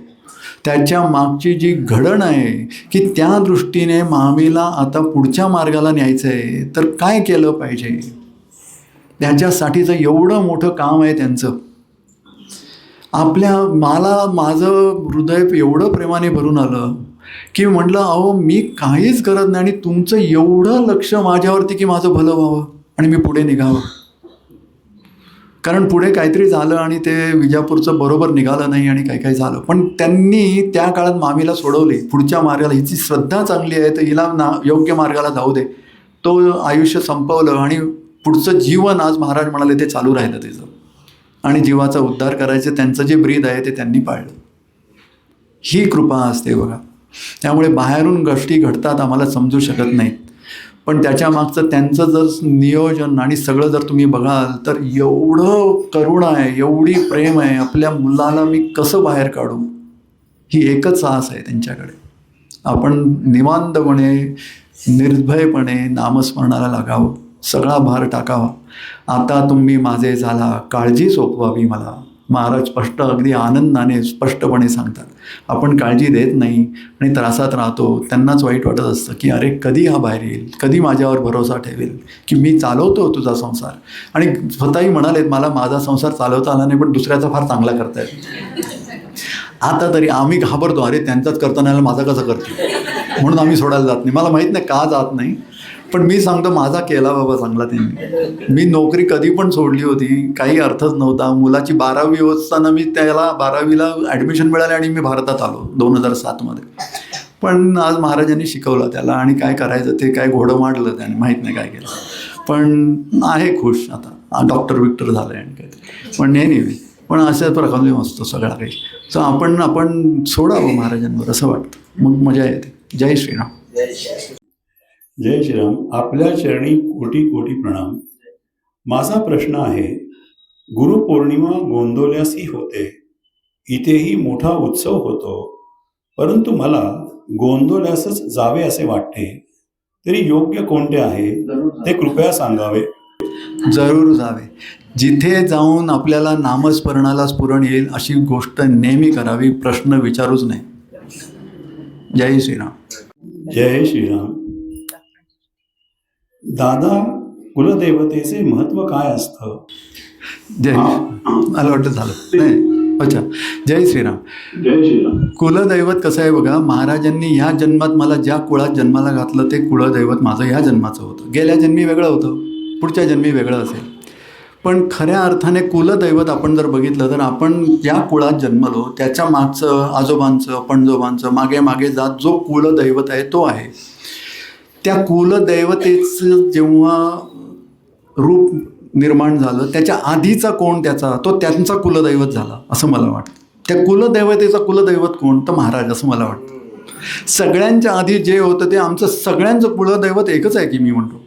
त्याच्या मागची जी घडण आहे की त्या दृष्टीने मामीला आता पुढच्या मार्गाला न्यायचं आहे तर काय केलं पाहिजे, त्याच्यासाठीचं एवढं मोठं काम आहे त्यांचं. माझं हृदय एवढं प्रेमाने भरून आलं की म्हटलं अहो मी काहीच करत नाही आणि तुमचं एवढं लक्ष माझ्यावरती की माझं भलं व्हावं आणि मी पुढे निघावं. कारण पुढे काहीतरी झालं आणि ते विजापूरचं बरोबर निघालं नाही आणि काही काही झालं, पण त्यांनी त्या काळात मामीला सोडवले पुढच्या मार्गाला. हिची श्रद्धा चांगली आहे तर हिला योग्य मार्गाला जाऊ दे. तो आयुष्य संपवलं आणि पुढचं जीवन आज महाराज म्हणाले ते चालू राहिलं त्याचं आणि जीवाचा उद्धार करायचं त्यांचं जे ब्रीद आहे ते त्यांनी पाळलं. ही कृपा असते बघा. त्यामुळे बाहेरून गोष्टी घडतात आम्हाला समजू शकत नाहीत, पण त्याच्या मागचं त्यांचं जर नियोजन आणि सगळं जर तुम्ही बघाल तर एवढं करुणा आहे, एवढी प्रेम आहे. आपल्या मुलाला मी कसं बाहेर काढू ही एकच आस आहे त्यांच्याकडे. आपण निवांतपणे निर्भयपणे नामस्मरणाला लागावं, सगळा भार टाकावा. आता तुम्ही माझे झाला, काळजी सोपवावी मला. महाराज स्पष्ट अगदी आनंदाने स्पष्टपणे सांगतात. आपण काळजी देत नाही आणि त्रासात राहतो. त्यांनाच वाईट वाटत असतं की अरे कधी हा बाहेर येईल, कधी माझ्यावर भरोसा ठेवेल की मी चालवतो तुझा संसार. आणि स्वतःही म्हणालेत मला माझा संसार चालवता आला नाही पण दुसऱ्याचा फार चांगला करता येतो. आता तरी आम्ही घाबरतो, अरे त्यांचाच करता नाही माझा कसं करतो, म्हणून आम्ही सोडायला जात नाही. मला माहीत नाही का जात नाही, पण मी सांगतो माझा केला बाबा चांगला त्यांनी. मी नोकरी कधी पण सोडली होती, काही अर्थच नव्हता. मुलाची 12वी असताना मी त्याला 12वीला ॲडमिशन मिळाले आणि मी भारतात आलो 2007मध्ये. पण आज महाराजांनी शिकवलं त्याला आणि काय करायचं ते काय घोडं मांडलं त्याने, माहीत नाही काय केलं, पण आहे खुश आता, डॉक्टर विक्टर झालं आहे आणि काहीतरी. पण नाही पण अशा प्रॉब्लेम असतो सगळा काही. सो आपण सोडावं महाराजांवर असं वाटतं, मग मजा येते. जय श्रीराम. जय श्रीराम. आपल्या चरणी कोटी कोटी प्रणाम. माझा प्रश्न आहे, गुरुपौर्णिमा गोंदवल्यासही होते, इथेही मोठा उत्सव होतो, परंतु मला गोंदवल्यासच जावे असे वाटते, तरी योग्य कोणते आहे ते कृपया सांगावे. जरूर जावे. जिथे जाऊन आपल्याला नामस्मरणाला स्फुरण येईल अशी गोष्ट नेहमी करावी, प्रश्न विचारूच नाही. जय श्रीराम. जय श्रीराम. दादा, कुलदेवतेचे महत्व काय असतं? मला वाटतं झालं नाही. अच्छा, जय श्रीराम. जय श्रीराम. कुलदैवत कसं आहे बघा, महाराजांनी ह्या जन्मात मला ज्या कुळात जन्माला घातलं ते कुलदैवत माझं ह्या जन्माचं होतं. गेल्या जन्मी वेगळं होतं, पुढच्या जन्मी वेगळं असेल. पण खऱ्या अर्थाने कुलदैवत आपण जर बघितलं तर आपण ज्या कुळात जन्मलो त्याच्या मागचं आजोबांचं पणजोबांचं मागे मागे जात जो कुलदैवत आहे तो आहे. त्या कुलदैवतेचं जेव्हा रूप निर्माण झालं त्याच्या आधीचा कोण त्याचा, तो त्यांचा कुलदैवत झाला असं मला वाटतं. त्या कुलदैवतेचा कुलदैवत कोण, तर महाराज असं मला वाटतं. सगळ्यांच्या आधी जे होतं ते आमचं सगळ्यांचं कुलदैवत एकच आहे की मी म्हणतो,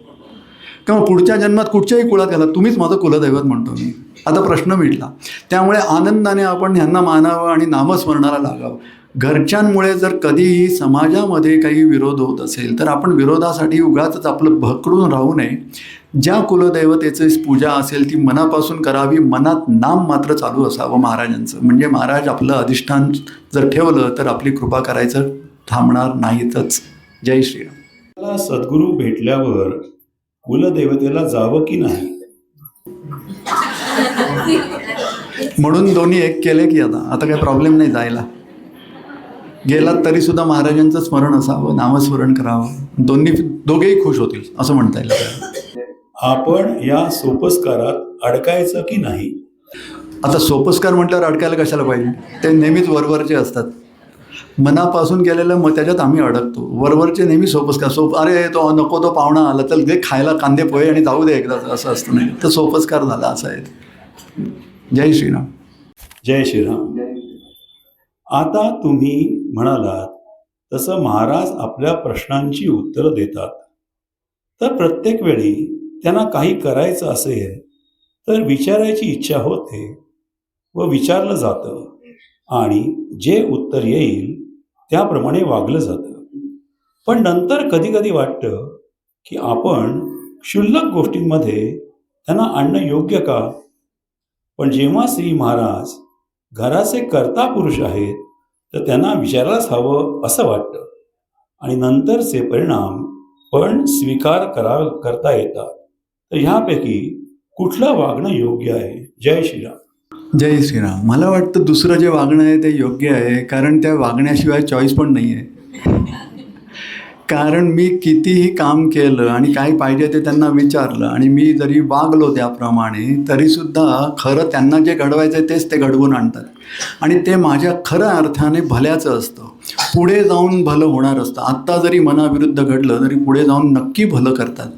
किंवा पुढच्या जन्मात कुठच्याही कुळात घाला तुम्हीच माझं कुलदैवत म्हणतो मी. आता प्रश्न मिटला. त्यामुळे आनंदाने आपण ह्यांना मानावं आणि नामस्मरणाला लागावं. घरच्यांमुळे जर कधीही समाजामध्ये काही विरोध होत असेल तर आपण विरोधासाठी उगाच आपलं भकडून राहू नये. ज्या कुलदैवतेची पूजा असेल ती मनापासून करावी, मनात नाम मात्र चालू असावं महाराजांचं. म्हणजे महाराज आपलं अधिष्ठान जर ठेवलं तर आपली कृपा करायचं थांबणार नाहीतच. जय श्रीराम. मला सद्गुरू भेटल्यावर कुलदेवतेला जावं की नाही? म्हणून दोन्ही एक केले की आता काही प्रॉब्लेम नाही जायला. गेलात तरी सुद्धा महाराजांचं स्मरण असावं, नामस्मरण करावं. दोघेही खुश होतील असं म्हणता येईल. आपण या सोपस्कारात अडकायचं की नाही? आता सोपस्कार म्हटल्यावर अडकायला कशाला पाहिजे, ते नेहमीच वरवरचे असतात. मनापासून केलेलं मग त्याच्यात आम्ही अडकतो. वरवरचे नेहमी सोपस्कार, अरे तो नको तो पाहुणा आला तर घे खायला कांदे पोहे आणि जाऊ दे एकदा, असं असतं. नाही तर सोपस्कार झाला असं आहे. जय श्रीराम. जय श्रीराम. आता तुम्ही म्हणालात तसं महाराज आपल्या प्रश्नांची उत्तरं देतात. तर प्रत्येक वेळी त्यांना काही करायचं असेल तर विचारायची इच्छा होते व विचारलं जातं आणि जे उत्तर येईल त्याप्रमाणे वागलं जातं. पण नंतर कधी कधी वाटतं की आपण क्षुल्लक गोष्टींमध्ये त्यांना आणणं योग्य का? पण जेव्हा श्री महाराज घराचे कर्ता पुरुष आहेत तर त्यांना विचारायलाच हवं असं वाटतं आणि नंतरचे परिणाम पण स्वीकार करता येतात. तर ह्यापैकी कुठलं वागणं योग्य आहे? जय श्रीराम. जय श्रीराम. मला वाटतं दुसरं जे वागणं आहे ते योग्य आहे, कारण त्या वागण्याशिवाय चॉईस पण नाही आहे. कारण मी कितीही काम केलं आणि काय पाहिजे ते त्यांना विचारलं आणि मी जरी वागलो त्याप्रमाणे तरीसुद्धा खरं त्यांना जे घडवायचं आहे तेच ते घडवून आणतात आणि ते माझ्या खऱ्या अर्थाने भल्याचं असतं. पुढे जाऊन भलं होणार असतं. आत्ता जरी मनाविरुद्ध घडलं तरी पुढे जाऊन नक्की भलं करतात.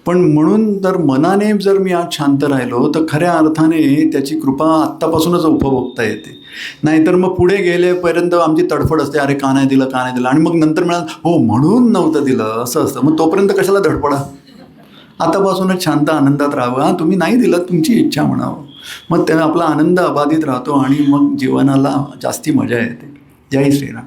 पण म्हणून जर मनाने जर मी आज शांत राहिलो तर खऱ्या अर्थाने त्याची कृपा आत्तापासूनच उपभोगता येते. नाहीतर मग पुढे गेलेपर्यंत आमची तडफड असते, अरे का नाही दिलं का नाही दिलं, आणि मग नंतर मिळालं हो म्हणून नव्हतं दिलं असं असतं. मग तोपर्यंत कशाला धडपडा, आतापासूनच शांत आनंदात राहावं. तुमही नाही दिलं तुमची इच्छा म्हणावं, मग त्या आपला आनंद अबाधित राहतो आणि मग जीवनाला जास्ती मजा येते. जय श्रीराम.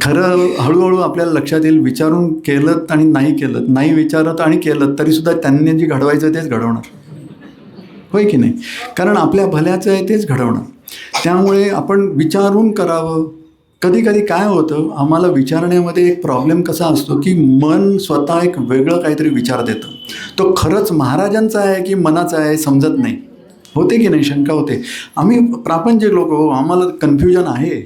खरं हळूहळू आपल्याला लक्षात येईल, विचारून केलं आणि नाही केलं, नाही विचारत आणि केलं तरीसुद्धा त्यांनी जे घडवायचं तेच घडवणार, होय की नाही? कारण आपल्या भल्याचं आहे तेच घडवणार. त्यामुळे आपण विचारून करावं. कधी कधी काय होतं, आम्हाला विचारण्यामध्ये एक प्रॉब्लेम कसा असतो की मन स्वतः एक वेगळं काहीतरी विचार देतं. तो खरंच महाराजांचा आहे की मनाचा आहे समजत नाही, होते की नाही? शंका होते. आम्ही प्रापंचिक लोक हो, आम्हाला कन्फ्युजन आहे.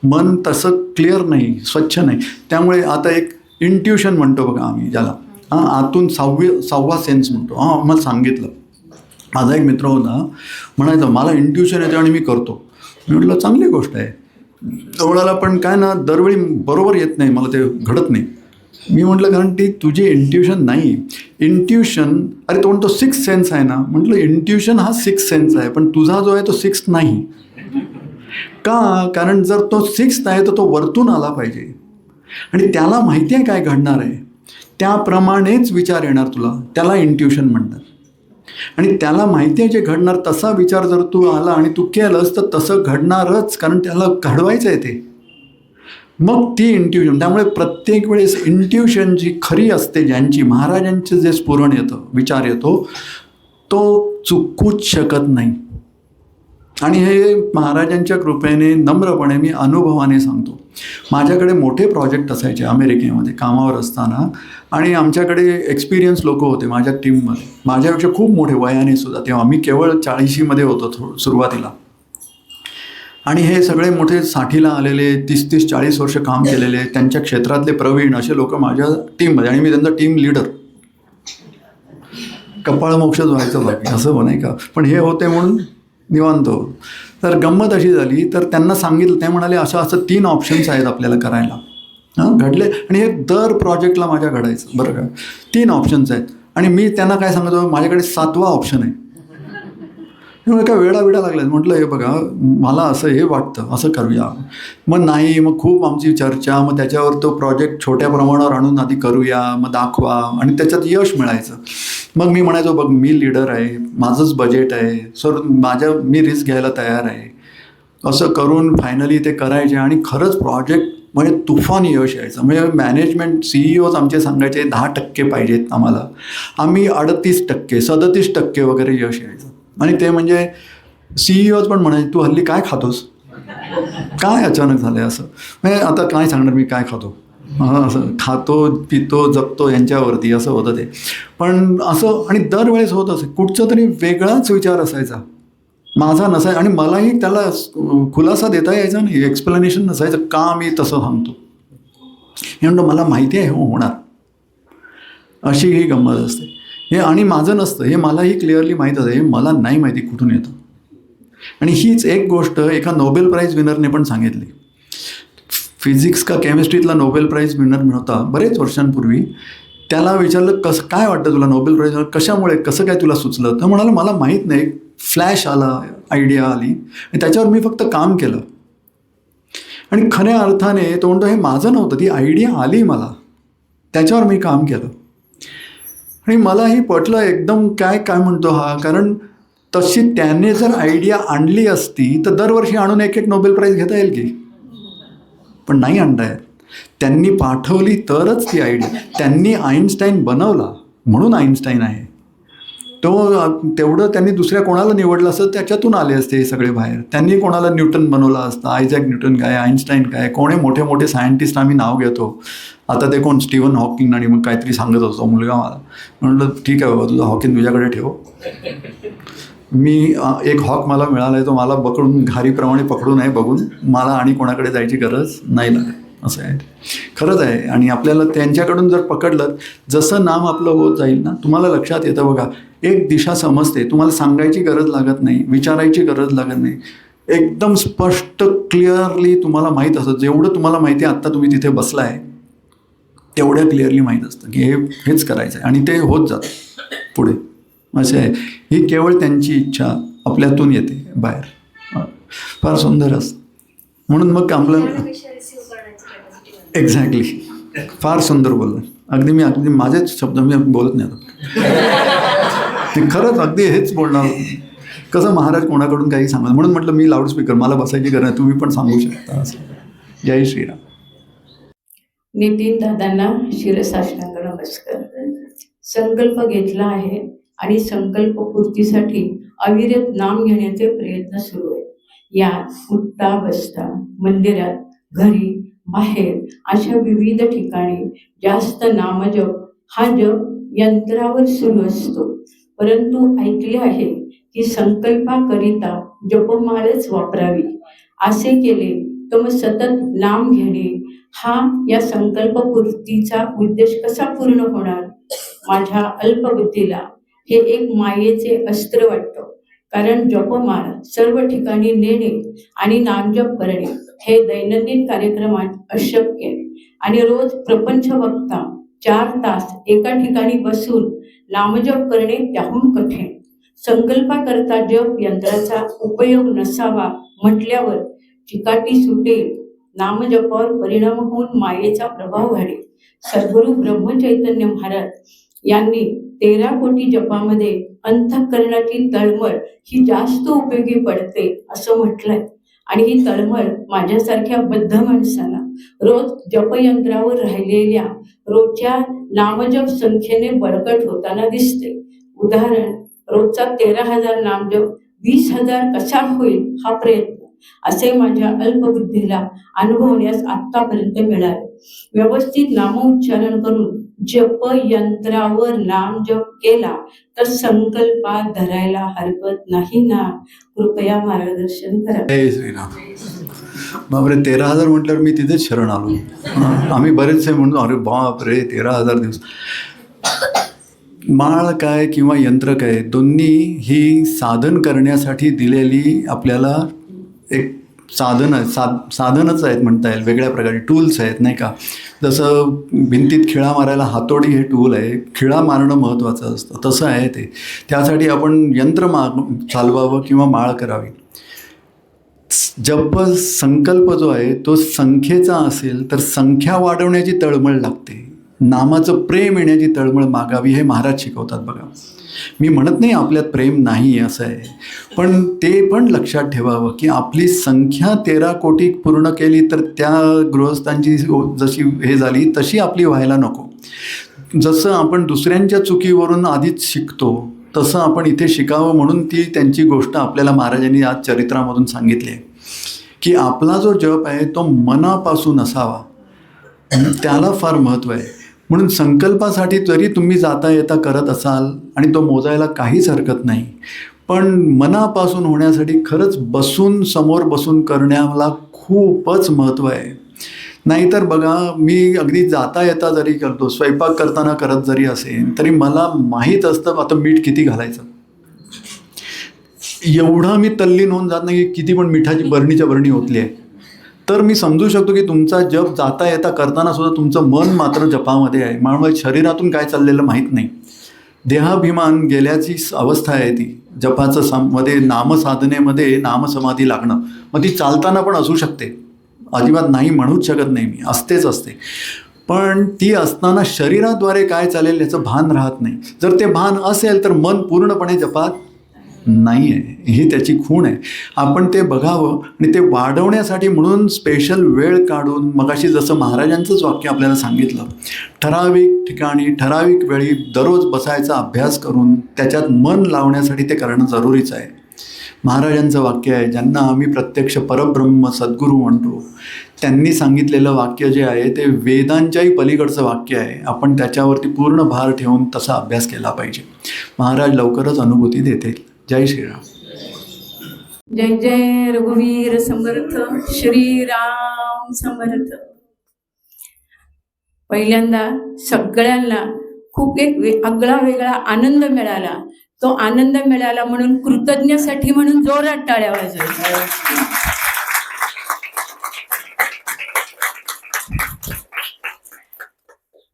मन तसं क्लिअर नाही, स्वच्छ नाही. त्यामुळे आता एक इंट्युशन म्हणतो बघा आम्ही ज्याला, आतून सहावा सेन्स म्हणतो. आम्हाला सांगितलं. माझा एक मित्र होता, म्हणायचं मला इंट्युशन येतं आणि मी करतो. मी म्हटलं चांगली गोष्ट आहे. तेवढ्याला पण काय ना दरवेळी बरोबर येत नाही, मला ते घडत नाही. मी म्हटलं कारण ती तुझी इंट्युशन नाही. इंट्युशन, अरे तो म्हणतो सिक्स सेन्स आहे ना. म्हटलं इंट्युशन हा सिक्स सेन्स आहे, पण तुझा जो आहे तो सिक्स नाही. का? कारण जर तो सिक्स आहे तर तो वरतून आला पाहिजे आणि त्याला माहिती आहे काय घडणार आहे, त्याप्रमाणेच विचार येणार तुला. त्याला इंट्युशन म्हणतात. आणि त्याला माहिती आहे जे घडणार, तसा विचार जर तू आला आणि तू केलंस तर तसं घडणारच, कारण त्याला घडवायचं आहे ते. मग ती इंट्युशन. त्यामुळे प्रत्येक वेळेस इंट्युशन जी खरी असते, ज्यांची महाराजांचं जे स्फुरण येतं, विचार येतो, तो चुकूच शकत नाही. आणि हे महाराजांच्या कृपेने नम्रपणे मी अनुभवाने सांगतो. माझ्याकडे मोठे प्रोजेक्ट असायचे अमेरिकेमध्ये कामावर असताना, आणि आमच्याकडे एक्सपिरियन्स लोक होते माझ्या टीममध्ये, माझ्यापेक्षा खूप मोठे वयाने सुद्धा. तेव्हा मी केवळ 40मध्ये होतो सुरुवातीला, आणि हे सगळे मोठे 60ला आलेले, 30-40 वर्ष काम केलेले, त्यांच्या क्षेत्रातले प्रवीण असे लोक माझ्या टीममध्ये, आणि मी त्यांचा टीम लीडर. कपाळमोक्षच व्हायचं बाकी असं नाही का, पण हे होते म्हणून निवांत हो. तर गंमत अशी झाली, तर त्यांना सांगितलं, ते म्हणाले असं 3 ऑप्शन्स आहेत आपल्याला करायला. घडले, आणि हे दर प्रोजेक्टला माझ्या घडायचं बरं का. 3 ऑप्शन्स आहेत, आणि मी त्यांना काय सांगतो, माझ्याकडे 7वा ऑप्शन आहे. त्यामुळे काय वेळा लागल्या. म्हटलं हे बघा मला असं हे वाटतं, असं करूया. मग नाही, मग खूप आमची चर्चा, मग त्याच्यावर तो प्रोजेक्ट छोट्या प्रमाणावर आणून आधी करूया, मग दाखवा, आणि त्याच्यात यश मिळायचं. मग मी म्हणायचो बघ मी लीडर आहे, माझंच बजेट आहे, सर मी रिस्क घ्यायला तयार आहे. असं करून फायनली ते करायचे, आणि खरंच प्रोजेक्ट म्हणजे तुफान यश यायचं. म्हणजे मॅनेजमेंट CEOज आमचे सांगायचे 10% पाहिजेत आम्हाला, आम्ही 38%, 37% वगैरे यश यायचं. आणि ते म्हणजे CEOज पण म्हणायचे तू हल्ली काय खातोस, काय अचानक झालं आहे असं. म्हणजे आता काय सांगणार मी काय खातो, असं खातो पितो जगतो यांच्यावरती असं होतं ते. पण असं, आणि दरवेळेस होत असे कुठचा तरी वेगळाच विचार असायचा माझा नसायचा, आणि मलाही त्याला खुलासा देता यायचा नाही, एक्सप्लेनेशन नसायचं का मी तसं सांगतो. हे म्हणतो मला माहिती आहे हो होणार. अशी ही गंमत असते. हे आणि माझं नसतं, हे मलाही क्लिअरली माहीत आहे, हे मला नाही माहिती कुठून येतं. आणि हीच एक गोष्ट एका नोबेल प्राईज विनरने पण सांगितली. फिजिक्स का केमिस्ट्रीतला नोबेल प्राईज विनर होता बरेच वर्षांपूर्वी. त्याला विचारलं, कसं काय वाटतं तुला नोबेल प्राईज, कशामुळे, कसं काय तुला सुचलं? तर म्हणाला, मला माहीत नाही, फ्लॅश आला, आयडिया आली आणि त्याच्यावर मी फक्त काम केलं. आणि खऱ्या अर्थाने तो म्हणतो, हे माझं नव्हतं, ती आयडिया आली मला, त्याच्यावर मी काम केलं. आणि मलाही पटलं एकदम. काय काय म्हणतो हा, कारण तशी त्याने जर आयडिया आणली असती तर दरवर्षी आणून एक एक नोबेल प्राईज घेता येईल की, पण नाही आणता येत. त्यांनी पाठवली तरच ती आयडिया. त्यांनी आईन्स्टाईन बनवला म्हणून आईन्स्टाईन आहे. तो तेवढं त्यांनी दुसऱ्या कोणाला निवडलं असतं त्याच्यातून आले असते हे सगळे बाहेर. त्यांनी कोणाला न्यूटन बनवला असता, आयझॅक न्यूटन काय, आईन्स्टाईन काय, कोणी मोठे मोठे सायंटिस्ट आम्ही नाव घेतो. आता ते कोण स्टीव्हन हॉकिंग आणि मग काहीतरी सांगत होतो मुलगा मला. म्हटलं ठीक आहे बाबा, तुझा हॉकिंग तुझ्याकडे ठेव. मी एक हॉक मला मिळाला आहे, तो मला पकडून घारीप्रमाणे पकडून आहे बघून, मला आणि कोणाकडे जायची गरज नाही लागत. असं आहे, खरंच आहे. आणि आपल्याला त्यांच्याकडून जर पकडलं, जसं नाम आपलं होत जाईल ना, तुम्हाला लक्षात येतं बघा, एक दिशा समजते. तुम्हाला सांगायची गरज लागत नाही, विचारायची गरज लागत नाही. एकदम स्पष्ट क्लिअरली तुम्हाला माहीत असतं. जेवढं तुम्हाला माहिती आहे आत्ता तुम्ही तिथे बसलाय तेवढ्या क्लिअरली माहीत असतं की हेच करायचं आहे आणि ते होत जातं पुढे. असे आहे, ही केवळ त्यांची इच्छा आपल्यातून येते बाहेर. फार सुंदर असतं. म्हणून मग आपलं एक्झॅक्टली फार सुंदर बोललं. अगदी माझेच शब्द मी बोलत नाही आता. ते खरंच अगदी हेच बोलणार. कसं महाराज कोणाकडून काही सांगत, म्हणून म्हटलं मी लाऊडस्पीकर, मला बसायची गरज आहे, तुम्ही पण सांगू शकता असं. जय श्रीराम. नितीन दादांना शिरसाष्टांग नमस्कार. संकल्प घेतला आहे आणि संकल्प पूर्तीसाठी अविरत नाम घेण्याचे प्रयत्न सुरू आहेत. यात उठता बसता, मंदिरात, घरी, बाहेर अशा विविध ठिकाणी जास्त नामजप हा जप यंत्रावर सुरू असतो. परंतु ऐकले आहे की संकल्पाकरिता जपमाळच वापरावी. असे केले तर मग सतत नाम घेणे हा या संकल्पपूर्तीचा उद्देश कसा पूर्ण होणार? माझ्या अल्पबुद्धीला हे एक मायेचे अस्त्र वाटतं. कारण जपमाळ सर्व ठिकाणी नेणे आणि नामजप करणे हे दैनंदिन कार्यक्रमात अशक्य आहे. आणि रोज प्रपंच बघता 4 तास एका ठिकाणी बसून नामजप करणे त्याहून कठीण. संकल्पाकरता जप यंत्राचा उपयोग नसावा म्हटल्यावर चिकाटी सुटेल, नामजपावर परिणाम होऊन मायेचा प्रभाव वाढेल. सद्गुरू ब्रह्मचैतन्य महाराज यांनी 13 कोटी जपामध्ये अंतःकरणाची तळमळ ही जास्त उपयोगी पडते असं म्हटलंय. आणि ही तळमळ माझ्यासारख्या बद्ध माणसाला रोज जपयंत्रावर राहिलेल्या रोजच्या नामजप संख्येने बळकट होताना दिसते. उदाहरण, रोजचा 13,000 नामजप 20,000 कसा होईल हा प्रयत्न असे माझ्या अल्पबुद्धीला अनुभवण्यास आतापर्यंत मिळाले. व्यवस्थित नामोच्चारण करून जप यंत्रावर नाम जप केला तर संकल्पात धरायला हरकत नाही ना? कृपया मार्गदर्शन करा. जय श्रीराम. बापरे, 13,000 म्हटल्यावर मी तिथेच शरण आलो. आम्ही बरेचसे म्हणतो, अरे बाप रे 13,000 दिवस. माळ काय किंवा यंत्र काय, दोन्ही ही साधन करण्यासाठी दिलेली आपल्याला एक साधनच आहेत म्हणता येईल. वेगळ्या प्रकारे टूल्स आहेत नाही का. जसं भिंतीत खिळा मारायला हातोडी हे टूल आहे, खिळा मारणं महत्त्वाचं असतं, तसं आहे ते. त्यासाठी आपण यंत्र चालवावं किंवा माळ करावी. जप संकल्प जो आहे तो संख्येचा असेल तर संख्या वाढवण्याची तळमळ लागते. नामाचं प्रेम येण्याची तळमळ मागावी, हे महाराज शिकवतात बघा. मी म्हणत नाही आपल्यात प्रेम नाही असं आहे, पण ते पण लक्षात ठेवावं की आपली संख्या 13 कोटी पूर्ण केली तर त्या गृहस्थांची जशी हे झाली तशी आपली व्हायला नको. जसं आपण दुसऱ्यांच्या चुकीवरून आधीच शिकतो तसं आपण इथे शिकावं, म्हणून ती त्यांची गोष्ट आपल्याला महाराजांनी आज चरित्रामधून सांगितली आहे की आपला जो जप आहे तो मनापासून असावा, त्याला फार महत्त्व आहे. म्हणून संकल्पासाठी जरी तुम्ही जाता येता करत असाल आणि तो मोजायला काहीच हरकत नाही, पण मनापासून होण्यासाठी खरंच बसून समोर बसून करण्याला खूपच महत्त्व आहे. नाहीतर बघा, मी अगदी जाता येता जरी करतो, स्वयंपाक करताना करत जरी असेल तरी मला माहीत असतं आता मीठ किती घालायचं. एवढा मी तल्लीन होऊन जात नाही की किती पण मिठाची बरणीच्या बरणी ओतली आहे. तर मी समजू शकतो की तुमचा जप जाता येता करताना सुद्धा तुमचं मन मात्र जपामध्ये आहे. त्यामुळे शरीरातून काय चाललेलं माहीत नाही. देहाभिमान गेल्याची अवस्था आहे ती. जपाचं मध्ये नामसाधनेमध्ये नामसमाधी लागणं, मग ती चालताना पण असू शकते, अजिबात नाही म्हणूच शकत नाही मी, असतेच असते. पण ती असताना शरीराद्वारे काय चालेल याचं भान राहत नाही. जर ते भान असेल तर मन पूर्णपणे जपात नाही आहे, ही त्याची खूण आहे. आपण ते बघावं आणि ते वाढवण्यासाठी म्हणून स्पेशल वेळ काढून, मगाशी जसं महाराजांचंच वाक्य आपल्याला सांगितलं, ठराविक ठिकाणी ठराविक वेळी दररोज बसायचा अभ्यास करून त्याच्यात मन लावण्यासाठी ते करणं जरुरीचं आहे. महाराजांचं वाक्य आहे, ज्यांना आम्ही प्रत्यक्ष परब्रह्म सद्गुरू म्हणतो, त्यांनी सांगितलेलं वाक्य जे आहे ते वेदांच्याही पलीकडचं वाक्य आहे. आपण त्याच्यावरती पूर्ण भार ठेवून तसा अभ्यास केला पाहिजे. महाराज लवकरच अनुभूती देतील. जय श्रीराम. जय जय रघुवीर समर्थ, श्रीराम समर्थ. पहिल्यांदा सगळ्यांना खूप एक आगळा वेगळा आनंद मिळाला. तो आनंद मिळाला म्हणून कृतज्ञसाठी म्हणून जोरात टाळ्या वाजवा.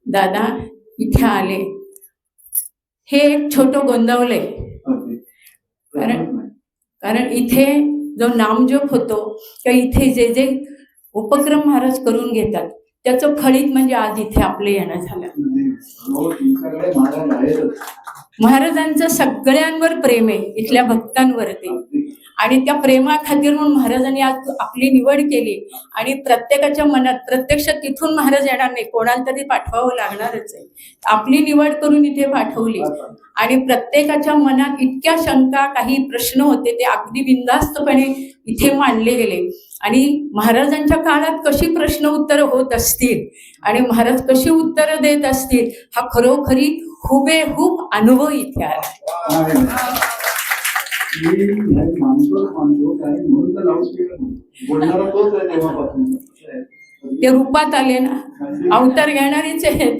दादा इथे आले, हे एक छोटं गोंदावलंय. कारण इथे जो नामजप होतो किंवा इथे जे जे उपक्रम महाराज करून घेतात त्याचं फळीत म्हणजे आज इथे आपलं येणं झालं. महाराजांचं सगळ्यांवर प्रेम आहे, इथल्या भक्तांवरती, आणि त्या प्रेमाखातीर म्हणून महाराजांनी आज आपली निवड केली. आणि प्रत्येकाच्या मनात प्रत्यक्ष तिथून महाराज येणार नाही, कोणाला तरी पाठवावं लागणारच आहे. आपली निवड करून इथे पाठवली आणि प्रत्येकाच्या मनात इतक्या शंका, काही प्रश्न होते ते अगदी बिनधास्तपणे इथे मांडले गेले. आणि महाराजांच्या काळात कशी प्रश्न उत्तर होत असतील आणि महाराज कशी उत्तरं देत असतील हा खरोखरी हुबेहूब अनुभव इथे आला. ते रूपात आले ना, अवतार घेणारीच आहेत,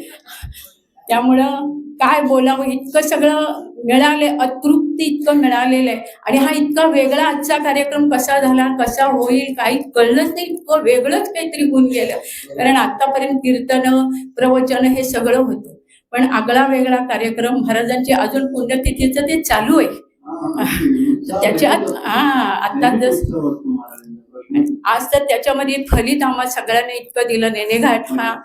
त्यामुळं काय बोलावं इतकं सगळं मिळाले, अतृप्ती इतकं मिळालेलं आहे. आणि हा इतका वेगळा आजचा कार्यक्रम कसा झाला, कसा होईल काही कळलंच नाही, इतकं वेगळंच काहीतरी होऊन गेलं. कारण आतापर्यंत कीर्तन प्रवचन हे सगळं होतं, पण आगळा वेगळा कार्यक्रम महाराजांची अजून पुण्यतिथीचं ते चालू आहे. त्याच्यात आता आज तर त्याच्यामध्ये फलित आम्हा सगळ्यांना इतकं दिलं. नेनेघाट हा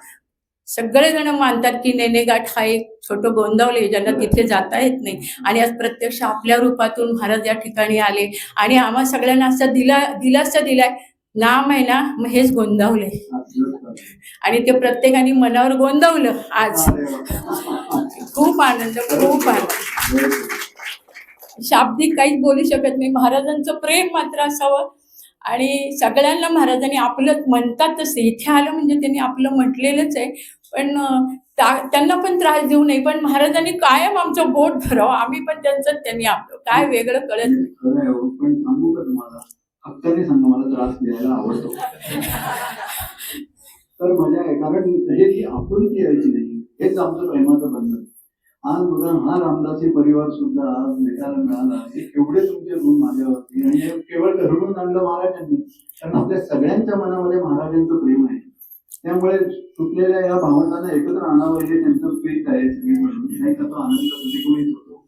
सगळेजण मानतात की नेनेघाट हा एक छोटं गोंदावले ज्यांना तिथे जाता येत नाही, आणि आज प्रत्यक्ष आपल्या रूपातून महाराज या ठिकाणी आले आणि आम्हा सगळ्यांना असं दिलासा दिलाय, नाम आहे ना मग हेच गोंदावले, आणि ते प्रत्येकाने मनावर गोंदावलं आज. खूप आनंद, खूप आनंद. शाब्दिक काहीच बोलू शकत नाही. महाराजांचं प्रेम मात्र असावं आणि सगळ्यांना महाराजांनी आपलं म्हणतातच. इथे आलं म्हणजे त्यांनी आपलं म्हटलेलंच आहे, पण त्यांना पण त्रास देऊ नये. पण महाराजांनी कायम आमचं बोट धरावं, आम्ही पण त्यांचं, त्यांनी आपलं काय वेगळं कळत नाही. पण सांगू का तुम्हाला, हक्काने सांगा, मला त्रास द्यायला आवडतो. तर मजा आहे, कारण हे आपण यायची नाही, हेच आमचं प्रेमाचं बंधन. आज बघा, हा रामदासी परिवार सुद्धा भेटायला मिळाला, हे केवढे तुमचे ऋण माझ्यावरती, आणि हे केवळ घडवून आणलं महाराजांनी. कारण आपल्या सगळ्यांच्या मनामध्ये महाराजांचं प्रेम आहे. त्यामुळे सुटलेल्या या भावनांना एकत्र आणावं हे त्यांचं पीठ आहे. नाही तर तो आनंद प्रतिकूलित होतो.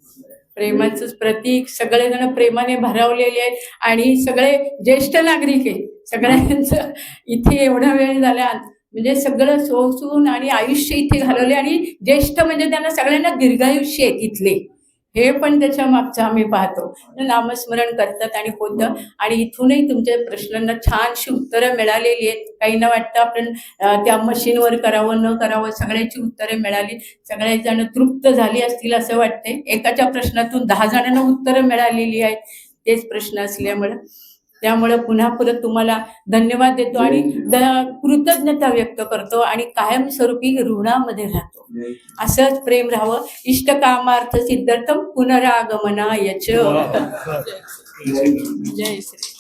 प्रेमाचंच प्रतीक, सगळेजण प्रेमाने भरावलेले आहेत आणि सगळे ज्येष्ठ नागरिक आहेत. सगळ्यांचं इथे एवढा वेळ झाला म्हणजे सगळं सोसून आणि आयुष्य इथे घालवले, आणि ज्येष्ठ म्हणजे त्यांना सगळ्यांना दीर्घायुष्य आहेत इथले, हे पण त्याच्या मागचं आम्ही पाहतो. नामस्मरण करतात आणि होतं, आणि इथूनही तुमच्या प्रश्नांना छानशी उत्तरं मिळालेली आहेत. काहींना वाटतं आपण त्या मशीनवर करावं न करावं, सगळ्यांची उत्तरं मिळाली, सगळेजण तृप्त झाली असतील असं वाटते. एकाच्या प्रश्नातून 10 जणांना उत्तरं मिळालेली आहेत तेच प्रश्न असल्यामुळं. त्यामुळे पुन्हा परत तुम्हाला धन्यवाद देतो आणि कृतज्ञता व्यक्त करतो आणि कायमस्वरूपी ऋणामध्ये राहतो. असंच प्रेम राहावं. इष्टकामार्थ सिद्ध्यर्थम पुनरागमनायच. जय श्री.